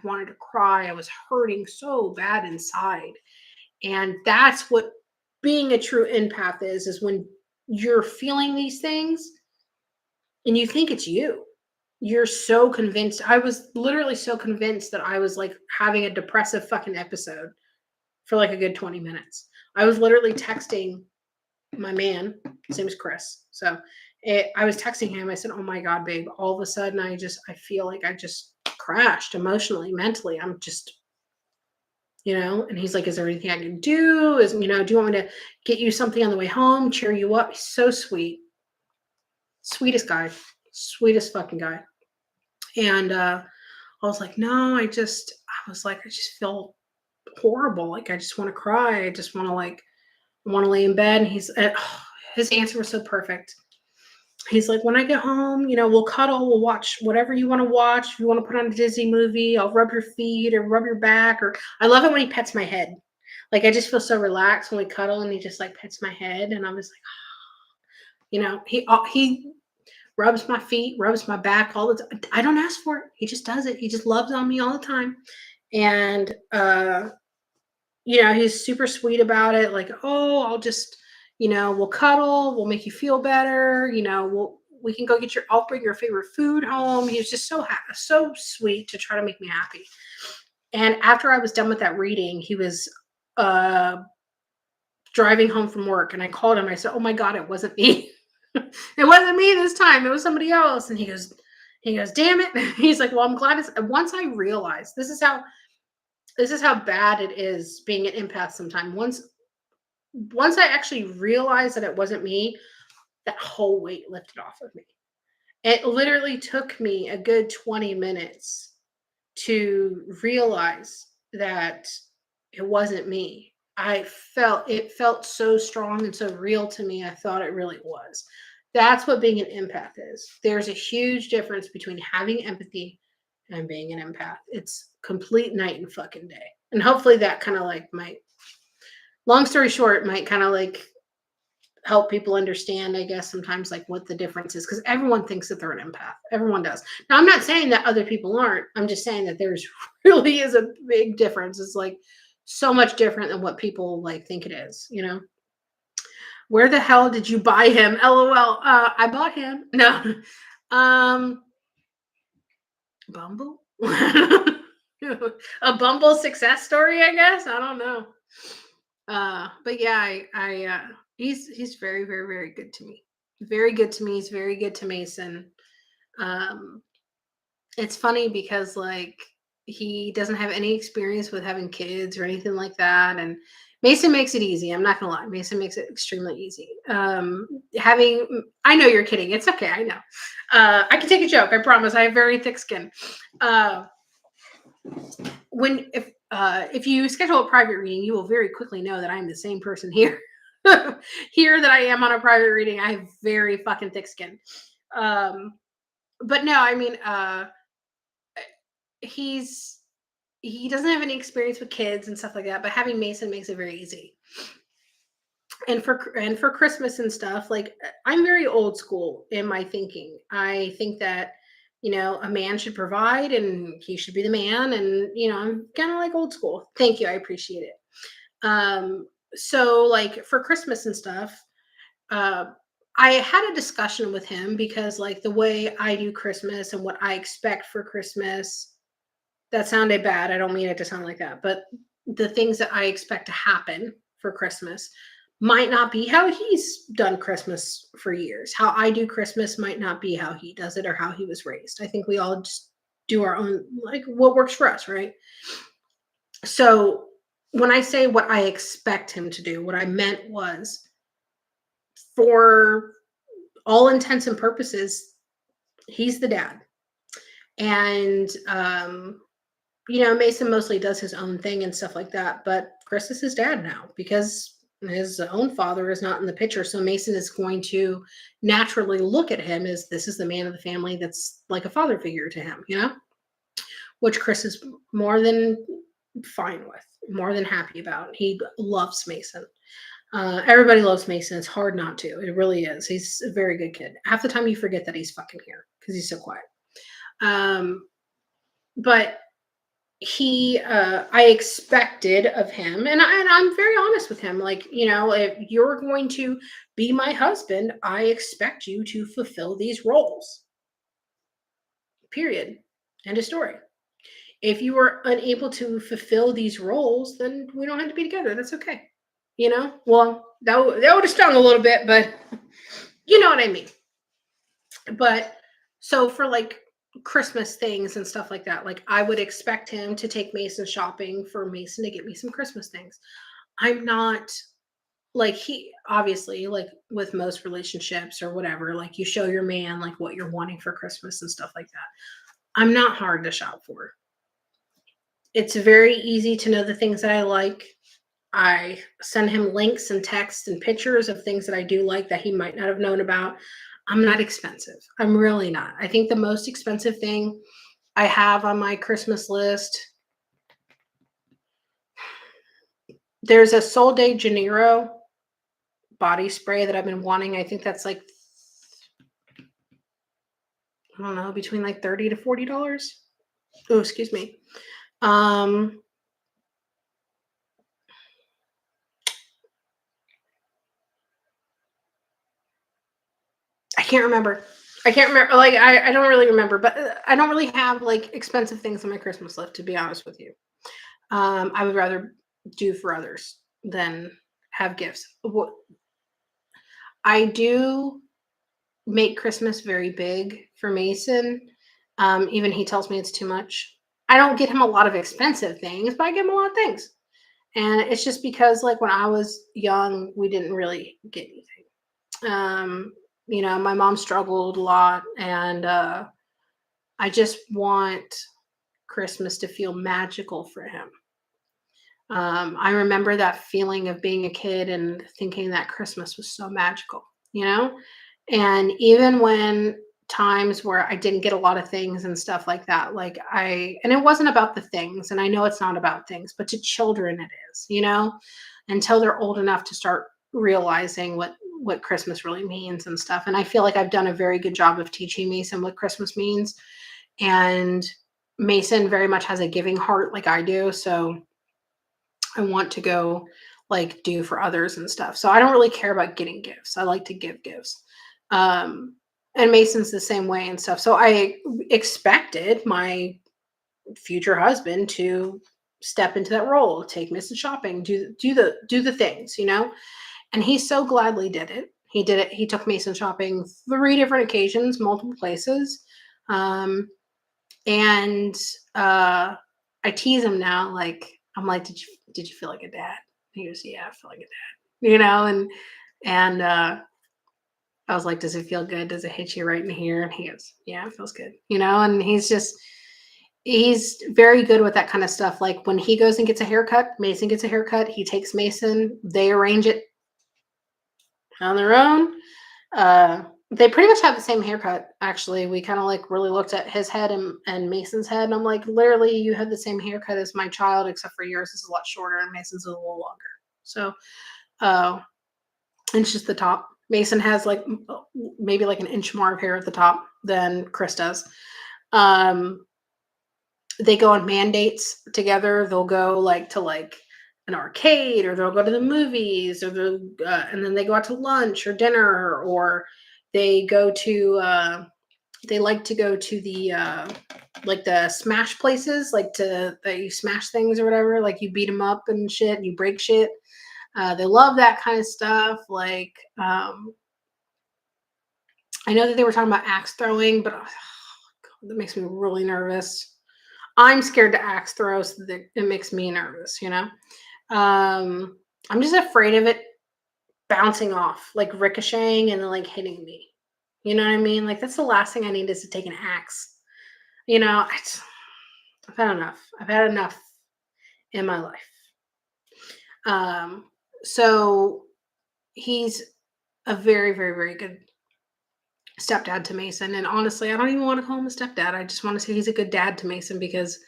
wanted to cry. I was hurting so bad inside. And that's what being a true empath is when you're feeling these things and you think it's you. You're so convinced. I was literally so convinced that I was like having a depressive fucking episode for like a good 20 minutes. I was literally texting my man. His name is Chris. So I was texting him. I said, oh my God, babe, all of a sudden I feel like I just crashed emotionally, mentally. I'm just, and he's like, is there anything I can do? Do you want me to get you something on the way home, cheer you up? He's so sweet. Sweetest guy. Sweetest fucking guy. And I was like, no, I just feel horrible. Like, I just want to cry. I just want to lay in bed. And his answer was so perfect. He's like, when I get home, we'll cuddle, we'll watch whatever you want to watch. If you want to put on a Disney movie, I'll rub your feet or rub your back. Or I love it when he pets my head. Like, I just feel so relaxed when we cuddle and he just like pets my head. And I was like, he rubs my feet, rubs my back all the time. I don't ask for it. He just does it. He just loves on me all the time. And, he's super sweet about it. Like, oh, I'll just, we'll cuddle, we'll make you feel better. we can go get I'll bring your favorite food home. He was just so sweet to try to make me happy. And after I was done with that reading, he was uh, driving home from work, and I called him. I said, "Oh my God, it wasn't me. It wasn't me this time. It was somebody else." And he goes, "Damn it." He's like, "Well, I'm glad it's." Once I realized this is how bad it is being an empath. Sometimes once I actually realized that it wasn't me, that whole weight lifted off of me. It literally took me a good 20 minutes to realize that it wasn't me. It felt so strong and so real to me. I thought it really was. That's what being an empath is. There's a huge difference between having empathy and being an empath. It's complete night and fucking day. And hopefully that kind of like might, long story short, might kind of like help people understand, I guess, sometimes like what the difference is, because everyone thinks that they're an empath. Everyone does. Now, I'm not saying that other people aren't. I'm just saying that there's really is a big difference. It's like so much different than what people like think it is, you know? Where the hell did you buy him? LOL. I bought him. No. Um, Bumble? A Bumble success story, I guess. I don't know. But yeah, he's very, very, very good to me. Very good to me. He's very good to Mason. Um, it's funny because like he doesn't have any experience with having kids or anything like that, and Mason makes it easy. I'm not gonna lie, Mason makes it extremely easy. I know you're kidding. It's okay. I know. I can take a joke. I promise. I have very thick skin. Uh, if you schedule a private reading, you will very quickly know that I'm the same person here. Here that I am on a private reading. I have very fucking thick skin. Um, but no, I mean, he's he doesn't have any experience with kids and stuff like that. But having Mason makes it very easy. And for Christmas and stuff, like I'm very old school in my thinking. I think that a man should provide and he should be the man, and I'm kind of like old school. Thank you, I appreciate it. So like for Christmas and stuff, uh, I had a discussion with him because like the way I do Christmas and what I expect for Christmas, that sounded bad. I don't mean it to sound like that, but the things that I expect to happen for Christmas might not be how he's done Christmas for years. How I do Christmas might not be how he does it or how he was raised. I think we all just do our own, like what works for us, right? So when I say what I expect him to do, what I meant was, for all intents and purposes, he's the dad. And Mason mostly does his own thing and stuff like that, but Chris is his dad now because his own father is not in the picture. So Mason is going to naturally look at him as this is the man of the family that's like a father figure to him, which Chris is more than fine with, more than happy about. He loves Mason. Everybody loves Mason. It's hard not to. It really is. He's a very good kid. Half the time you forget that he's fucking here because he's so quiet. But I expected of him, and I'm very honest with him, like, if you're going to be my husband, I expect you to fulfill these roles, period. End of story. If you are unable to fulfill these roles, then we don't have to be together. That's okay. Well, that would have stung a little bit, but you know what I mean. But so for like Christmas things and stuff like that, like I would expect him to take Mason shopping for Mason to get me some Christmas things. I'm not like he obviously, like with most relationships or whatever, like you show your man like what you're wanting for Christmas and stuff like that. I'm not hard to shop for. It's very easy to know the things that I like. I send him links and texts and pictures of things that I do like that he might not have known about. I'm not expensive. I'm really not. I think the most expensive thing I have on my Christmas list, there's a Sol de Janeiro body spray that I've been wanting. I think that's like, I don't know, between like $30 to $40. Oh, excuse me. I can't remember. I can't remember. Like I don't really remember, but I don't really have like expensive things on my Christmas list. To be honest with you, I would rather do for others than have gifts. I do make Christmas very big for Mason. Even he tells me it's too much. I don't get him a lot of expensive things, but I get him a lot of things. And it's just because, like, when I was young, we didn't really get anything. My mom struggled a lot, and I just want Christmas to feel magical for him. I remember that feeling of being a kid and thinking that Christmas was so magical, you know? And even when times where I didn't get a lot of things and stuff like that, and it wasn't about the things, and I know it's not about things, but to children it is, until they're old enough to start realizing what Christmas really means and stuff. And I feel like I've done a very good job of teaching Mason what Christmas means. And Mason very much has a giving heart like I do. So I want to go like do for others and stuff. So I don't really care about getting gifts. I like to give gifts. And Mason's the same way and stuff. So I expected my future husband to step into that role, take Mason shopping, do the things, And he so gladly did it. He did it. He took Mason shopping 3 different occasions, multiple places. And I tease him now, like I'm like, did you feel like a dad? He goes, yeah, I feel like a dad, and I was like, does it feel good? Does it hit you right in here? And he goes, yeah, it feels good, and he's very good with that kind of stuff. Like when he goes and gets a haircut, Mason gets a haircut, he takes Mason, they arrange it on their own. They pretty much have the same haircut, actually. We kind of like really looked at his head and Mason's head, and I'm like, literally, you have the same haircut as my child, except for yours is a lot shorter and Mason's is a little longer. So, it's just the top. Mason has like maybe like an inch more of hair at the top than Chris does. They go on mandates together. They'll go like to like an arcade, or they'll go to the movies, or and then they go out to lunch or dinner, or they go to they like to go to the like the smash places, like that you smash things or whatever, like you beat them up and shit and you break shit. They love that kind of stuff. Like I know that they were talking about axe throwing, but God, that makes me really nervous. I'm scared to axe throw, so that it makes me nervous, I'm just afraid of it bouncing off, like ricocheting and then like hitting me. You know what I mean? Like that's the last thing I need is to take an axe. I've had enough. I've had enough in my life. So he's a very, very, very good stepdad to Mason. And honestly, I don't even want to call him a stepdad. I just want to say he's a good dad to Mason, because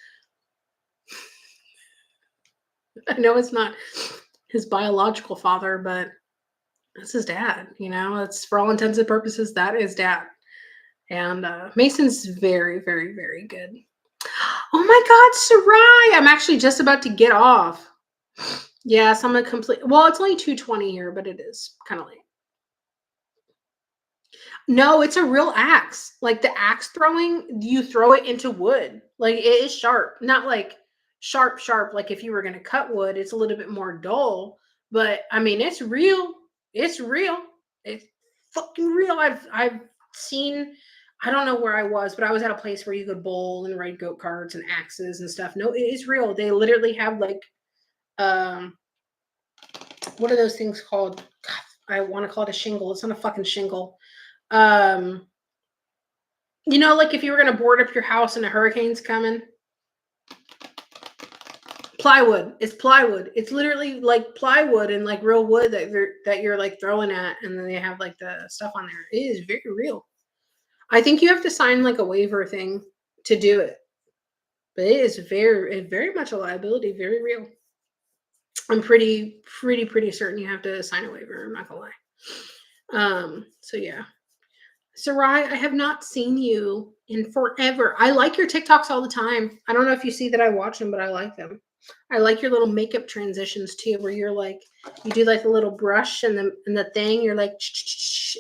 I know it's not his biological father, but it's his dad. It's for all intents and purposes, that is dad. And Mason's very, very, very good. Oh my God, Sarai! I'm actually just about to get off. Yes, I'm gonna complete. Well, it's only 2:20 here, but it is kind of late. No, it's a real axe. Like the axe throwing, you throw it into wood. Like it is sharp, not like sharp, sharp. Like if you were gonna cut wood, it's a little bit more dull. But I mean, it's real. It's real. It's fucking real. I've seen. I don't know where I was, but I was at a place where you could bowl and ride go karts and axes and stuff. No, it is real. They literally have like, what are those things called? God, I want to call it a shingle. It's not a fucking shingle. Like if you were gonna board up your house and a hurricane's coming. Plywood. It's plywood. It's literally like plywood and like real wood that you're like throwing at, and then they have like the stuff on there. It is very real. I think you have to sign like a waiver thing to do it, but it is very much a liability. Very real. I'm pretty certain you have to sign a waiver. I'm not gonna lie. So yeah. Sarai, I have not seen you in forever. I like your TikToks all the time. I don't know if you see that I watch them, but I like them. I like your little makeup transitions too, where you're like, you do like a little brush and the thing, you're like,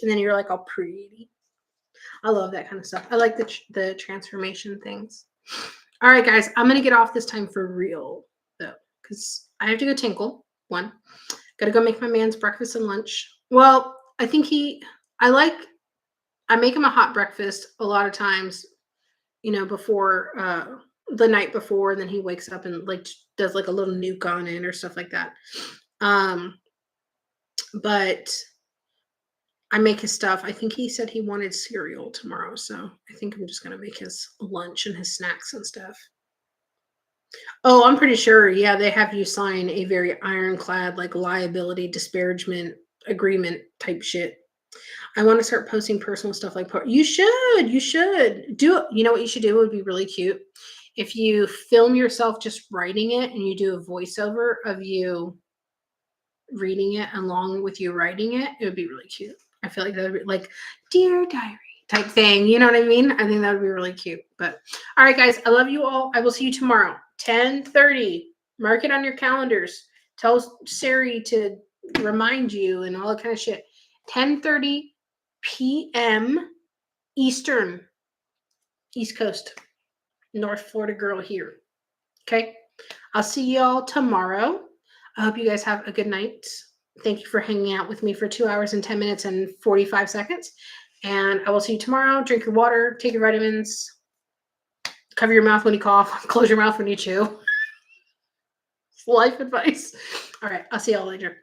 and then you're like all pretty. I love that kind of stuff. I like the transformation things. All right, guys, I'm gonna get off this time for real though, because I have to go tinkle. One, gotta go make my man's breakfast and lunch. Well, I think I make him a hot breakfast a lot of times, before the night before, and then he wakes up and like does like a little nuke on it or stuff like that. Um, but I make his stuff. I think he said he wanted cereal tomorrow, so I think I'm just gonna make his lunch and his snacks and stuff. Oh, I'm pretty sure. Yeah, they have you sign a very ironclad, like liability disparagement agreement type shit. I want to start posting personal stuff like you should. You should do it. You know what you should do? It would be really cute if you film yourself just writing it and you do a voiceover of you reading it along with you writing it. It would be really cute. I feel like that would be like dear diary type thing. You know what I mean? I think that would be really cute. But all right, guys, I love you all. I will see you tomorrow, 10:30. Mark it on your calendars. Tell Siri to remind you and all that kind of shit. 10:30 p.m. Eastern, East Coast, North Florida girl here. Okay. I'll see y'all tomorrow. I hope you guys have a good night. Thank you for hanging out with me for 2 hours and 10 minutes and 45 seconds. And I will see you tomorrow. Drink your water, take your vitamins, cover your mouth when you cough, close your mouth when you chew. Life advice. All right. I'll see y'all later.